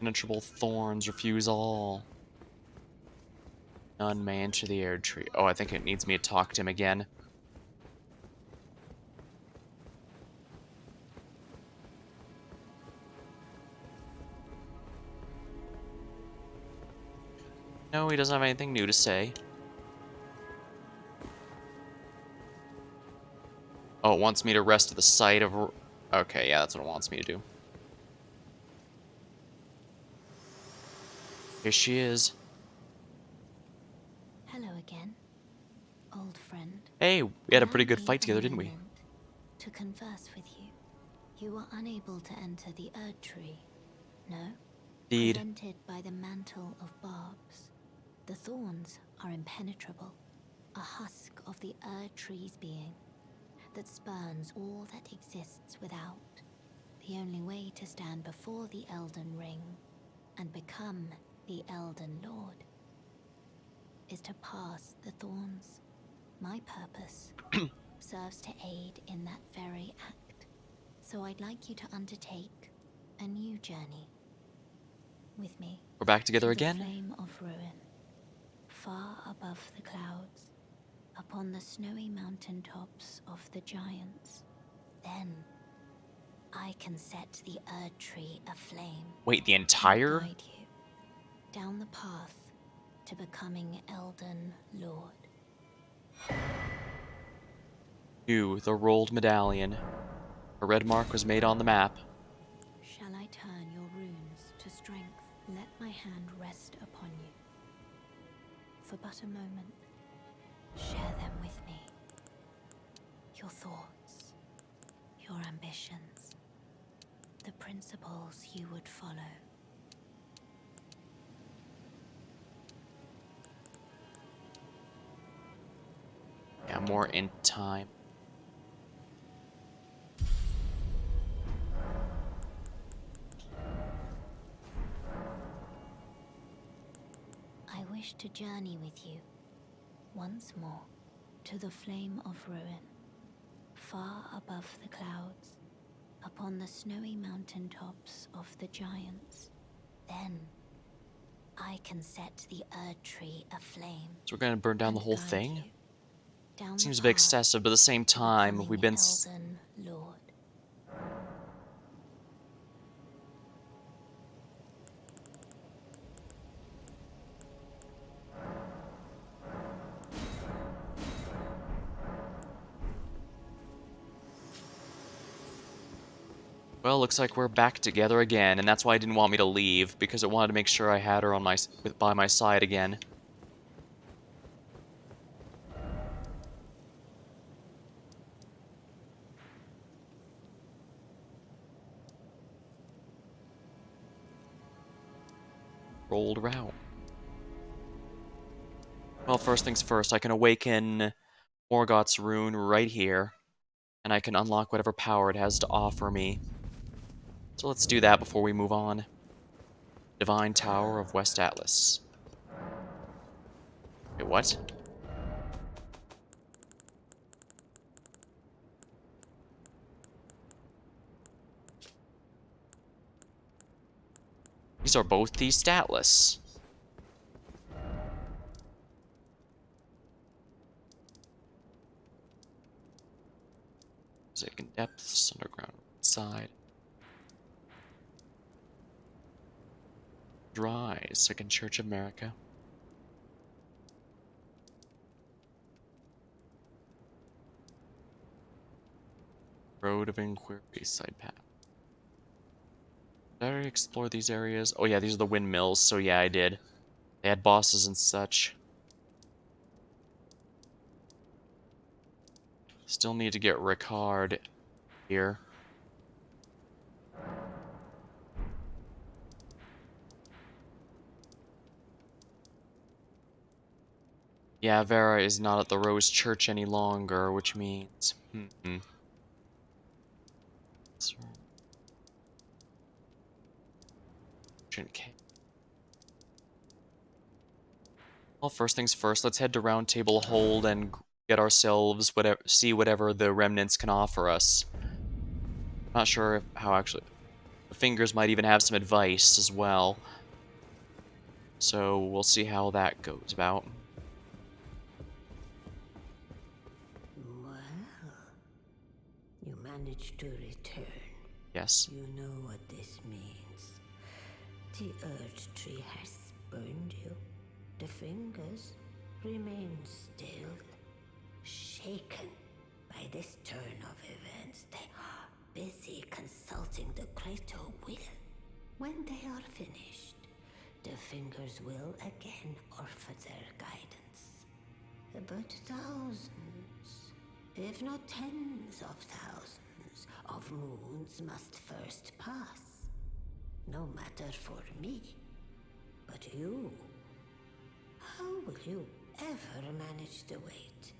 Impenetrable thorns refuse all. None may enter the Erd Tree. Oh, I think it needs me to talk to him again. No, he doesn't have anything new to say. Oh, it wants me to rest at the site of... Okay, yeah, that's what it wants me to do. Here she is. Hello again, old friend. Hey, we had a Allow pretty good me fight a together, didn't we? moment to converse with you. You were unable to enter the Erd Tree, no? Indeed. Prevented by the mantle of barbs. The thorns are impenetrable, a husk of the Erd Tree's being that spurns all that exists without. The only way to stand before the Elden Ring and become the Elden Lord is to pass the thorns. My purpose serves to aid in that very act. So I'd like you to undertake a new journey with me. We're back together to again? The flame of ruin, far above the clouds, upon the snowy mountain tops of the giants. Then I can set the Erd Tree aflame. Wait, the And entire? guide you down the path to becoming Elden Lord. You, the rolled medallion. A red mark was made on the map. Shall I turn your runes to strength? Let my hand rest upon you. For but a moment, share them with me. Your thoughts, your ambitions, the principles you would follow. Yeah, more in time. I wish to journey with you, once more, to the flame of ruin, far above the clouds, upon the snowy mountain tops of the giants. Then I can set the Erd Tree aflame. So we're gonna burn down the and whole guide thing? you down Seems a the bit path excessive, but at the same to time, becoming we've been... Elden Lord. Well, looks like we're back together again, and that's why it didn't want me to leave, because it wanted to make sure I had her on by my side again. Rolled route. Well, first things first, I can awaken Morgoth's rune right here, and I can unlock whatever power it has to offer me. So let's do that before we move on. Divine Tower of West Atlas. Wait, what? These are both the statless. Second depths, underground side. Dry, Second Church of America. Road of Inquiry, side path. Did I already explore these areas? Oh yeah, these are the windmills, so yeah, I did. They had bosses and such. Still need to get Ricard here. Yeah, Vera is not at the Rose Church any longer, which means... Well, first things first, let's head to Round Table Hold and get ourselves see whatever the remnants can offer us. Not sure how actually... The fingers might even have some advice as well. So we'll see how that goes about. Well, you managed to return. Yes. You know what this means. The Erd Tree has spurned you. The fingers remain still, shaken by this turn of events. They are busy consulting the greater will. When they are finished, the fingers will again offer their guidance. But thousands, if not tens of thousands, of moons must first pass. No matter for me, but you. How will you ever manage the weight?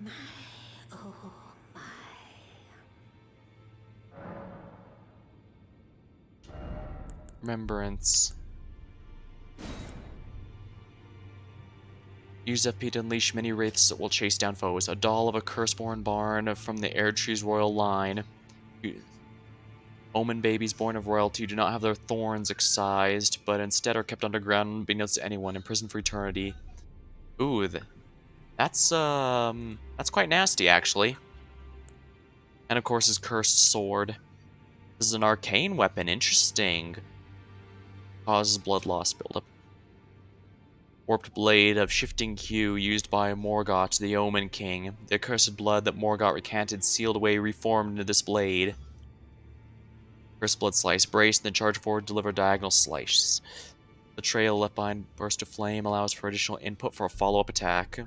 My, oh my. Remembrance. Use FP to unleash many wraiths that will chase down foes. A doll of a curseborn barn from the Erdtree's royal line. Omen babies born of royalty do not have their thorns excised, but instead are kept underground unbeknownst to anyone, imprisoned for eternity. Ooh, that's quite nasty, actually. And of course his cursed sword. This is an arcane weapon, interesting. Causes blood loss buildup. Warped blade of shifting hue used by Morgoth, the Omen King. The accursed blood that Morgoth recanted sealed away reformed into this blade. Cursed blood slice. Brace, then charge forward, deliver diagonal slice. The trail left behind burst of flame allows for additional input for a follow-up attack.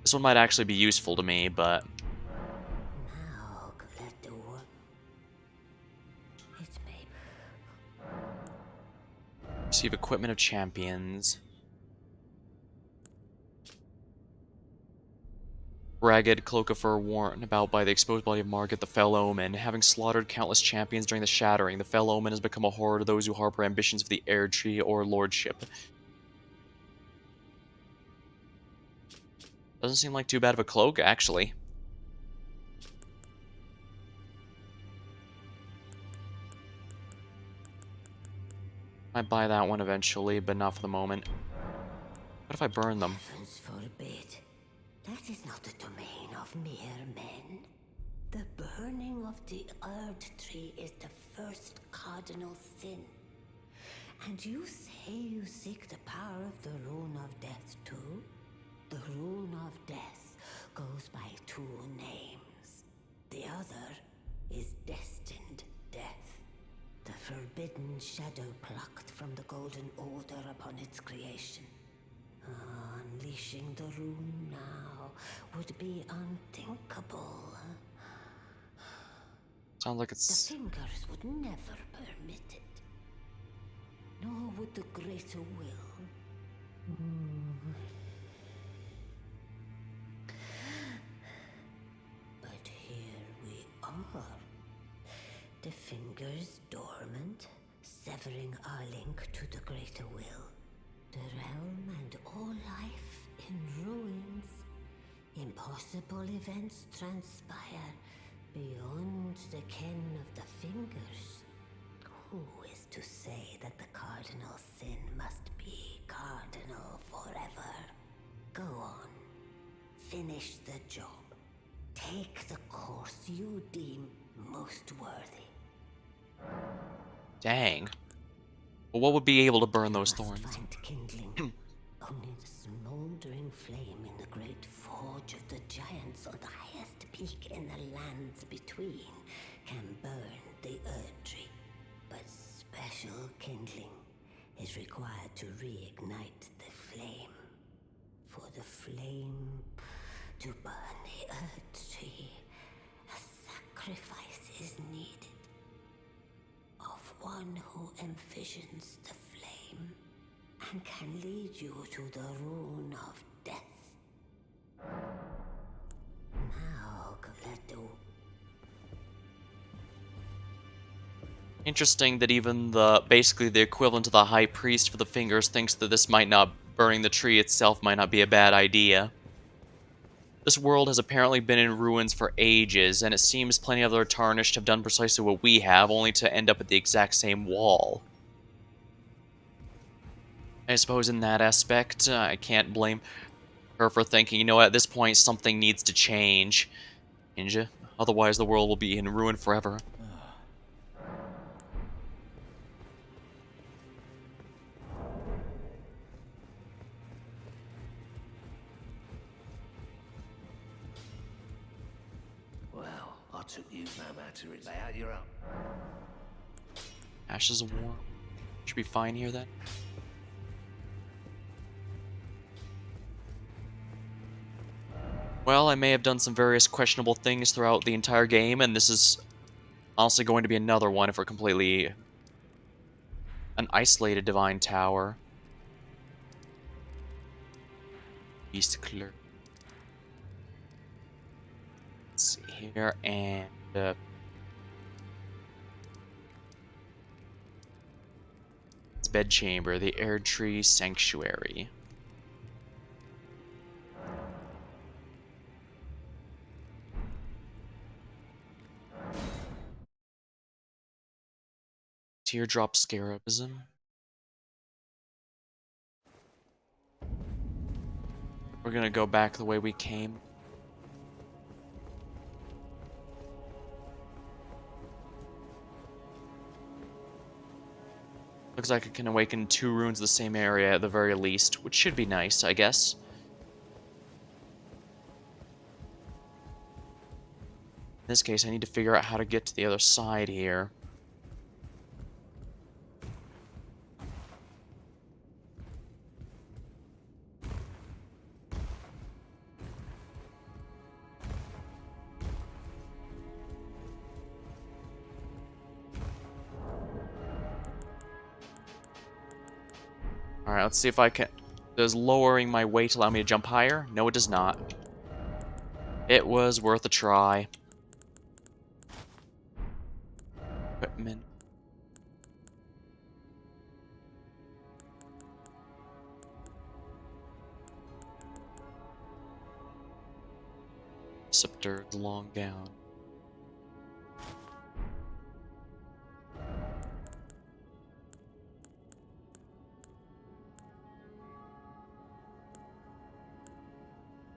This one might actually be useful to me, but... Now, let the work. It may. Receive equipment of champions. Ragged cloak of fur worn about by the exposed body of Margaret, the Fell Omen. Having slaughtered countless champions during the Shattering, the Fell Omen has become a horror to those who harbor ambitions for the Erdtree or Lordship. Doesn't seem like too bad of a cloak, actually. Might buy that one eventually, but not for the moment. What if I burn them? Heavens forbid. That is not the domain of mere men. The burning of the Erdtree is the first cardinal sin. And you say you seek the power of the Rune of Death too? The Rune of Death goes by two names. The other is Destined Death. The forbidden shadow plucked from the Golden Order upon its creation. Unleashing the rune now would be unthinkable. Sounds like The it's... fingers would never permit it. Nor would the greater will. But here we are. The fingers dormant, severing our link to the greater will. The realm and all life in ruins. Impossible events transpire beyond the ken of the fingers. Who is to say that the cardinal sin must be cardinal forever? Go on. Finish the job. Take the course you deem most worthy. Dang. Well, what would be able to burn those Must thorns? find kindling. Only the smoldering flame in the great forge of the giants on the highest peak in the lands between can burn the Erdtree. But special kindling is required to reignite the flame. For the flame to burn the Erdtree, a sacrifice is needed. Of one who envisions the flame and can lead you to the Rune of Death. Now, Gledo. Interesting that even basically the equivalent of the High Priest for the fingers thinks that this might not, burning the tree itself might not be a bad idea. This world has apparently been in ruins for ages, and it seems plenty of other Tarnished have done precisely what we have, only to end up at the exact same wall. I suppose in that aspect, I can't blame her for thinking, you know, at this point something needs to change. Ninja, otherwise the world will be in ruin forever. Well, I took you no matter it's out you're up. Ashes of War. Should be fine here then. Well, I may have done some various questionable things throughout the entire game, and this is honestly going to be another one if we're completely an isolated Divine Tower. Beast Clear. Let's see here, and Its bedchamber, the Erdtree Sanctuary. Teardrop Scarabism. We're gonna go back the way we came. Looks like it can awaken 2 runes in the same area at the very least, which should be nice, I guess. In this case, I need to figure out how to get to the other side here. Alright, let's see if I can... Does lowering my weight allow me to jump higher? No, it does not. It was worth a try. Equipment. Scepter's long gown.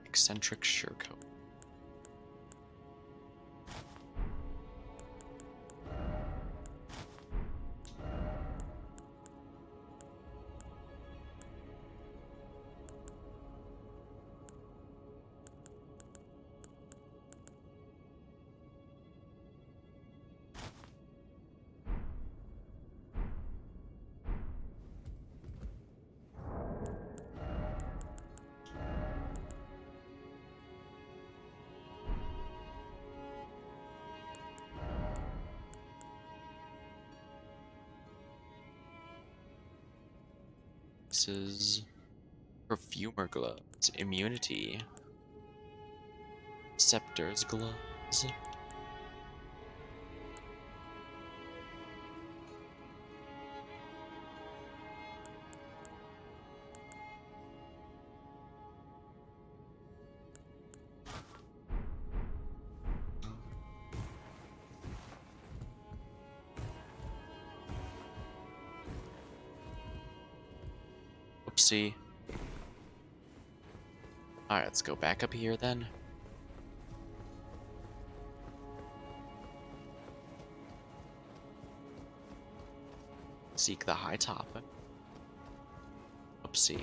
Eccentric surecoat. This is perfumer gloves, immunity, scepter's gloves. Oopsie. Alright, let's go back up here then. Seek the high top. Oopsie.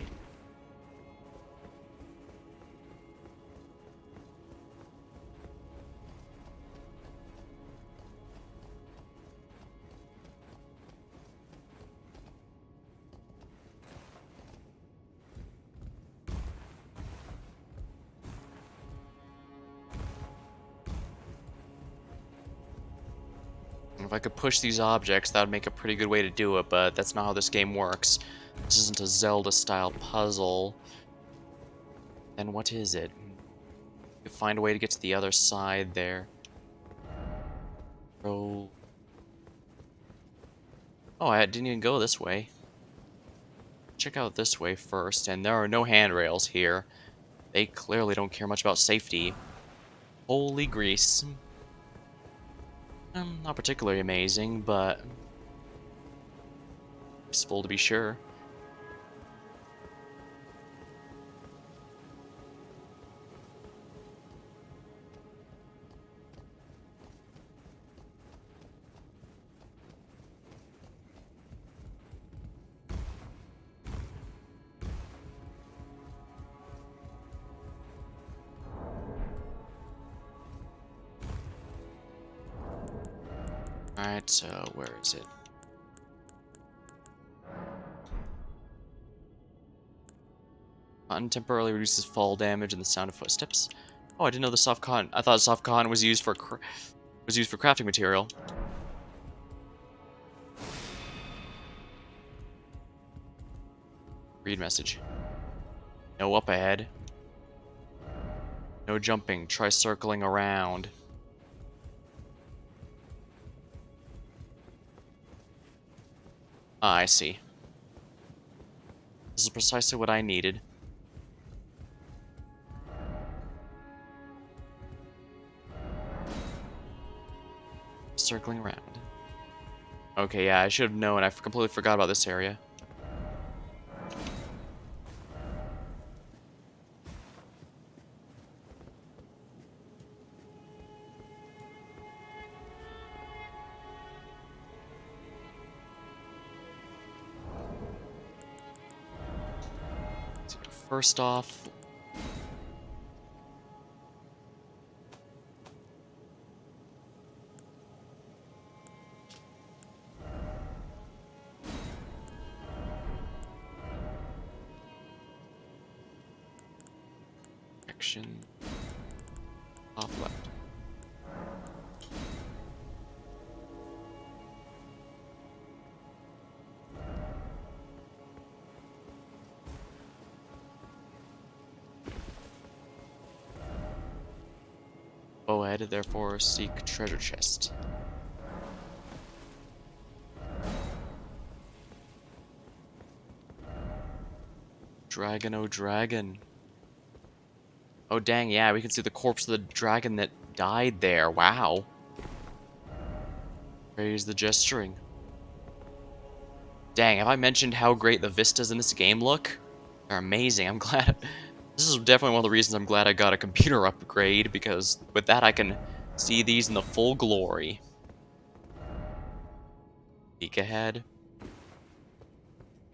If I could push these objects, that would make a pretty good way to do it, but that's not how this game works. This isn't a Zelda-style puzzle. Then what is it? You find a way to get to the other side there. Oh, I didn't even go this way. Check out this way first, and there are no handrails here. They clearly don't care much about safety. Holy grease. Not particularly amazing, but useful to be sure. Alright, so where is it? Cotton temporarily reduces fall damage and the sound of footsteps. Oh, I didn't know the soft cotton. I thought soft cotton was used for crafting material. Read message. No up ahead. No jumping. Try circling around. Ah, I see. This is precisely what I needed. Circling around. Okay, yeah, I should have known. I completely forgot about this area. First off, action, top left. Bow ahead, therefore seek treasure chest. Dragon, oh dragon. Oh dang, yeah, we can see the corpse of the dragon that died there. Wow. Praise the gesturing. Dang, have I mentioned how great the vistas in this game look? They're amazing. I'm glad. This is definitely one of the reasons I'm glad I got a computer upgrade, because with that I can see these in the full glory. Peek ahead.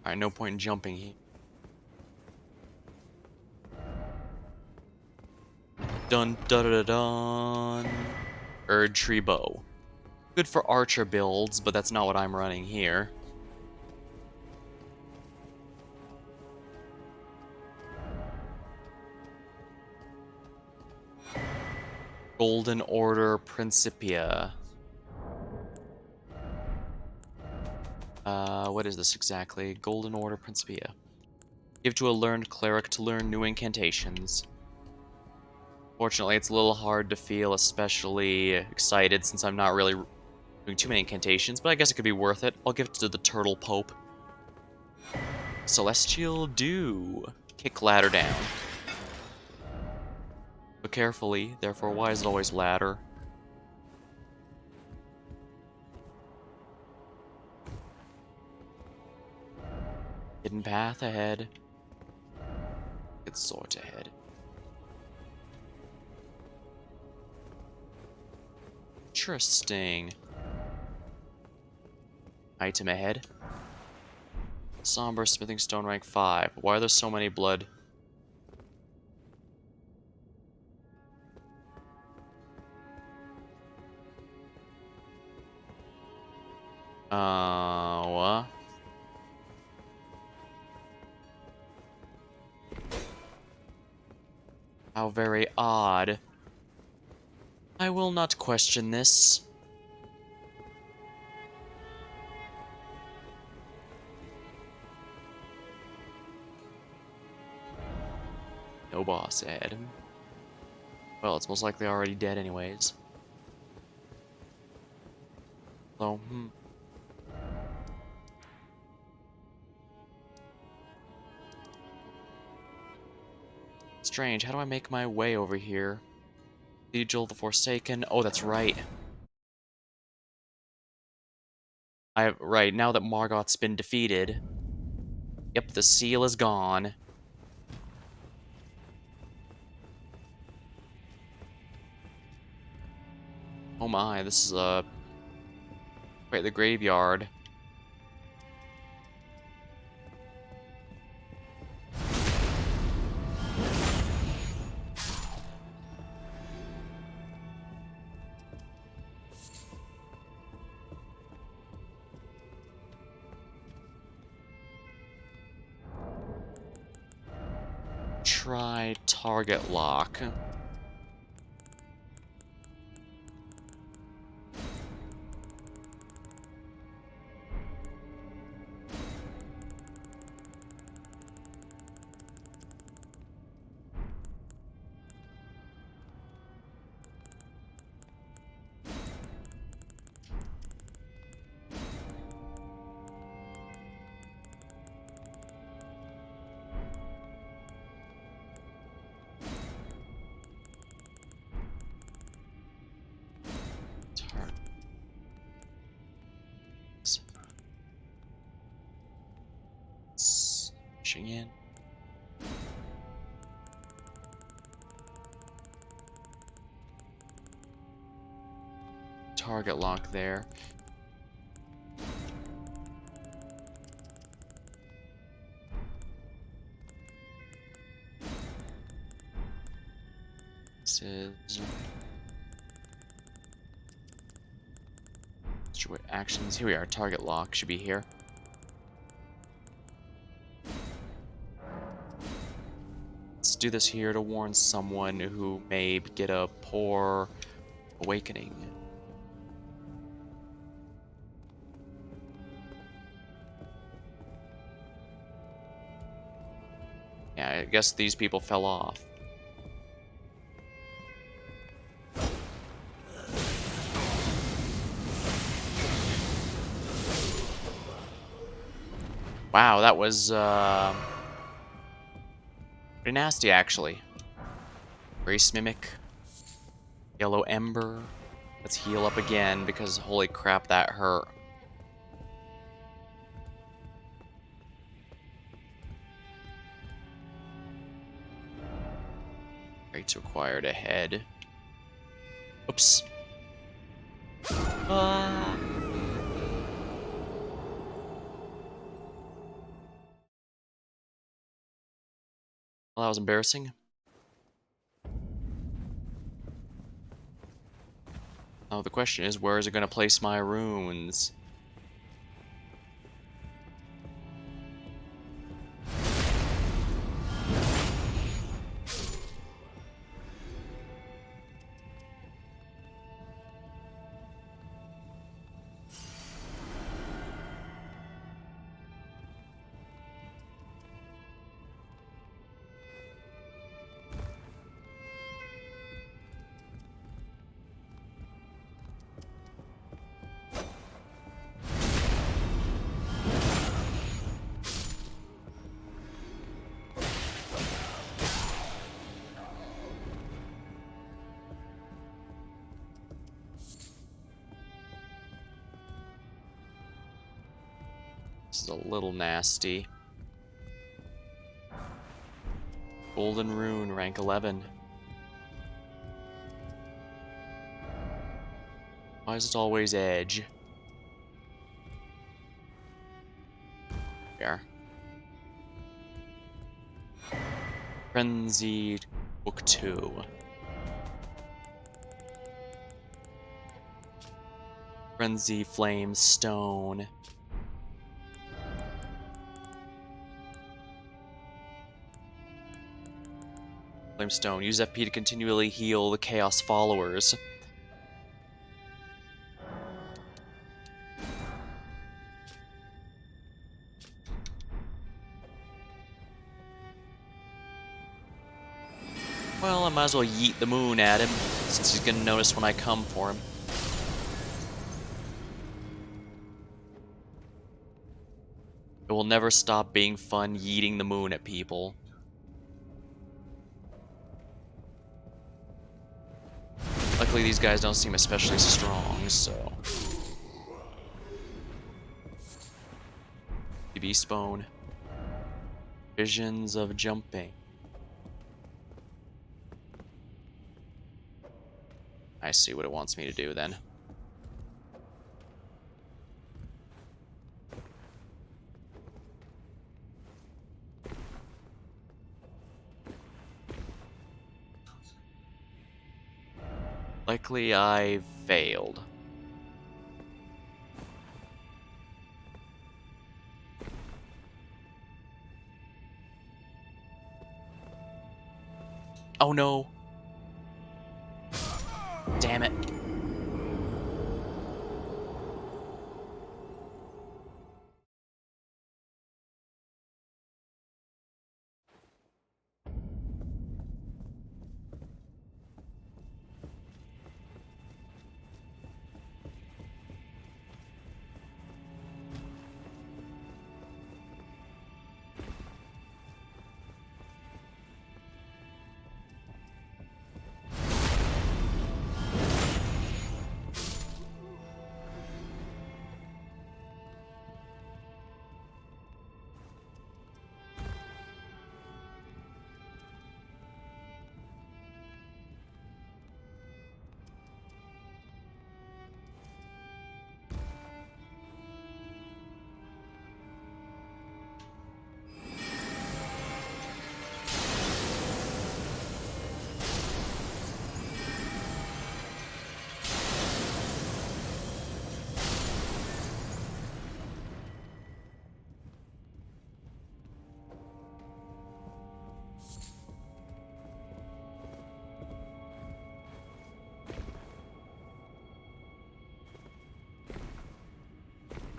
Alright, no point in jumping here. Dun da da da dun. Erd tree bow. Good for archer builds, but that's not what I'm running here. Golden Order Principia. What is this exactly? Golden Order Principia. Give to a learned cleric to learn new incantations. Fortunately, it's a little hard to feel especially excited since I'm not really doing too many incantations, but I guess it could be worth it. I'll give it to the Turtle Pope. Celestial Dew. Kick ladder down. But carefully, therefore why is it always ladder? Hidden path ahead. Good sword ahead. Interesting. Item ahead. Somber smithing stone rank 5. Why are there so many blood? What? How very odd. I will not question this. No boss ahead. Well, it's most likely already dead anyways. So, Strange, how do I make my way over here? Cathedral, the Forsaken. Oh, that's right. Right, now that Margot's been defeated. Yep, the seal is gone. Oh my, this is wait, the graveyard. Try target lock. Pushing in. Target lock there. This is actions. Here we are. Target lock should be here. Let's do this here to warn someone who may get a poor awakening. Yeah, I guess these people fell off. Wow, that was pretty nasty actually. Race Mimic. Yellow Ember. Let's heal up again because holy crap, that hurt. Rates required ahead. Oops. Ah. Well, that was embarrassing. Oh, the question is, where is it going to place my runes? This is a little nasty. Golden Rune, rank 11. Why is it always edge? There. Frenzied Book 2. Frenzy Flame Stone. Flamestone. Use FP to continually heal the Chaos followers. Well, I might as well yeet the moon at him, since he's gonna notice when I come for him. It will never stop being fun yeeting the moon at people. Luckily, these guys don't seem especially strong, so... TV spawn. Visions of jumping. I see what it wants me to do then. Likely I failed. Oh no. Damn it.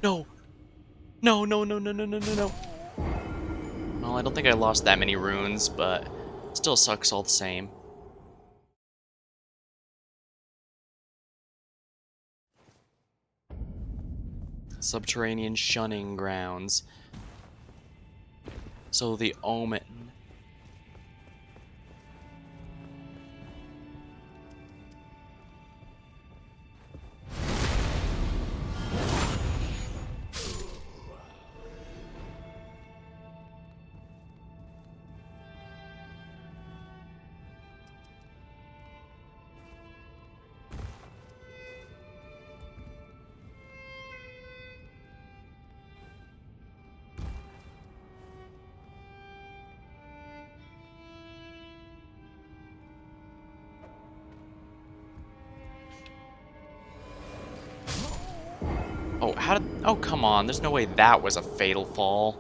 No! No, no, no, no, no, no, no, no. Well, I don't think I lost that many runes, but still sucks all the same. Subterranean shunning grounds. So the omen. Oh, how did... Oh, come on. There's no way that was a fatal fall.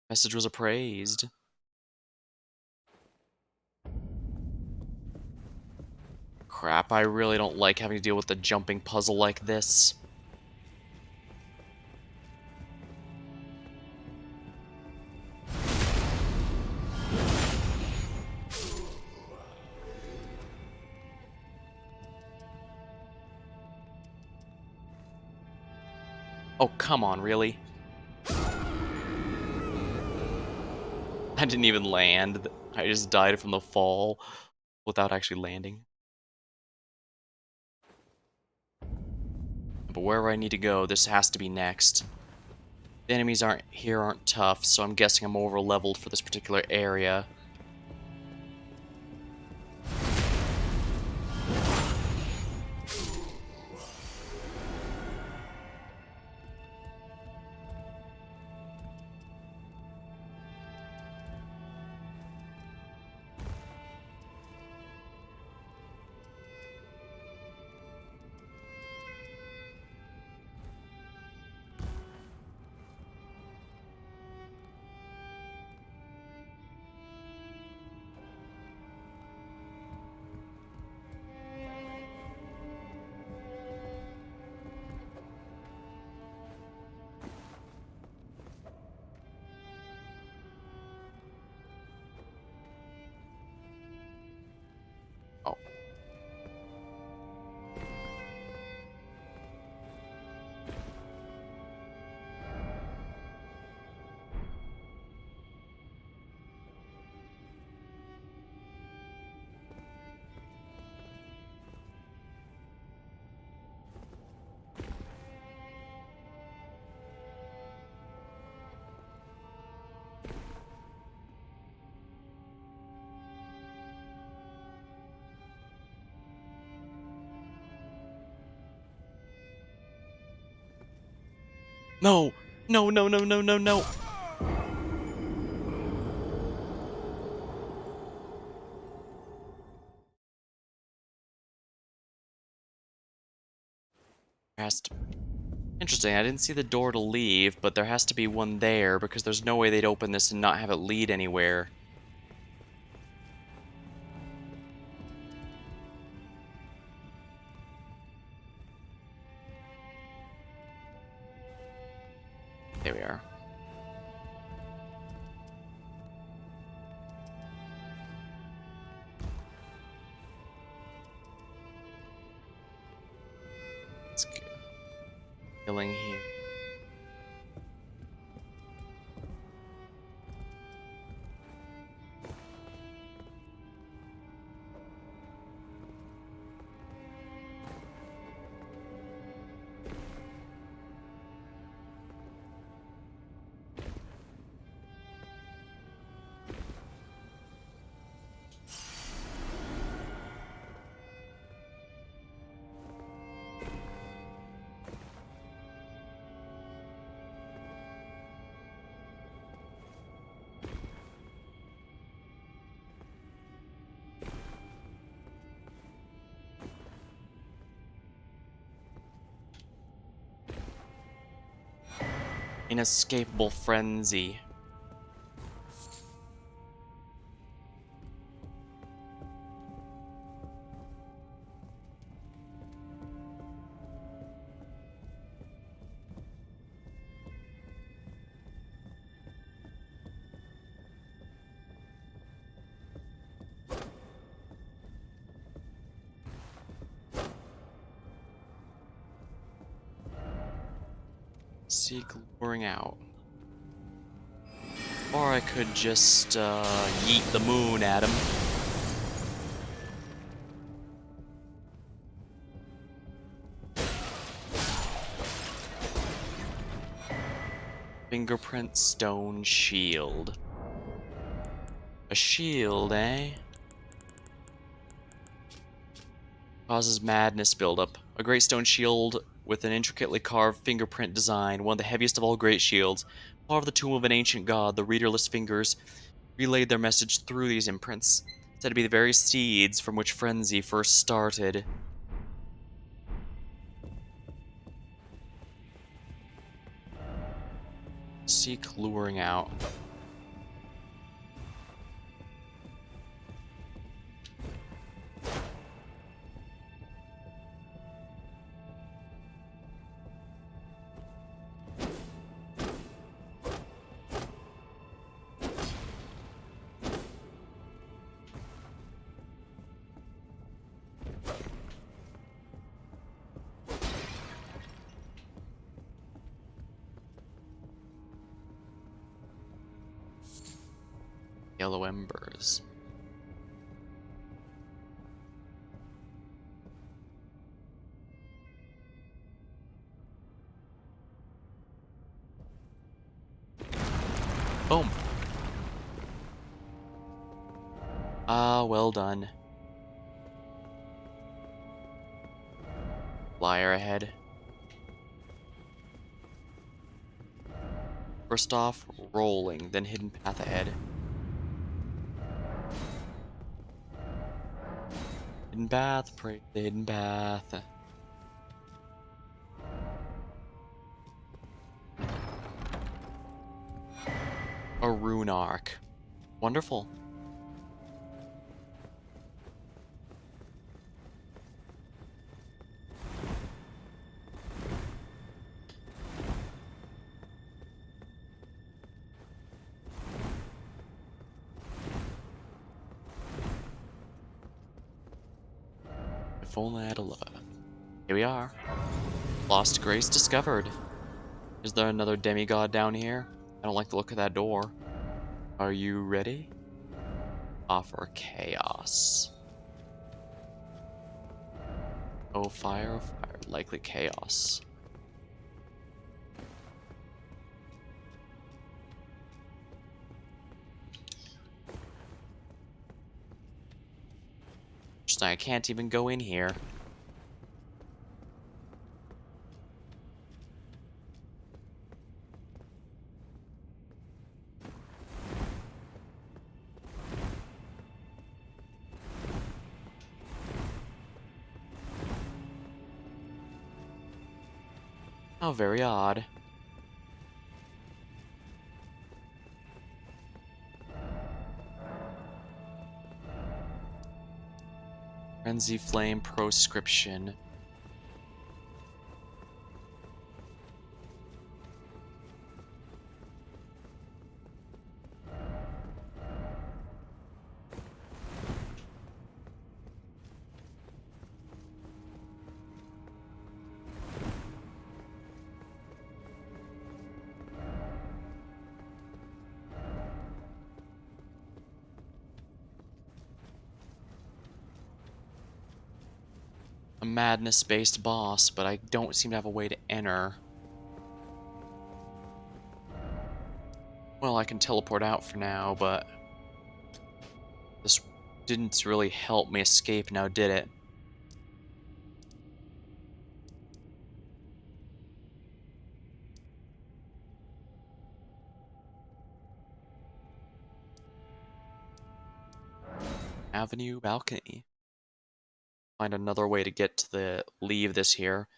Message was appraised. Crap, I really don't like having to deal with the jumping puzzle like this. Oh, come on, really? I didn't even land. I just died from the fall without actually landing. But wherever I need to go, this has to be next. The enemies aren't tough, so I'm guessing I'm over leveled for this particular area. Oh. No! No, no, no, no, no, no! Interesting, I didn't see the door to leave, but there has to be one there, because there's no way they'd open this and not have it lead anywhere. There we are. Let's go. Killing here. Inescapable frenzy. Seek luring out. Or I could just yeet the moon at him. Fingerprint stone shield. A shield, eh? Causes madness buildup. A great stone shield with an intricately carved fingerprint design, one of the heaviest of all great shields. Part of the tomb of an ancient god, the readerless fingers relayed their message through these imprints, said to be the very seeds from which frenzy first started. Seek luring out. Yellow embers. Boom. Ah, well done. Flyer ahead. First off, rolling, then hidden path ahead. Hidden path, pray for the hidden path. A rune arc. Wonderful. If only I had a lover. Here we are. Lost grace discovered. Is there another demigod down here? I don't like the look of that door. Are you ready? Offer chaos. Oh fire, likely chaos. Just I can't even go in here. How very odd. Frenzy Flame proscription. A madness-based boss, but I don't seem to have a way to enter. Well, I can teleport out for now, but this didn't really help me escape now, did it? Avenue balcony. Find another way to get to leave this here.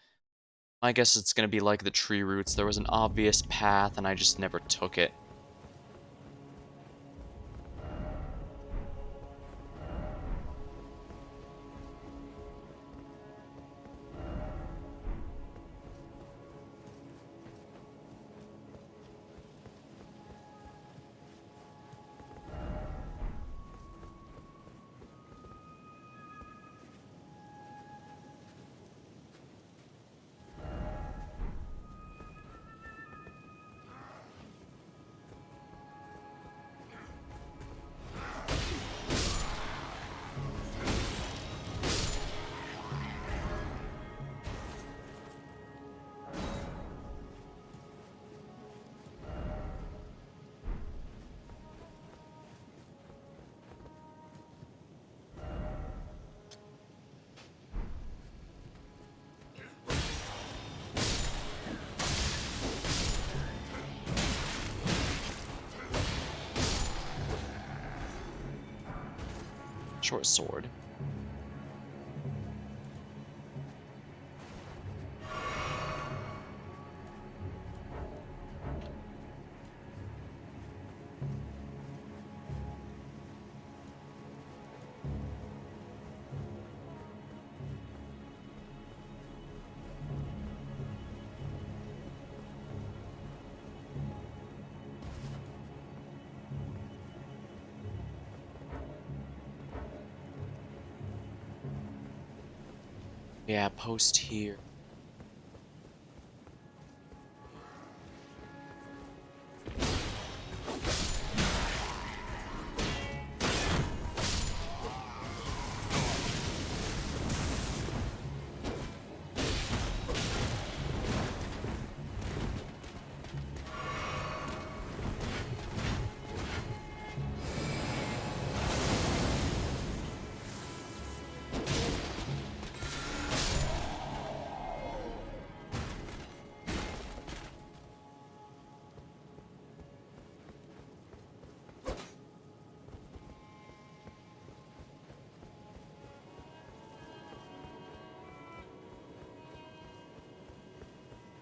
I guess it's gonna be like the tree roots. There was an obvious path and I just never took it. short sword. Yeah, post here.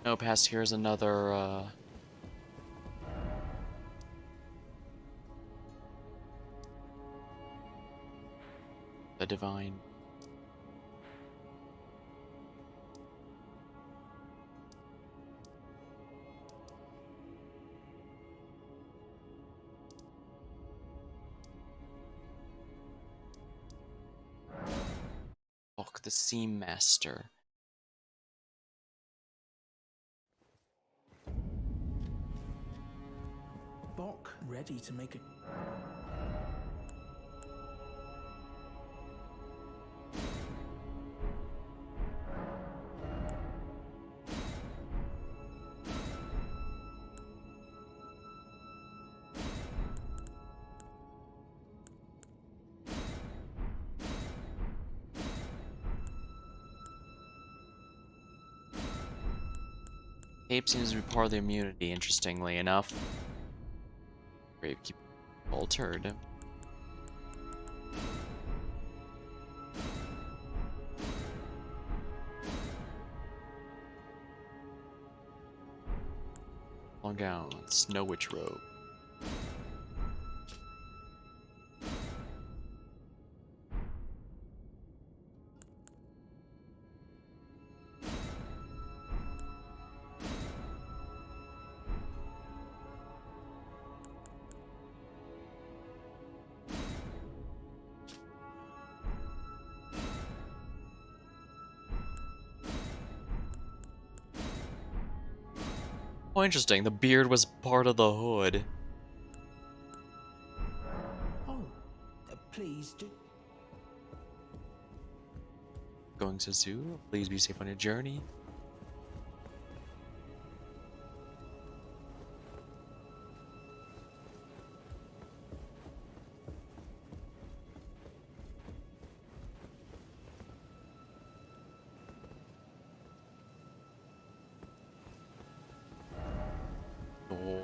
No, past here's another, the divine. Oh, the Seam Master. Bok ready to make a... Cape seems to be part of the immunity, interestingly enough. Gravekeeper altered. Long gown, Snow Witch robe. Oh, interesting. The beard was part of the hood. Oh, please do... Going to zoo. Please be safe on your journey. Oh.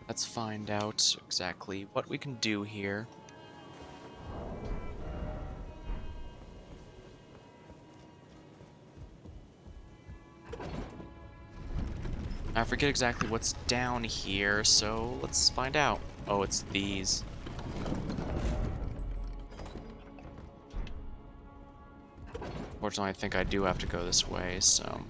Let's find out exactly what we can do here. I forget exactly what's down here, so let's find out. Oh, it's these. Fortunately, I think I do have to go this way, so...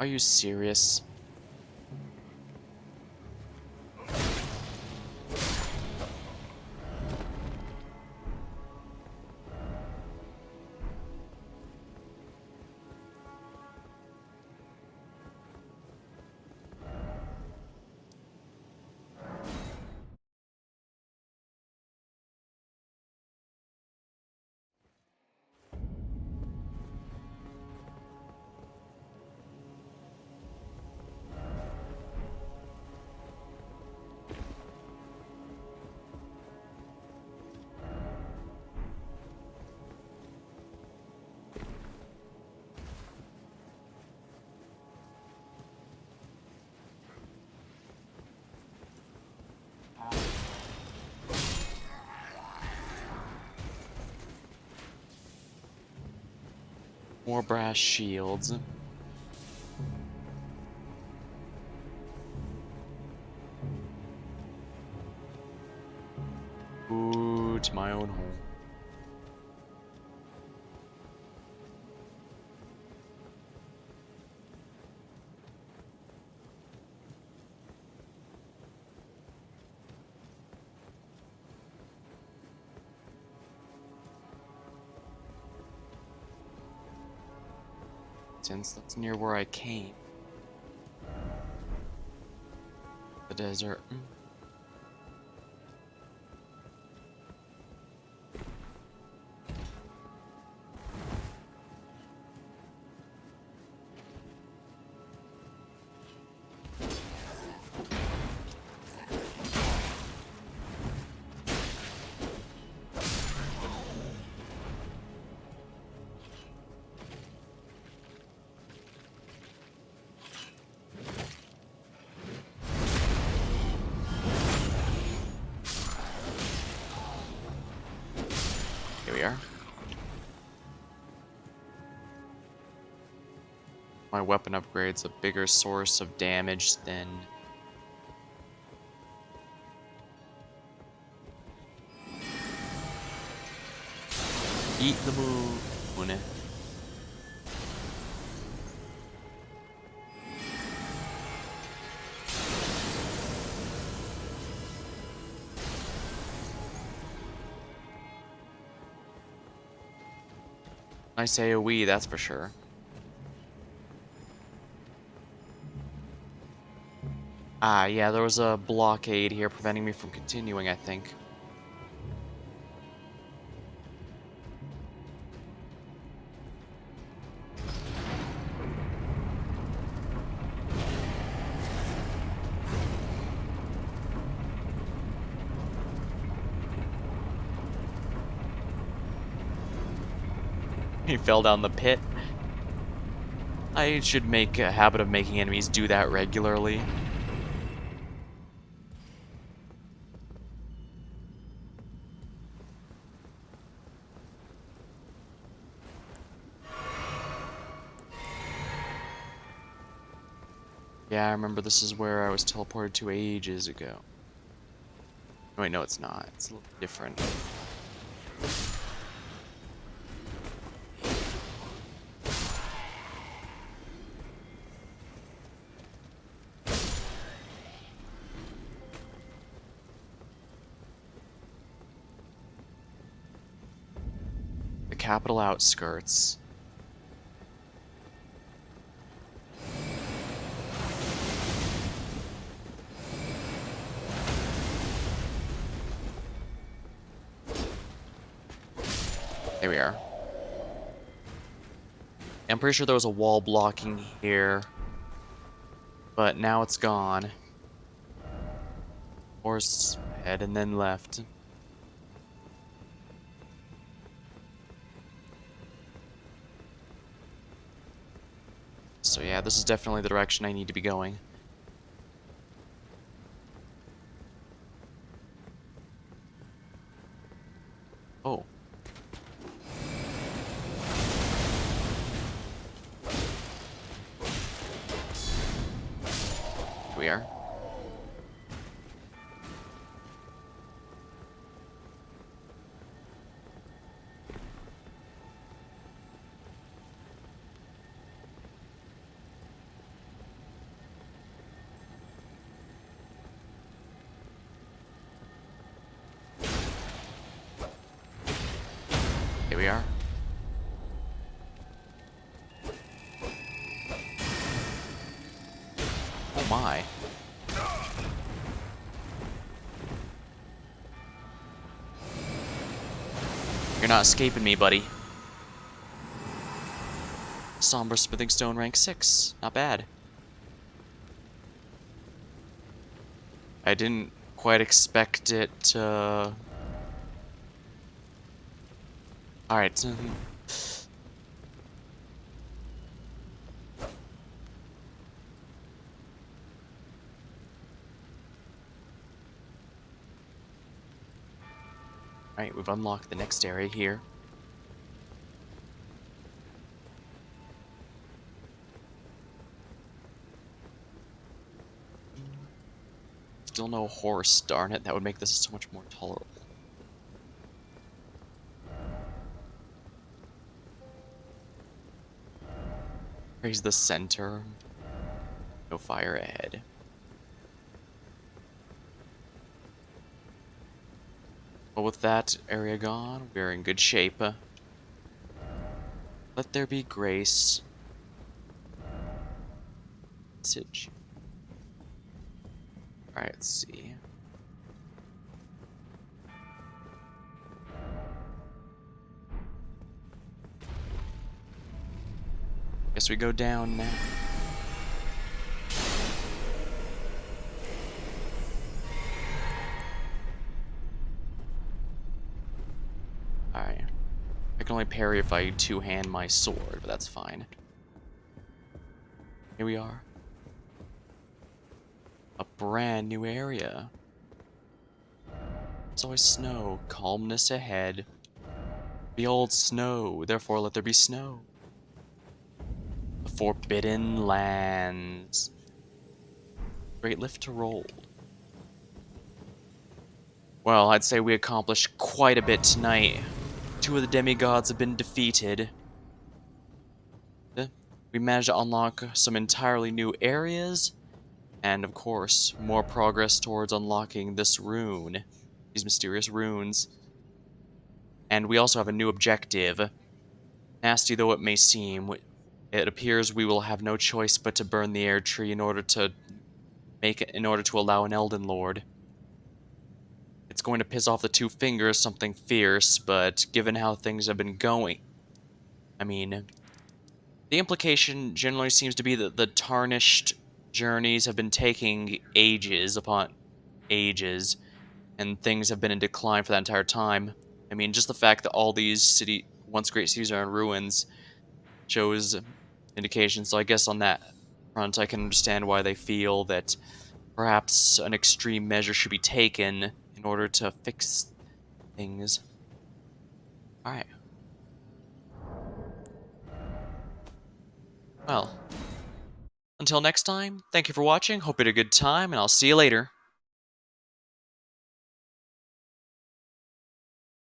Are you serious? More brass shields. Ooh, to my own home. Since that's near where I came. The desert. Here we are. My weapon upgrade's a bigger source of damage than... Eat the moon. Nice AoE, that's for sure. Ah, yeah, there was a blockade here preventing me from continuing, I think. He fell down the pit. I should make a habit of making enemies do that regularly. Yeah, I remember this is where I was teleported to ages ago. Wait, no, it's not. It's a little different. The capital outskirts. There we are. I'm pretty sure there was a wall blocking here, but now it's gone. Horse ahead and then left. So yeah, this is definitely the direction I need to be going. Oh. Here we are. Here we are. Oh my. You're not escaping me, buddy. Somber Smithing Stone rank 6. Not bad. I didn't quite expect it to... Alright. Alright, we've unlocked the next area here. Still no horse, darn it. That would make this so much more tolerable. Raise the center. No fire ahead. Well, with that area gone, we're in good shape. Let there be grace. Message. Alright, let's see. Guess we go down now. Alright. I can only parry if I two-hand my sword, but that's fine. Here we are. A brand new area. There's always snow. Calmness ahead. Behold snow, therefore let there be snow. The Forbidden Lands. Great lift to roll. Well, I'd say we accomplished quite a bit tonight. 2 of the demigods have been defeated. We managed to unlock some entirely new areas. And of course, more progress towards unlocking this rune. These mysterious runes. And we also have a new objective. Nasty though it may seem, it appears we will have no choice but to burn the air tree in order to allow an Elden Lord. It's going to piss off the 2 fingers something fierce, but given how things have been going, I mean, the implication generally seems to be that the tarnished journeys have been taking ages upon ages, and things have been in decline for that entire time. I mean, just the fact that all these once great cities are in ruins shows indications. So I guess on that front, I can understand why they feel that perhaps an extreme measure should be taken in order to fix things. Alright. Well, until next time, thank you for watching, hope you had a good time, and I'll see you later.